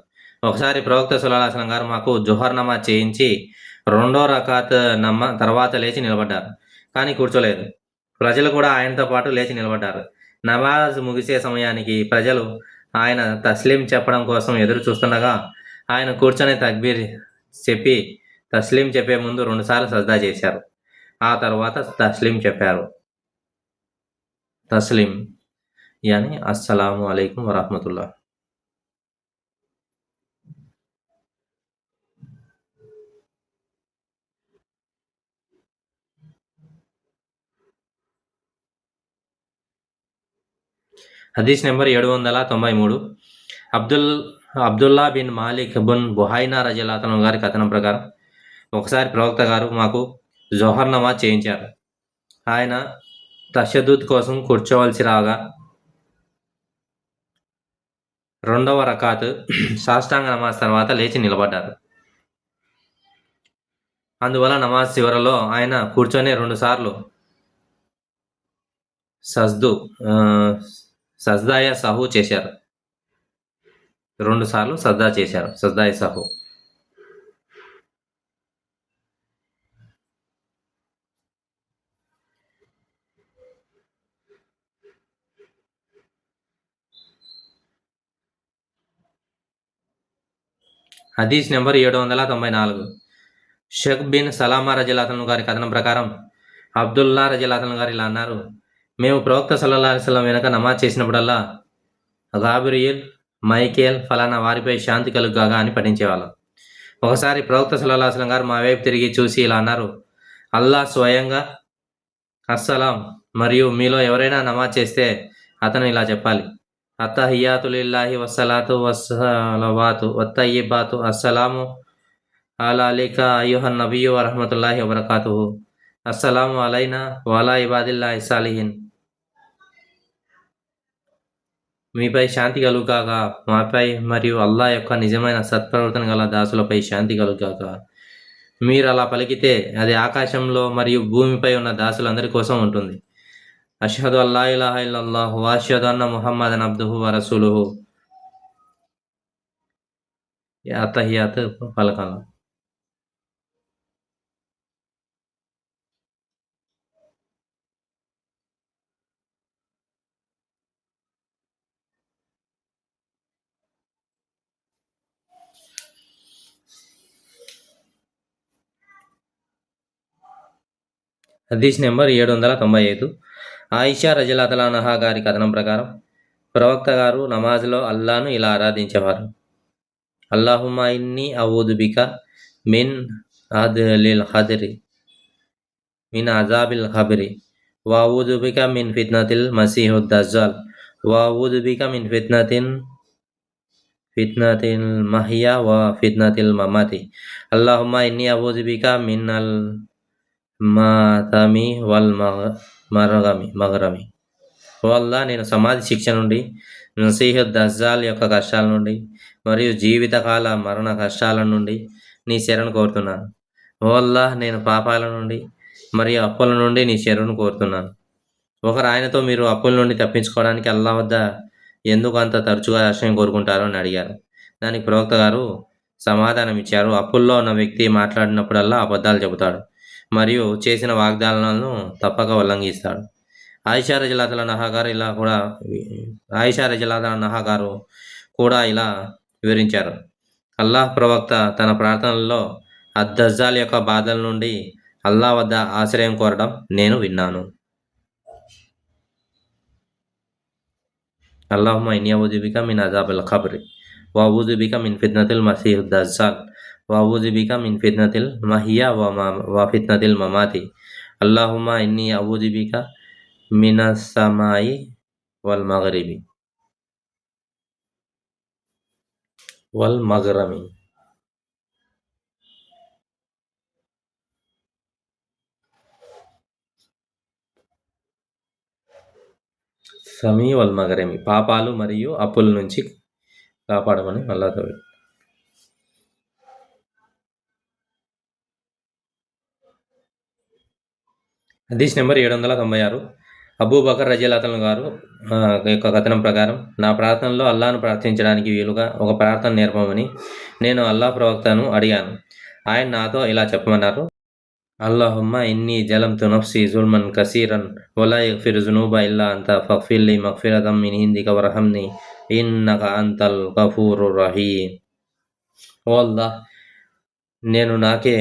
ఒకసారి ప్రవక్త సల్లల్లాహు అలైహి వసల్లం గారు మాకు జుహర్ నమాజ్ చేయించి 2వ రకాత్ తర్వాత లేచి నిలబడ్డారు, కానీ కూర్చోలేదు. ప్రజలు కూడా ఆయనతో పాటు లేచి నిలబడ్డారు. నమాజ్ ముగిసే సమయానికి ప్రజలు ఆయన తస్లీం చెప్పడం కోసం ఎదురు చూస్తుండగా ఆయన కూర్చొని తక్బీర్ చెప్పి తస్లీం చెప్పే ముందు 2 సార్లు సజ్దా చేశారు. ఆ తర్వాత తస్లీం చెప్పారు. తస్లీం యాని అస్సలాము అలైకుం వరహ్మతుల్లాహ్. హదీస్ నెంబర్ 793. అబ్దుల్లా బిన్ మాలిక్ బిన్ బుహైనా రజిల్లాహు అన్హు గారి కథనం ప్రకారం ఒకసారి ప్రవక్త గారు మాకు జోహర్ నమాజ్ చేయించారు. ఆయన తషద్దుద్ కోసం కూర్చోవలసి రాగా 2వ రకాత్ సాష్టాంగ నమాజ్ తర్వాత లేచి నిలబడ్డారు. అందువల్ల నమాజ్ చివరలో ఆయన కూర్చొని 2 సార్లు సజ్దాయ సహు చేశారు. 2 సార్లు సజ్దా చేశారు. సజ్దాయ సహు. హదీస్ నెంబర్ 794. షక్ బిన్ సలామా రజిల్లాహు అన్హు గారి కథనం ప్రకారం అబ్దుల్లా రజిల్లాహు అన్హు గారు ఇలా అన్నారు. మేము ప్రవక్త సల్లల్లాహు అలైహి వసల్లం వెనుక నమాజ్ చేసినప్పుడల్లా గాబ్రియల్, మైకేల్ ఫలానా వారిపై శాంతి కలుగుగాక అని పఠించేవాళ్ళం. ఒకసారి ప్రవక్త సల్లల్లాహు అలైహి వసల్లం గారు మా వైపు తిరిగి చూసి ఇలా అన్నారు. అల్లాహ్ స్వయంగా అస్సలాం మరియు మీలో ఎవరైనా నమాజ్ చేస్తే అతను ఇలా చెప్పాలి. అత్తహియాతు లిల్లాహి వస్సలాతు వస్సలవాతు వత్తయ్యిబాతు అస్సలాము అలైకా అయ్యుహన్ నబియ్యు వరహ్మతుల్లాహి వబరకాతుహు అస్సలాము అలైనా వలా ఇబాదిల్లాహి సాలిహీన్. మీపై శాంతి కలుగాక, మాపై మరియు అల్లాహ్ యొక్క నిజమైన సత్ప్రవర్తన గల దాసులపై శాంతి కలుగాక. మీరు అలా పలికితే అది ఆకాశంలో మరియు భూమిపై ఉన్న దాసులందరి కోసం ఉంటుంది. అష్హదు అల్లా ఇలాహా ఇల్లల్లాహ్ వ అష్హదు అన్న ముహమ్మదన్ అబ్దుహు వ రసూలుహు. అత్తహియాత్ పలకాల. హదీస్ నెంబర్ 795. ఆయిషా రజిల్లాహు అన్హా గారి కథనం ప్రకారం ప్రవక్త గారు నమాజ్లో అల్లాను ఇలా ఆరాధించేవారు. అల్లాహుమ్మా ఇన్నీ అఊదు బిక మిన్ అజాబిల్ ఖబ్రి వా ఊదు బిక మిన్ ఫిత్నతిల్ మసీహు దజ్జాల్ వా ఊదు బిక మిన్ ఫిత్నతిల్ మహియా వా ఫిత్నతిల్ మమాతి. అల్లాహుమ్మా ఇన్నీ అఊదు బిక మిన్ అల్ మాతమి వల్ మగరమి. ఓ అల్లా, నేను సమాధి శిక్ష నుండి, మసీహు దజ్జాల్ యొక్క కష్టాల నుండి మరియు జీవితకాల మరణ కష్టాల నుండి నీ శరణు కోరుతున్నాను. ఓ అల్లా, నేను పాపాల నుండి మరియు అప్పుల నుండి నీ శరణు కోరుతున్నాను. ఒకరు ఆయనతో మీరు అప్పుల నుండి తప్పించుకోవడానికి అల్లా వద్ద ఎందుకు అంత తరచుగా ఆశ్రయం కోరుకుంటారో అని అడిగారు. దానికి ప్రవక్త గారు సమాధానం ఇచ్చారు. అప్పుల్లో ఉన్న వ్యక్తి మాట్లాడినప్పుడల్లా అబద్ధాలు చెబుతాడు మరియు చేసిన వాగ్దానాలను తప్పక ఉల్లంఘిస్తాడు. ఆయిషా రజిల్లాహు అన్హా గారు కూడా ఇలా వివరించారు. అల్లాహ్ ప్రవక్త తన ప్రార్థనల్లో అద్దజ్జాల్ యొక్క బాధల నుండి అల్లాహ్ వద్ద ఆశ్రయం కోరడం నేను విన్నాను. అల్లాహుమ్మ ఇన్ని అఊజు బిక మిన్ అజాబిల్ ఖబ్రి వఅఊజు బిక మిన్ ఫిత్నతిల్ మసీహ్ దజ్జాల్ వఅఊజు బిక మిన్ ఫిత్నతిల్ మహియా ఫిత్నతిల్ మమాతి అల్లాహుమ్మ ఇన్ని అఊజు బిక మినస్ సమాయి వల్ మగరిబి వల్ మగరమి. సమీ వల్ మగరమి పాపాలు మరియు అప్పుల నుంచి కాపాడమని అల్లాహ్తో. హదీస్ నెంబర్ 796. అబూబకర్ రజియల్లాహు గారు యొక్క కథనం ప్రకారం, నా ప్రార్థనలో అల్లాహ్ను ప్రార్థించడానికి వీలుగా ఒక ప్రార్థన నేర్పమని నేను అల్లాహ్ ప్రవక్తను అడిగాను. ఆయన నాతో ఇలా చెప్పమన్నారు: అల్లాహుమ్మా ఇన్నీ జలంతు నఫ్సీ జుల్మన్ కసీరన్ వలా యగ్ఫిరు జునూబ ఇల్లా అంత ఫగ్ఫిర్లీ మగ్ఫిరతం మిన్ ఇందిక వర్హమ్ని ఇన్నక అంతల్ గఫూరుర్ రహీమ్. ఓ అల్లాహ్, నేను నాకే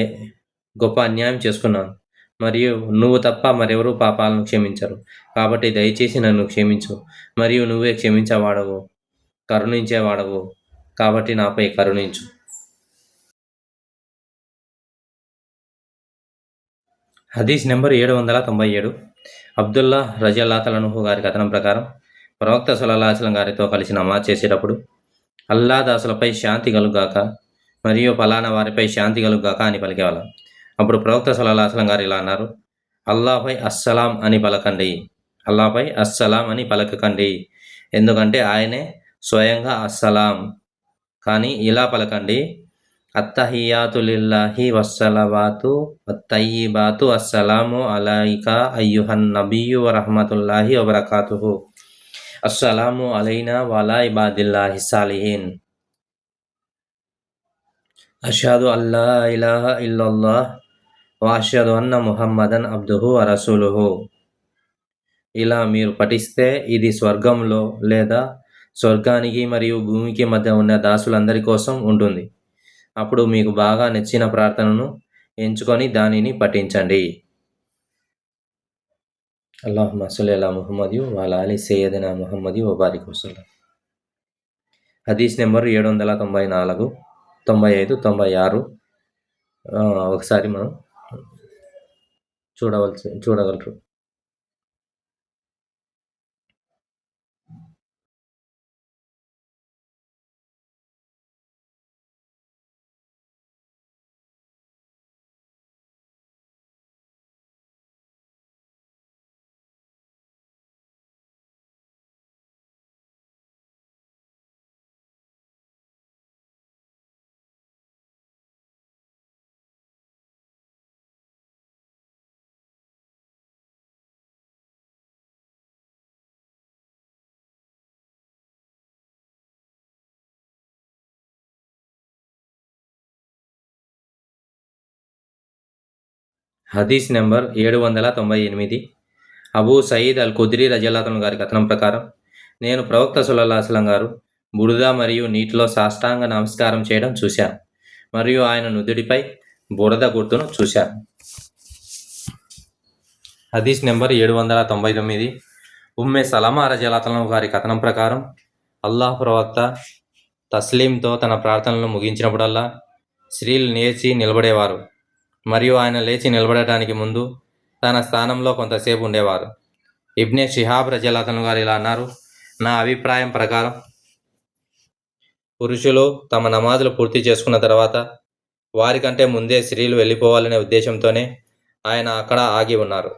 గొప్ప అన్యాయం చేసుకున్నాను మరియు నువ్వు తప్ప మరెవరూ పాపాలను క్షమించరు. కాబట్టి దయచేసి నన్ను క్షమించు, మరియు నువ్వే క్షమించేవాడవు, కరుణించేవాడవు, కాబట్టి నాపై కరుణించు. హదీస్ నెంబర్ 797. అబ్దుల్లా రజియల్లాహు గారి కథనం ప్రకారం, ప్రవక్త సల్లల్లాహు అలైహి వసల్లం గారితో కలిసి నమాజ్ చేసేటప్పుడు, అల్లా దాసులపై శాంతి కలుగాక మరియు ఫలానా వారిపై శాంతి కలుగాక అని పలికేవాళ్ళం. అప్పుడు ప్రవక్త సల్లల్లాహు అలైహి వసల్లం గారు ఇలా అన్నారు: అల్లాపై అస్సలాం అని పలకండి, అల్లాపై అస్సలాం అని పలకకండి, ఎందుకంటే ఆయనే స్వయంగా అస్సలాం. కానీ ఇలా పలకండి: అత్తహియాతు లిల్లాహి వస్సలవాతు అత్తయ్యిబాతు అస్సలాము అలైకా అయ్యుహన్ నబియ్యు వరహ్మతుల్లాహి వబరకాతుహు అస్సలాము అలైనా వలా ఇబాదిల్లాహి సాలిహీన్ అష్హదు అల్లా ఇలాహా ఇల్లల్లాహ్ వ అష్హదు అన్న ముహమ్మదన్ అబ్దుహు వ రసూలుహు. ఇలా మీరు పఠిస్తే ఇది స్వర్గంలో లేదా స్వర్గానికి మరియు భూమికి మధ్య ఉన్న దాసులందరి కోసం ఉంటుంది. అప్పుడు మీకు బాగా నచ్చిన ప్రార్థనను ఎంచుకొని దానిని పఠించండి. అల్లాహుమ్మా సల్లి అలా ముహమ్మది వఅలా ఆలి సయ్యదినా ముహమ్మది వబారిక్ వసల్లం. హదీస్ నెంబర్ 794, 95, 96. ఒకసారి మనం చూడగలరు. హదీస్ నెంబర్ 798. అబూ సయీద్ అల్ ఖుద్రీ రజియల్లాహు గారి కథనం ప్రకారం, నేను ప్రవక్త సల్లల్లాహు అలైహి వసల్లం గారు బురద మరియు నీటిలో సాష్టాంగ నమస్కారం చేయడం చూశాను మరియు ఆయన నుదుటిపై బురద గుర్తును చూశాను. హదీస్ నెంబర్ 799. ఉమ్మె సలమా రజియల్లాహు గారి కథనం ప్రకారం, అల్లాహ్ ప్రవక్త తస్లీంతో తన ప్రార్థనలను ముగించినప్పుడల్లా స్త్రీలు లేచి నిలబడేవారు మరియు ఆయన లేచి నిలబడటానికి ముందు తన స్థానంలో కొంతసేపు ఉండేవారు. ఇబ్నే షిహాబ్ రజియల్లాహు గారు ఇలా అన్నారు: నా అభిప్రాయం ప్రకారం పురుషులు తమ నమాజులు పూర్తి చేసుకున్న తర్వాత వారికంటే ముందే స్త్రీలు వెళ్ళిపోవాలనే ఉద్దేశంతోనే ఆయన అక్కడ ఆగి ఉన్నారు.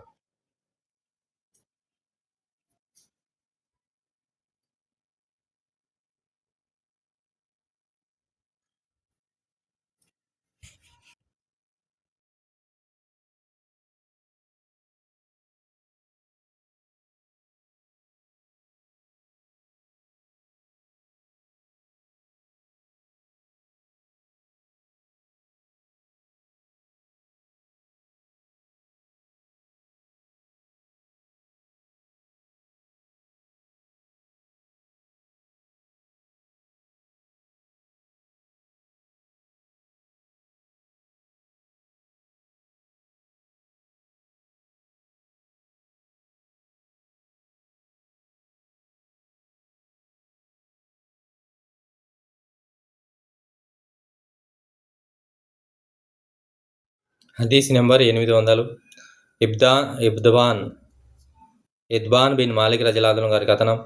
హదీస్ నెంబర్ 800. ఇద్బాన్ బిన్ మాలిక్ రజల్లాహు గారి కథనం.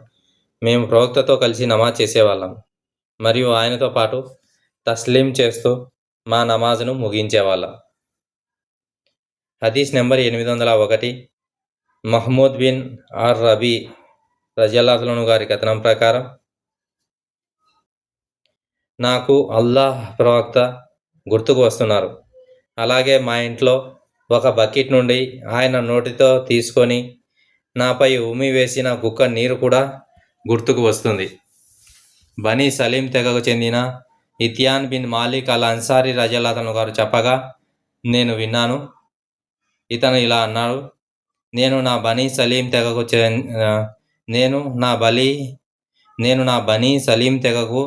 మేము ప్రవక్తతో కలిసి నమాజ్ చేసేవాళ్ళం మరియు ఆయనతో పాటు తస్లీం చేస్తూ మా నమాజ్ను ముగించేవాళ్ళం. హదీస్ నెంబర్ 801. మహ్మూద్ బిన్ ఆర్ రబీ రజల్లాహు గారి కథనం ప్రకారం నాకు అల్లాహ్ ప్రవక్త గుర్తుకు వస్తున్నారు. అలాగే మా ఇంట్లో ఒక బకెట్ నుండి ఆయన నోటితో తీసుకొని నాపై ఉమ్మి వేసిన కుక్క నీరు కూడా గుర్తుకు వస్తుంది. బనీ సలీం తెగకు చెందిన ఇతియాన్ బిన్ మాలిక్ అల్ అన్సారీ రజల్లాహు గారు చెప్పగా నేను విన్నాను. ఇతను ఇలా అన్నాడు, నేను నా బనీ సలీం తెగకు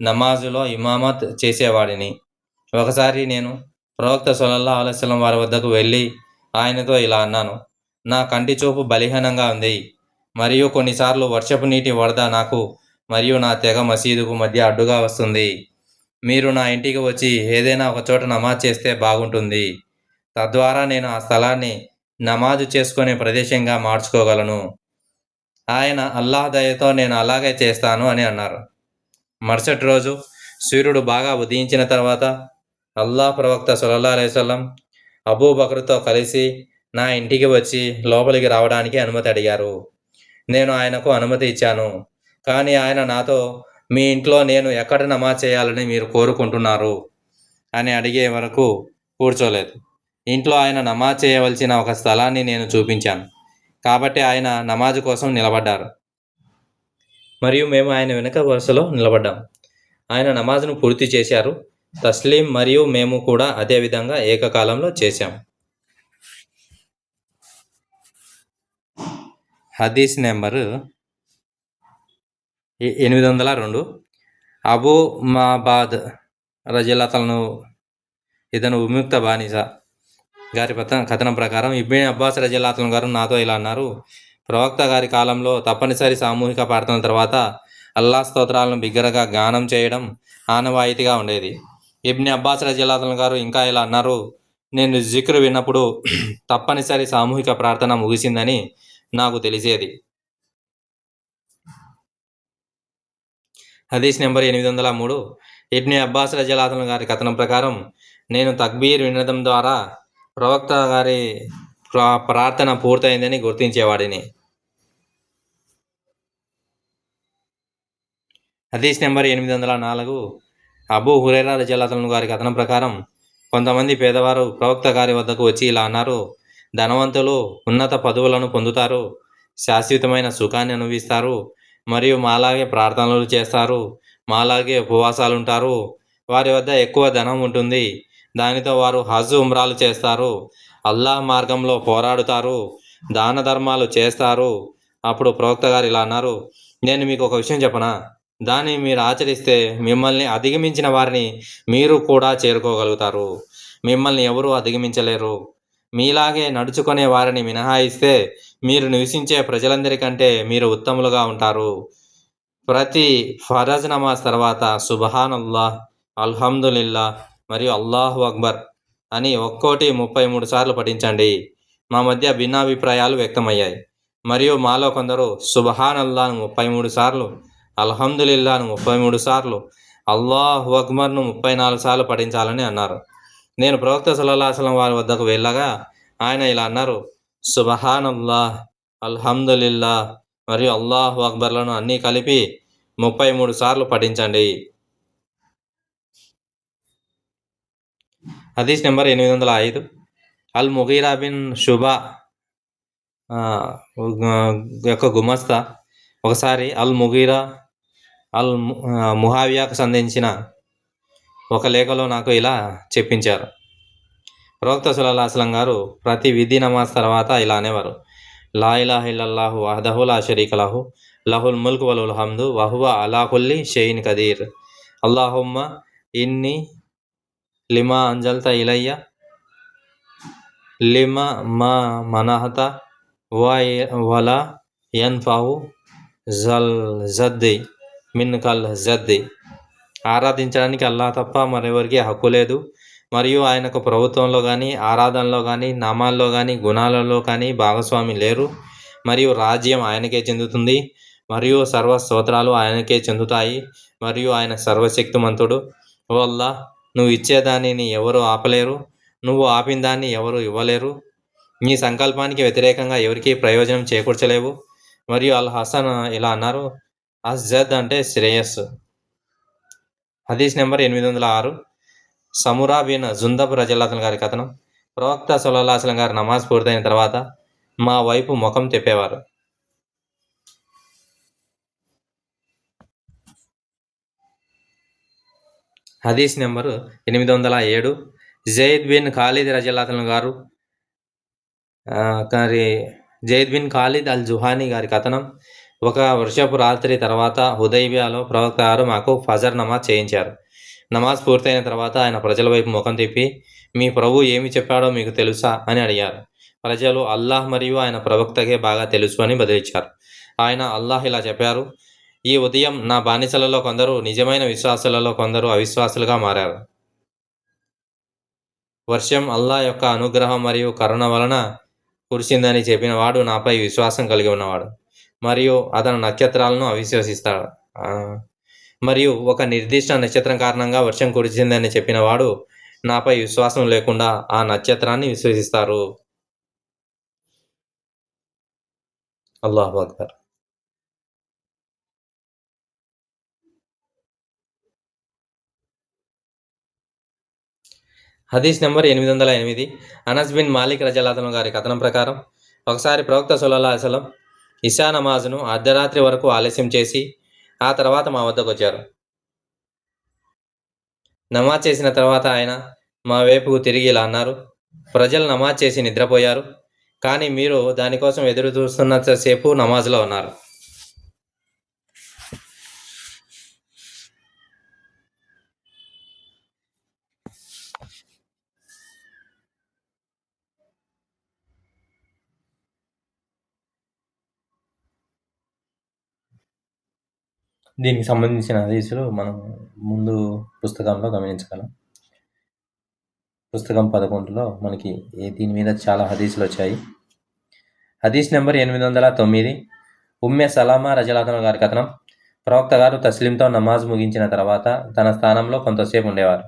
నమాజులో ఇమామత్ చేసేవాడిని. ఒకసారి నేను ప్రవక్త సల్లల్లాహు అలైహి వసల్లం వారి వద్దకు వెళ్ళి ఆయనతో ఇలా అన్నాను, నా కంటి చూపు బలహీనంగా ఉంది మరియు కొన్నిసార్లు వర్షపు నీటి వరద నాకు మరియు నా తెగ మసీదుకు మధ్య అడ్డుగా వస్తుంది. మీరు నా ఇంటికి వచ్చి ఏదైనా ఒక చోట నమాజ్ చేస్తే బాగుంటుంది. తద్వారా నేను ఆ స్థలాన్ని నమాజు చేసుకునే ప్రదేశంగా మార్చుకోగలను. ఆయన అల్లాహ్ దయతో నేను అలాగే చేస్తాను అని అన్నారు. మరుసటి రోజు సూర్యుడు బాగా ఉదయించిన తర్వాత అల్లాహ్ ప్రవక్త సల్లల్లాహు అలైహి వసల్లం అబూబకర్తో కలిసి నా ఇంటికి వచ్చి లోపలికి రావడానికి అనుమతి అడిగారు. నేను ఆయనకు అనుమతి ఇచ్చాను. కానీ ఆయన నాతో మీ ఇంట్లో నేను ఎక్కడ నమాజ్ చేయాలని మీరు కోరుకుంటున్నారు అని అడిగే వరకు కూర్చోలేదు. ఇంట్లో ఆయన నమాజ్ చేయవలసిన ఒక స్థలాన్ని నేను చూపించాను. కాబట్టి ఆయన నమాజు కోసం నిలబడ్డారు మరియు మేము ఆయన వెనుక వరుసలో నిలబడ్డాం. ఆయన నమాజ్ను పూర్తి చేశారు. తస్లీం మరియు మేము కూడా అదే విధంగా ఏకకాలంలో చేశాం. హదీస్ నెంబరు 802. అబూ మాబాద్ రజల్లాహు ఇతను విముక్త బానిస గారి కథనం ప్రకారం ఇబ్న్ అబ్బాస్ రజల్లాహు గారు నాతో ఇలా అన్నారు, ప్రవక్త గారి కాలంలో తప్పనిసరి సామూహిక ప్రార్థన తర్వాత అల్లాహ్ స్తోత్రాలను బిగ్గరగా గానం చేయడం ఆనవాయితీగా ఉండేది. ఇబ్న్ అబ్బాస్ రజల్లాహు గారు ఇంకా ఇలా అన్నారు, నేను జిక్రు విన్నప్పుడు తప్పనిసరి సామూహిక ప్రార్థన ముగిసిందని నాకు తెలిసేది. హదీస్ నెంబర్ 803. ఇబ్న్ అబ్బాస్ రజల్లాహు గారి కథనం ప్రకారం నేను తక్బీర్ వినడం ద్వారా ప్రవక్త గారి ప్రార్థన పూర్తయిందని గుర్తించేవాడిని. హదీస్ నెంబర్ 804. అబూ హురైరా రజల్లాహు గారి కథనం ప్రకారం కొంతమంది పేదవారు ప్రవక్త గారి వద్దకు వచ్చి ఇలా అన్నారు, ధనవంతులు ఉన్నత పదవులను పొందుతారు, శాశ్వతమైన సుఖాన్ని అనుభవిస్తారు మరియు మాలాగే ప్రార్థనలు చేస్తారు, మాలాగే ఉపవాసాలు ఉంటారు. వారి వద్ద ఎక్కువ ధనం ఉంటుంది. దానితో వారు హజ్ ఉమ్రాలు చేస్తారు, అల్లాహ్ మార్గంలో పోరాడుతారు, దాన ధర్మాలు చేస్తారు. అప్పుడు ప్రవక్త గారు ఇలా అన్నారు, నేను మీకు ఒక విషయం చెప్పనా, దాన్ని మీరు ఆచరిస్తే మిమ్మల్ని అధిగమించిన వారిని మీరు కూడా చేరుకోగలుగుతారు. మిమ్మల్ని ఎవరూ అధిగమించలేరు. మీలాగే నడుచుకునే వారిని మినహాయిస్తే మీరు నివసించే ప్రజలందరికంటే మీరు ఉత్తములుగా ఉంటారు. ప్రతి ఫరజ్ నమాజ్ తర్వాత సుబ్హానల్లాహ్, అల్హమ్దులిల్లాహ్ మరియు అల్లాహు అక్బర్ అని ఒక్కోటి 33 సార్లు పఠించండి. మా మధ్య భిన్నాభిప్రాయాలు వ్యక్తమయ్యాయి మరియు మాలో కొందరు సుబ్హానల్లాహ్ను 33 సార్లు, అల్హమ్దులిల్లాహ్ను 33 సార్లు, అల్లాహు అక్బర్ను 34 సార్లు పఠించాలని అన్నారు. నేను ప్రవక్త సల్లల్లాహు అలైహి వసల్లం వారి వద్దకు వెళ్ళగా ఆయన ఇలా అన్నారు, సుబ్హానల్లాహ్, అల్హమ్దులిల్లాహ్ మరియు అల్లాహు అక్బర్లను అన్నీ కలిపి 33 సార్లు పఠించండి. హదీస్ నెంబర్ 805. అల్ ముగీరా బిన్ షుబా యొక్క గుమస్తా ఒకసారి అల్ ముగీరా అల్ ముహావియాకు సంధించిన ఒక లేఖలో నాకు ఇలా చెప్పించారు. ప్రవక్త సల్లల్లాహు అలైహి వసల్లం గారు ప్రతి విధి నమాజ్ తర్వాత ఇలా అనేవారు, లా ఇలాహ ఇల్లల్లాహు వహదహు లా షరీక లహు లహుల్ ముల్క్ వలహుల్ హమ్దు వహువ అలా కుల్లి షైఇన్ కదీర్. అల్లాహుమ్మ ఇన్ని లిమా అంజల్త ఇలయ్య లిమా మా మనహత వలా యన్ఫహు జల్ జద్ది మిన్ కల్ జద్ది. ఆరాధించడానికి అల్లాహ్ తప్ప మరెవరికి హక్కు లేదు మరియు ఆయనకు ప్రభుత్వంలో కానీ, ఆరాధనలో కానీ, నామాల్లో కానీ, గుణాలలో కానీ భాగస్వామి లేరు. మరియు రాజ్యం ఆయనకే చెందుతుంది. మరియు సర్వ స్తోత్రాలు ఆయనకే చెందుతాయి. మరియు ఆయన సర్వశక్తిమంతుడు. ఓ అల్లాహ్, నువ్వు ఇచ్చేదానిని ఎవరు ఆపలేరు, నువ్వు ఆపిన దాన్ని ఎవరు ఇవ్వలేరు. నీ సంకల్పానికి వ్యతిరేకంగా ఎవరికీ ప్రయోజనం చేకూర్చలేవు. మరియు అల్ హసన్ ఇలా అన్నారు, అస్జద్ అంటే శ్రేయస్సు. హదీస్ నెంబర్ 806. సమురా బిన్ జుందబ్ రజల్లాహు గారి కథనం. ప్రవక్త సల్లల్లాహు అలైహి వసల్లం గారు నమాజ్ పూర్తయిన తర్వాత మా వైపు ముఖం తిప్పేవారు. హదీస్ నెంబరు 807. జైద్ బిన్ ఖాలిద్ రజల్లాహు గారు జైద్ బిన్ ఖాలిద్ అల్ జుహానీ గారి కథనం. ఒక వర్షపు రాత్రి తర్వాత హుదైబియాలో ప్రవక్త గారు మాకు ఫజర్ నమాజ్ చేయించారు. నమాజ్ పూర్తయిన తర్వాత ఆయన ప్రజల వైపు ముఖం తిప్పి, మీ ప్రభు ఏమి చెప్పాడో మీకు తెలుసా అని అడిగారు. ప్రజలు అల్లాహ్ మరియు ఆయన ప్రవక్తకే బాగా తెలుసు అని బదిలిచ్చారు. ఆయన అల్లాహ్ ఇలా చెప్పారు, ఈ ఉదయం నా బానిసలలో కొందరు నిజమైన విశ్వాసులలో కొందరు అవిశ్వాసులుగా మారారు. వర్షం అల్లాహ్ యొక్క అనుగ్రహం మరియు కరుణ వలన కురిసిందని చెప్పినవాడు నాపై విశ్వాసం కలిగి ఉన్నవాడు మరియు అతను నక్షత్రాలను అవిశ్వసిస్తాడు. మరియు ఒక నిర్దిష్ట నక్షత్రం కారణంగా వర్షం కురిసిందని చెప్పినవాడు నాపై విశ్వాసం లేకుండా ఆ నక్షత్రాన్ని విశ్వసిస్తారు. అల్లాహు అక్బర్. హదీస్ నెంబర్ 808. అనస్ బిన్ మాలిక్ రజల్లాహు గారి కథనం ప్రకారం ఒకసారి ప్రవక్త సల్లల్లాహు అలైహి వసల్లం ఇషా నమాజును అర్ధరాత్రి వరకు ఆలస్యం చేసి ఆ తర్వాత మా వద్దకు వచ్చారు. నమాజ్ చేసిన తర్వాత ఆయన మా వైపుకు తిరిగి ఇలా అన్నారు, ప్రజలు నమాజ్ చేసి నిద్రపోయారు, కానీ మీరు దానికోసం ఎదురు చూస్తున్నంతసేపు నమాజ్లో ఉన్నారు. దీనికి సంబంధించిన హదీసులు మనం ముందు పుస్తకంలో గమనించగలం. పుస్తకం 11లో మనకి దీని మీద చాలా హదీసులు వచ్చాయి. హదీస్ నెంబర్ 809. ఉమ్మె సలామా రజల్లాహు గారి కథనం. ప్రవక్త గారు తస్లీంతో నమాజ్ ముగించిన తర్వాత తన స్థానంలో కొంతసేపు ఉండేవారు.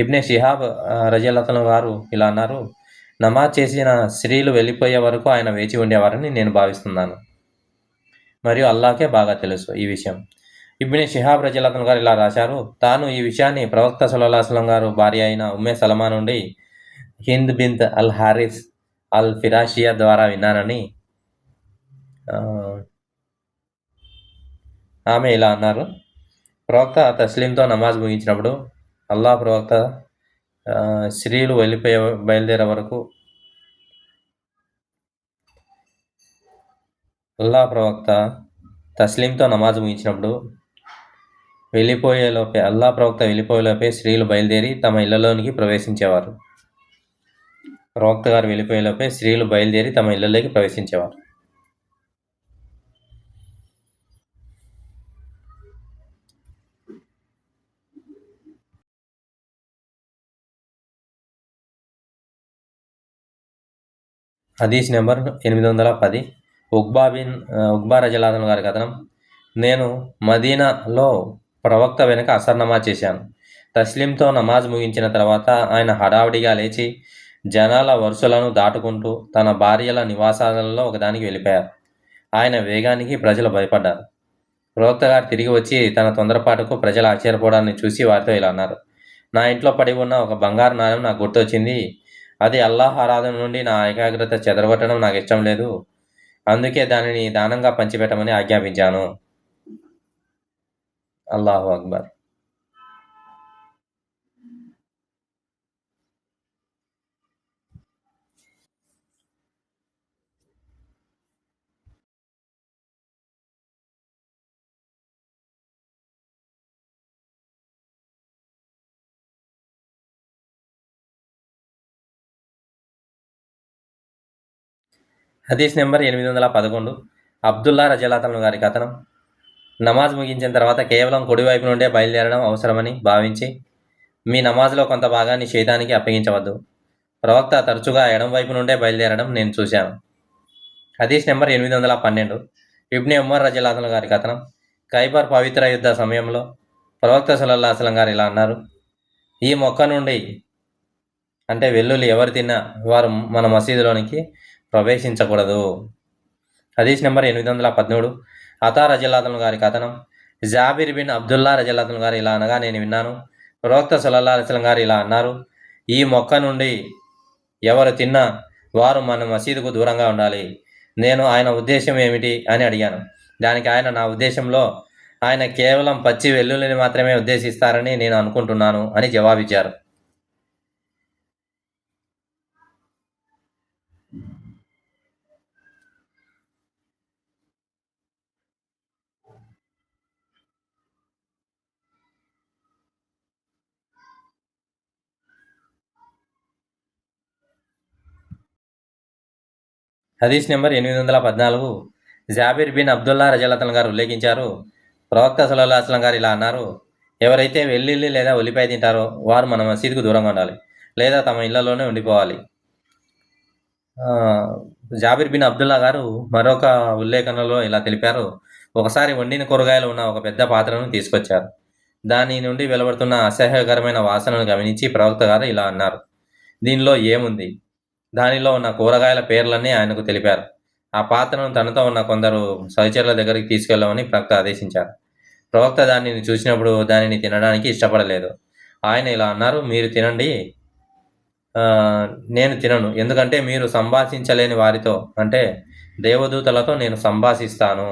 ఇబ్నే షిహాబ్ రజల్లాహు గారు ఇలా అన్నారు, నమాజ్ చేసిన స్త్రీలు వెళ్ళిపోయే వరకు ఆయన వేచి ఉండేవారని నేను భావిస్తున్నాను, మరియు అల్లాహ్కే బాగా తెలుసు ఈ విషయం. ఇబ్నే షిహాబ్ రజల్లాహు గారు ఇలా రాశారు, తాను ఈ విషయాన్ని ప్రవక్త సల్లల్లాహు అలైహి వసల్లం గారు భార్య అయిన ఉమ్మె సలమా నుండి హింద్ బింత్ అల్ హారిస్ అల్ ఫిరాషియా ద్వారా విన్నానని ఆమె ఇలా అన్నారు, ప్రవక్త తస్లీంతో నమాజ్ ముగించినప్పుడు అల్లాహ్ ప్రవక్త స్త్రీలు బయలుదేరే వరకు అల్లాహ్ ప్రవక్త తస్లీంతో నమాజ్ ముగించినప్పుడు అల్లాహ్ ప్రవక్త వెళ్ళిపోయేలోపే స్త్రీలు బయలుదేరి తమ ఇళ్లలోనికి ప్రవేశించేవారు. ప్రవక్త గారు వెళ్ళిపోయేలోపే స్త్రీలు బయలుదేరి తమ ఇళ్లలోకి ప్రవేశించేవారు. హదీస్ నెంబర్ 810. ఉక్బా రజల్లాహు గారి కథనం. నేను మదీనాలో ప్రవక్త వెనుక అసర్ నమాజ్ చేశాను. తస్లీంతో నమాజ్ ముగించిన తర్వాత ఆయన హడావిడిగా లేచి జనాల వరుసలను దాటుకుంటూ తన భార్యల నివాసాలలో ఒకదానికి వెళ్ళిపోయారు. ఆయన వేగానికి ప్రజలు భయపడ్డారు. ప్రవక్త గారు తిరిగి వచ్చి తన తొందరపాటుకు ప్రజలు ఆశ్చర్యపోవడాన్ని చూసి వారితో ఇలా అన్నారు, నా ఇంట్లో పడి ఉన్న ఒక బంగారు నాణెం నాకు గుర్తొచ్చింది. అది అల్లాహ్ ఆరాధన నుండి నా ఏకాగ్రత చెదరగొట్టడం నాకు ఇష్టం లేదు, అందుకే దానిని దానంగా పంచిపెట్టమని ఆజ్ఞాపించాను. అల్లాహు అక్బర్. హదీస్ నెంబర్ 811. అబ్దుల్లా రజల్లాహు గారి కథనం. నమాజ్ ముగించిన తర్వాత కేవలం కుడివైపు నుండే బయలుదేరడం అవసరమని భావించి మీ నమాజ్లో కొంత భాగాన్ని షైతానికి అప్పగించవద్దు. ప్రవక్త తరచుగా ఎడం వైపు నుండే బయలుదేరడం నేను చూశాను. హదీస్ నెంబర్ 812. ఇబ్నే ఉమర్ రజియల్లాహు గారి కథనం. ఖైబర్ పవిత్ర యుద్ధ సమయంలో ప్రవక్త సల్లల్లాహు అలైహి వసల్లం గారు ఇలా అన్నారు: ఈ మొక్క నుండి అంటే వెల్లుల్లి ఎవరు తిన్నా వారు మన మసీదులోనికి ప్రవేశించకూడదు. హదీస్ నెంబర్ 813. అతా రజియల్లాహు గారి కథనం. జాబిర్ బిన్ అబ్దుల్లా రజియల్లాహు గారు ఇలా అనగా నేను విన్నాను. ప్రవక్త సల్లల్లాహు అలైహి వసల్లం గారు ఇలా అన్నారు: ఈ మొక్క నుండి ఎవరు తిన్నా వారు మన మసీదుకు దూరంగా ఉండాలి. నేను ఆయన ఉద్దేశం ఏమిటి అని అడిగాను. దానికి ఆయన, నా ఉద్దేశంలో ఆయన కేవలం పచ్చి వెల్లుల్లిని మాత్రమే ఉద్దేశిస్తారని నేను అనుకుంటున్నాను అని జవాబిచ్చారు. హదీస్ నెంబర్ 814. జాబిర్ బిన్ అబ్దుల్లా రజియల్లాహు గారు ఉల్లేఖించారు. ప్రవక్త సల్లల్లాహు అలైహి వసల్లం గారు ఇలా అన్నారు: ఎవరైతే వెల్లుల్లి లేదా ఉల్లిపాయ తింటారో వారు మన మసీదుకు దూరంగా ఉండాలి లేదా తమ ఇళ్లలోనే ఉండిపోవాలి. జాబిర్ బిన్ అబ్దుల్లా గారు మరొక ఉల్లేఖనలో ఇలా తెలిపారు: ఒకసారి వండిన కూరగాయలు ఉన్న ఒక పెద్ద పాత్రను తీసుకొచ్చారు. దాని నుండి వెలువడుతున్న అసహ్యకరమైన వాసనను గమనించి ప్రవక్త గారు ఇలా అన్నారు: దీనిలో ఏముంది? దానిలో ఉన్న కూరగాయల పేర్లన్నీ ఆయనకు తెలిపారు. ఆ పాత్రను తనతో ఉన్న కొందరు సహచరుల దగ్గరికి తీసుకెళ్లమని ప్రవక్త ఆదేశించారు. ప్రవక్త దానిని చూసినప్పుడు దానిని తినడానికి ఇష్టపడలేదు. ఆయన ఇలా అన్నారు: మీరు తినండి, నేను తినను. ఎందుకంటే మీరు సంభాషించలేని వారితో అంటే దేవదూతలతో నేను సంభాషిస్తాను.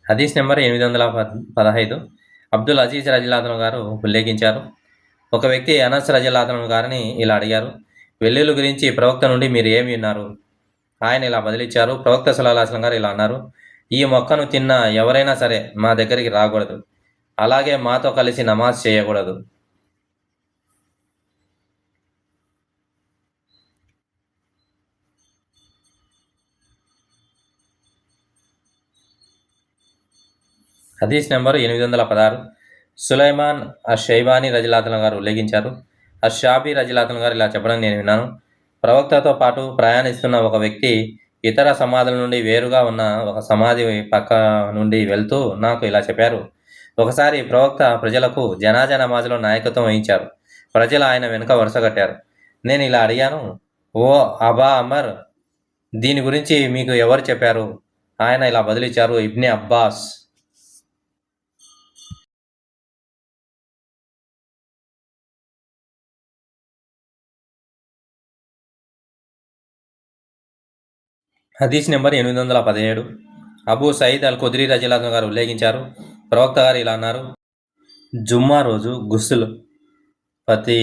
హదీస్ నెంబర్ 815. అబ్దుల్ అజీజ్ రజియల్లాహు గారు ఉల్లేఖించారు. ఒక వ్యక్తి అనస్ రజియల్లాహు గారిని ఇలా అడిగారు: వెల్లుల్లి గురించి ప్రవక్త నుండి మీరు ఏమి విన్నారు? ఆయన ఇలా బదిలిచ్చారు: ప్రవక్త సల్లల్లాహు అలైహి వసల్లం గారు ఇలా అన్నారు: ఈ మొక్కను తిన్న ఎవరైనా సరే మా దగ్గరికి రాకూడదు, అలాగే మాతో కలిసి నమాజ్ చేయకూడదు. హదీస్ నెంబర్ 816. సులైమాన్ అష్-షైబానీ రజియల్లాహు గారు ఉల్లేఖించారు. అష్-షాబీ రజియల్లాహు గారు ఇలా చెప్పడం నేను విన్నాను: ప్రవక్తతో పాటు ప్రయాణిస్తున్న ఒక వ్యక్తి ఇతర సమాధుల నుండి వేరుగా ఉన్న ఒక సమాధి పక్క నుండి వెళ్తూ నాకు ఇలా చెప్పారు: ఒకసారి ప్రవక్త ప్రజలకు జనాజా నమాజులో నాయకత్వం వహించారు. ప్రజలు ఆయన వెనుక వరుస కట్టారు. నేను ఇలా అడిగాను: ఓ అబా అమర్, దీని గురించి మీకు ఎవరు చెప్పారు? ఆయన ఇలా బదులిచ్చారు: ఇబ్నే అబ్బాస్. హదీస్ నెంబర్ 817. అబూ సయీద్ అల్ ఖుద్రీ రజియల్లాహు గారు ఉల్లేఖించారు. ప్రవక్త గారు ఇలా అన్నారు: జుమ్మా రోజు గుస్సుల్ ప్రతి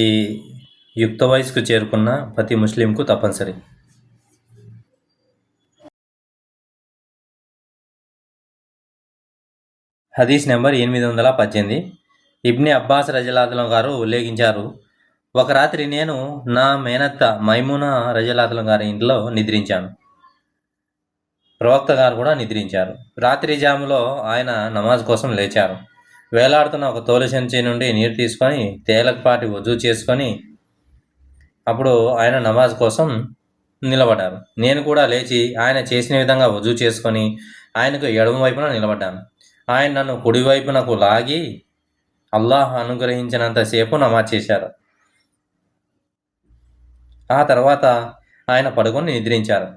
యుక్త వయసుకు చేరుకున్న ప్రతి ముస్లింకు తప్పనిసరి. హదీస్ నెంబర్ 818. ఇబ్నే అబ్బాస్ రజియల్లాహు గారు ఉల్లేఖించారు: ఒక రాత్రి నేను నా మేనత్త మైమూనా రజియల్లాహు గారి ఇంట్లో నిద్రించాను. ప్రవక్త గారు కూడా నిద్రించారు. రాత్రి జాములో ఆయన నమాజ్ కోసం లేచారు. వేలాడుతున్న ఒక తోలు సంచి నుండి నీరు తీసుకొని తేలికపాటి వజూ చేసుకొని అప్పుడు ఆయన నమాజ్ కోసం నిలబడ్డారు. నేను కూడా లేచి ఆయన చేసిన విధంగా వజూ చేసుకొని ఆయనకు ఎడమ వైపున నిలబడ్డాను. ఆయన నన్ను కుడివైపునకు లాగి అల్లాహ్ అనుగ్రహించినంతసేపు నమాజ్ చేశారు. ఆ తర్వాత ఆయన పడుకొని నిద్రించారు.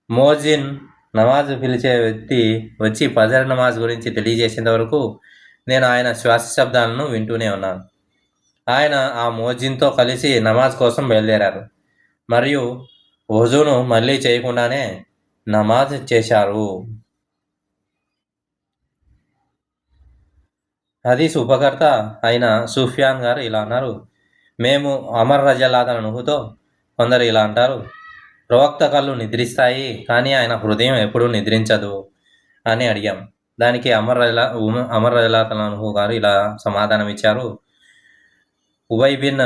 మోజిన్ నమాజ్ పిలిచే వ్యక్తి వచ్చి ఫజర్ నమాజ్ గురించి తెలియజేసేంత వరకు నేను ఆయన శ్వాస శబ్దాలను వింటూనే ఉన్నాను. ఆయన ఆ మోజిన్తో కలిసి నమాజ్ కోసం బయలుదేరారు మరియు వజూను మళ్ళీ చేయకుండానే నమాజ్ చేశారు. హదీస్ ఉపకర్త అయిన సుఫియాన్ గారు ఇలా అన్నారు, మేము అమర్ రజల్లాహుతో కొందరు ఇలా అంటారు, ప్రవక్త కళ్ళు నిద్రిస్తాయి కానీ ఆయన హృదయం ఎప్పుడూ నిద్రించదు అని అడిగాం. దానికి అమర్ రజల్లాహు గారు ఇలా సమాధానం ఇచ్చారు. ఉబై బిన్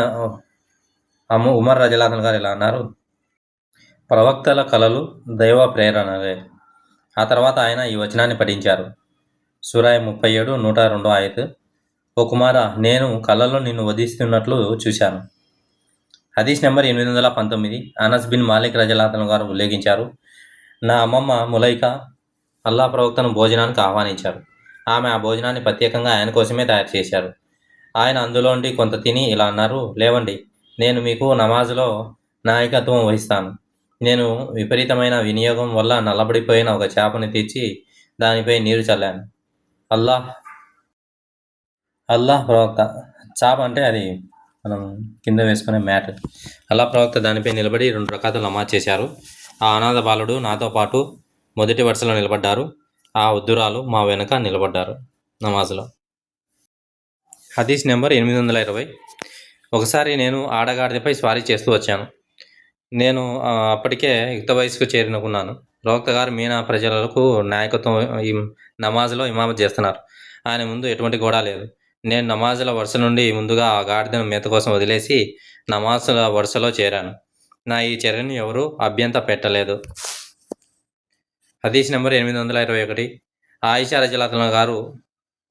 ఉమర్ రజల్లాహు గారు ఇలా అన్నారు, ప్రవక్తల కళలు దైవ ప్రేరణలే. ఆ తర్వాత ఆయన ఈ వచనాన్ని పఠించారు. సూరా 37 102 ఆయత్. ఓ కుమారా, నేను కళ్ళలో నిన్ను వధిస్తున్నట్లు చూశాను. హదీస్ నెంబర్ 819. అనస్ బిన్ మాలిక్ రజల్లాహు గారు ఉల్లేఖించారు, నా అమ్మమ్మ ములైక అల్లా ప్రవక్తను భోజనానికి ఆహ్వానించారు. ఆమె ఆ భోజనాన్ని ప్రత్యేకంగా ఆయన కోసమే తయారు చేశారు. ఆయన అందులోండి కొంత తిని ఇలా అన్నారు, లేవండి, నేను మీకు నమాజులో నాయకత్వం వహిస్తాను. నేను విపరీతమైన వినియోగం వల్ల నల్లబడిపోయిన ఒక చేపని తెచ్చి దానిపై నీరు చల్లాను. అల్లాహ్ ప్రవక్త, చాప అంటే అది మనం కింద వేసుకునే మ్యాట్. అల్లాహ్ ప్రవక్త దానిపై నిలబడి 2 రకాతులు నమాజ్ చేశారు. ఆ అనాథ బాలుడు నాతో పాటు మొదటి వరుసలో నిలబడ్డారు. ఆ వృద్ధురాలు మా వెనుక నిలబడ్డారు నమాజ్లో. హదీస్ నెంబర్ 820. ఒకసారి నేను ఆడగాడిదపై స్వారీ చేస్తూ వచ్చాను. నేను అప్పటికే యుక్త వయసుకు చేరుకున్నాను. ప్రవక్త గారు మీనా ప్రజలకు నాయకత్వం నమాజ్లో ఇమామత్ చేస్తున్నారు. ఆయన ముందు ఎటువంటి గోడ లేదు. నేను నమాజుల వరుస నుండి ముందుగా ఆ గాడిదను మేత కోసం వదిలేసి నమాజుల వరుసలో చేరాను. నా ఈ చర్యను ఎవరూ అభ్యంతరం పెట్టలేదు. హదీస్ నెంబర్ 821. ఆయిషా రజల్లాహు గారు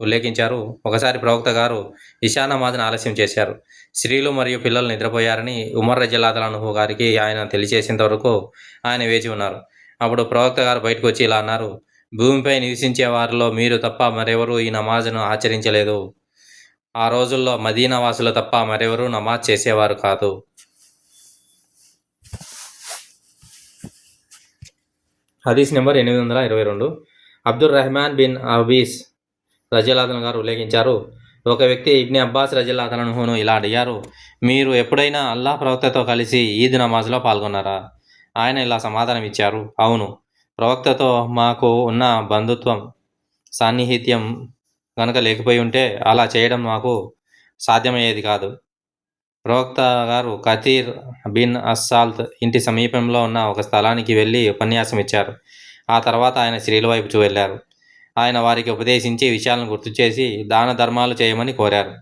ఉల్లేఖించారు, ఒకసారి ప్రవక్త గారు ఇషా నమాజ్ను ఆలస్యం చేశారు. స్త్రీలు మరియు పిల్లలు నిద్రపోయారని ఉమర్ రజల్లాహు గారికి ఆయన తెలియచేసేంత వరకు ఆయన వేచి ఉన్నారు. అప్పుడు ప్రవక్త గారు బయటకు వచ్చి ఇలా అన్నారు, భూమిపై నివసించే వారిలో మీరు తప్ప మరెవరూ ఈ నమాజ్ను ఆచరించలేదు. ఆ రోజుల్లో మదీనా వాసులు తప్ప మరెవరూ నమాజ్ చేసేవారు కాదు. హదీస్ నెంబర్ 822. అబ్దుర్ రెహమాన్ బిన్ అబీస్ రజల్లాహు గారు ఉల్లేఖించారు, ఒక వ్యక్తి ఇబ్ని అబ్బాస్ రజల్లాహును ఇలా అడిగారు, మీరు ఎప్పుడైనా అల్లాహ్ ప్రవక్తతో కలిసి ఈద్ నమాజ్లో పాల్గొన్నారా? ఆయన ఇలా సమాధానం ఇచ్చారు, అవును. ప్రవక్తతో మాకు ఉన్న బంధుత్వం సాన్నిహిత్యం కనుక లేకపోయి ఉంటే అలా చేయడం మాకు సాధ్యమయ్యేది కాదు. ప్రవక్త గారు కతీర్ బిన్ అస్సాల్త్ ఇంటి సమీపంలో ఉన్న ఒక స్థలానికి వెళ్ళి ఉపన్యాసం ఇచ్చారు. ఆ తర్వాత ఆయన స్త్రీల వైపు వెళ్ళారు. ఆయన వారికి ఉపదేశించి విషయాలను గుర్తు చేసి దాన ధర్మాలు చేయమని కోరారు.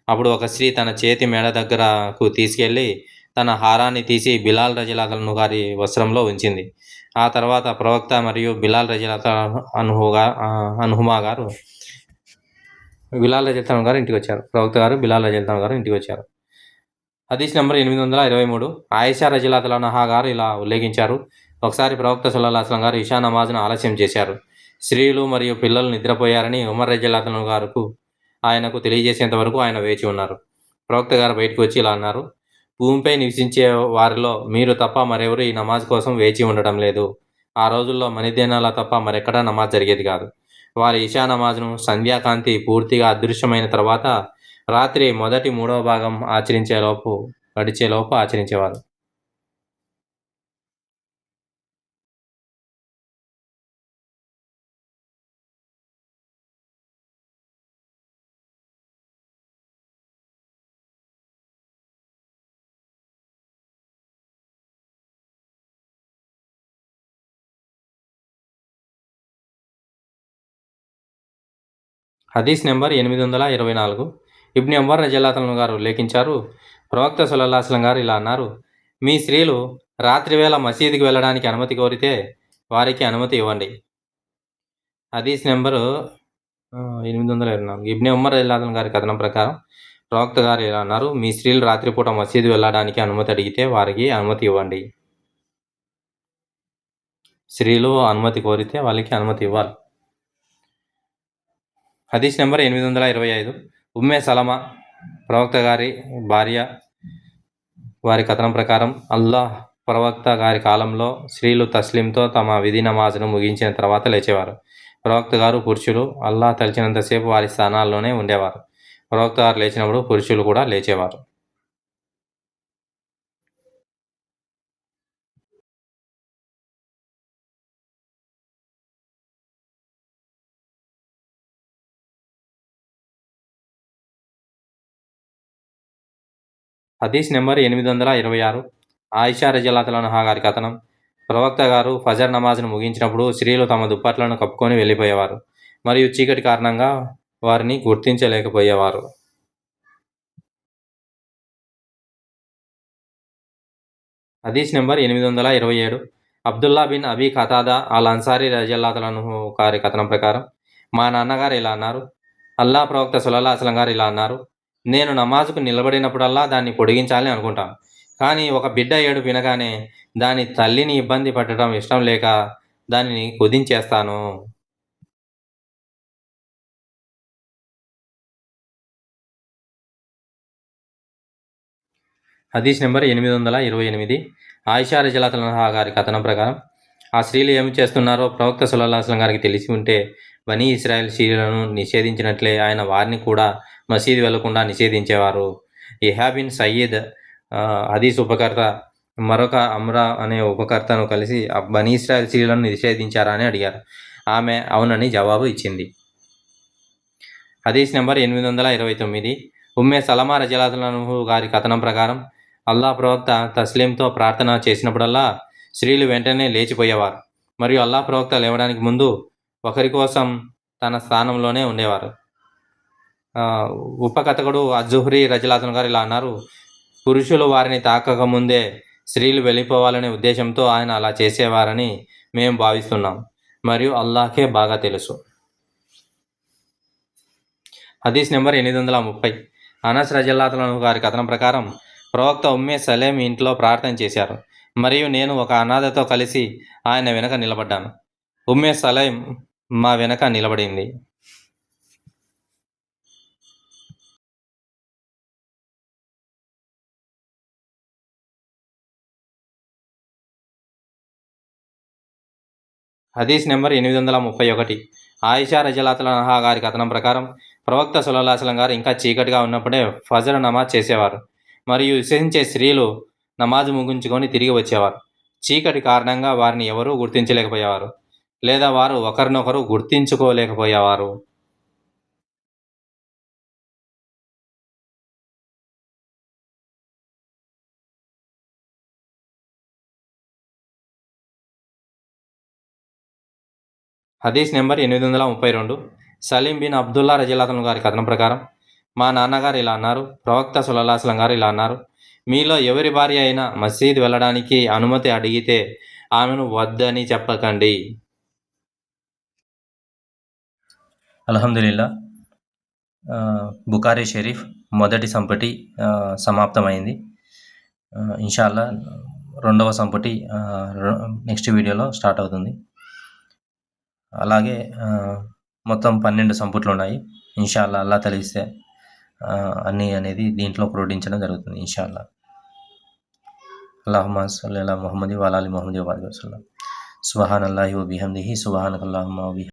అప్పుడు ఒక స్త్రీ తన చేతి మెడ దగ్గరకు తీసుకెళ్లి తన హారాన్ని తీసి బిలాల్ రజల్లాహు గారి వస్త్రంలో ఉంచింది. ఆ తర్వాత ప్రవక్త మరియు బిలాల్ రజల్లాహు గారు ఇంటికి వచ్చారు. ప్రవక్త గారు బిలాల్ రజల్లాహు గారు ఇంటికి వచ్చారు. హదీస్ నెంబర్ 823. ఆయిషా రజల్లాహు గారు ఇలా ఉల్లేఖించారు, ఒకసారి ప్రవక్త సల్లల్లాహు అలైహి వసల్లం గారు ఇషా నమాజ్ను ఆలస్యం చేశారు. స్త్రీలు మరియు పిల్లలు నిద్రపోయారని ఉమర్ రజల్లాహు గారు ఆయనకు తెలియజేసేంత వరకు ఆయన వేచి ఉన్నారు. ప్రవక్త గారు బయటకు వచ్చి ఇలా అన్నారు, భూమిపై నివసించే వారిలో మీరు తప్ప మరెవరు ఈ నమాజ్ కోసం వేచి ఉండటం లేదు. ఆ రోజుల్లో మనిదినాల తప్ప మరెక్కడా నమాజ్ జరిగేది కాదు. వారి ఇషా నమాజ్ను సంధ్యాకాంతి పూర్తిగా అదృశ్యమైన తర్వాత రాత్రి మొదటి 3వ భాగం గడిచేలోపు ఆచరించేవారు. హదీస్ నెంబర్ 824. ఇబ్ని ఉమర్ రజల్లాహు గారు ఉల్లేఖించారు, ప్రవక్త సల్లల్లాహు అలైహి వసల్లం గారు ఇలా అన్నారు, మీ స్త్రీలు రాత్రివేళ మసీదుకి వెళ్ళడానికి అనుమతి కోరితే వారికి అనుమతి ఇవ్వండి. హదీస్ నెంబరు 824. ఇబ్ని ఉమర్ రజల్లాహు గారి కథనం ప్రకారం ప్రవక్త గారు ఇలా అన్నారు, మీ స్త్రీలు రాత్రిపూట మసీదు వెళ్ళడానికి అనుమతి అడిగితే వారికి అనుమతి ఇవ్వండి. స్త్రీలు అనుమతి కోరితే వాళ్ళకి అనుమతి ఇవ్వాలి. హదీస్ నెంబర్ 825. ఉమ్మే సలమా ప్రవక్త గారి భార్య వారి కథనం ప్రకారం అల్లాహ్ ప్రవక్త గారి కాలంలో స్త్రీలు తస్లీంతో తమ విధి నమాజ్ను ముగించిన తర్వాత లేచేవారు. ప్రవక్త గారు పురుషులు అల్లాహ్ తలిచినంతసేపు వారి స్థానాల్లోనే ఉండేవారు. ప్రవక్త గారు లేచినప్పుడు పురుషులు కూడా లేచేవారు. హదీస్ నెంబర్ 826. ఆయిషా రజియల్లాహు అన్హా గారి కథనం. ప్రవక్త గారు ఫజర్ నమాజ్ను ముగించినప్పుడు స్త్రీలు తమ దుప్పట్లను కప్పుకొని వెళ్ళిపోయేవారు మరియు చీకటి కారణంగా వారిని గుర్తించలేకపోయేవారు. హదీస్ నెంబర్ 827. అబ్దుల్లా బిన్ అబీ ఖతాదా అల్ అన్సారీ రజియల్లాహు అన్హు గారి కథనం ప్రకారం, మా నాన్నగారు ఇలా అన్నారు, అల్లా ప్రవక్త సల్లల్లాహు అలైహి వసల్లం గారు ఇలా అన్నారు, నేను నమాజుకు నిలబడినప్పుడల్లా దాన్ని పొడిగించాలని అనుకుంటాను, కానీ ఒక బిడ్డ ఏడుపు వినగానే దాని తల్లిని ఇబ్బంది పెట్టడం ఇష్టం లేక దానిని కుదించేస్తాను. హదీస్ నెంబర్ 828. ఆయిషా రజియల్లాహు అన్హా గారి కథనం ప్రకారం, ఆ స్త్రీలు ఏమి చేస్తున్నారో ప్రవక్త సల్లల్లాహు అలైహి వసల్లం గారికి తెలిసి ఉంటే బనీ ఇస్రాయేల్ స్త్రీలను నిషేధించినట్లే ఆయన వారిని కూడా మసీదు వెళ్లకుండా నిషేధించేవారు. యహ్యా బిన్ సయీద్ హదీస్ ఉపకర్త మరొక అమ్రా అనే ఉపకర్తను కలిసి బనీ ఇస్రాయేల్ స్త్రీలను నిషేధించారా అని అడిగారు. ఆమె అవునని జవాబు ఇచ్చింది. హదీస్ నెంబర్ 829. ఉమ్మే సలమా రజియల్లాహు అన్హు గారి కథనం ప్రకారం, అల్లా ప్రవక్త తస్లీంతో ప్రార్థన చేసినప్పుడల్లా స్త్రీలు వెంటనే లేచిపోయేవారు మరియు అల్లా ప్రవక్త లేవడానికి ముందు ఒకరి కోసం తన స్థానంలోనే ఉండేవారు. ఉపకథకుడు అజ్జుహ్రీ రజియల్లాహు అన్హు గారు ఇలా అన్నారు, పురుషులు వారిని తాకకముందే స్త్రీలు వెళ్ళిపోవాలనే ఉద్దేశంతో ఆయన అలా చేసేవారని మేము భావిస్తున్నాం మరియు అల్లాహ్కే బాగా తెలుసు. హదీస్ నెంబర్ 830. అనస్ రజియల్లాహు అన్హు గారి కథనం ప్రకారం, ప్రవక్త ఉమ్మే సలేం ఇంట్లో ప్రార్థన చేశారు మరియు నేను ఒక అనాథతో కలిసి ఆయన వెనక నిలబడ్డాను. ఉమ్మే సలేం మా వెనక నిలబడింది. హదీస్ నెంబర్ 831. ఆయిషా రజియల్లాహు అన్హా గారి కథనం ప్రకారం, ప్రవక్త సల్లల్లాహు అలైహి వసల్లం గారు ఇంకా చీకటిగా ఉన్నప్పుడే ఫజర్ నమాజ్ చేసేవారు మరియు విశ్వసించే స్త్రీలు నమాజ్ ముగించుకొని తిరిగి వచ్చేవారు. చీకటి కారణంగా వారిని ఎవరూ గుర్తించలేకపోయేవారు లేదా వారు ఒకరినొకరు గుర్తించుకోలేకపోయేవారు. హదీస్ నెంబర్ 832. సలీం బిన్ అబ్దుల్లా రజియల్లాహు అన్హు గారి కథనం ప్రకారం, మా నాన్నగారు ఇలా అన్నారు, ప్రవక్త సల్లల్లాహు అలైహి వసల్లం గారు ఇలా అన్నారు, మీలో ఎవరి భార్య అయినా మసీద్ వెళ్ళడానికి అనుమతి అడిగితే ఆమెను వద్దని చెప్పకండి. అల్హమ్దులిల్లా, బుఖారీ షరీఫ్ మొదటి సంపుటి సమాప్తమైంది. ఇన్షాల్లా రెండవ సంపుటి నెక్స్ట్ వీడియోలో స్టార్ట్ అవుతుంది. అలాగే మొత్తం 12 సంపుట్లు ఉన్నాయి. ఇన్షాల్లా అల్లా తెలిస్తే అన్నీ అనేది దీంట్లో ప్రోడించడం జరుగుతుంది ఇన్షాల్లా. అల్లాహుమ్మా సల్లి అలా ముహమ్మది వఅలా ఆలి ముహమ్మది వబారిక్ వసల్లం. సుబ్హానల్లాహి వ బిహమ్దిహి సుబ్హానకల్లాహుమ్మా వ బిహమ్దిక్.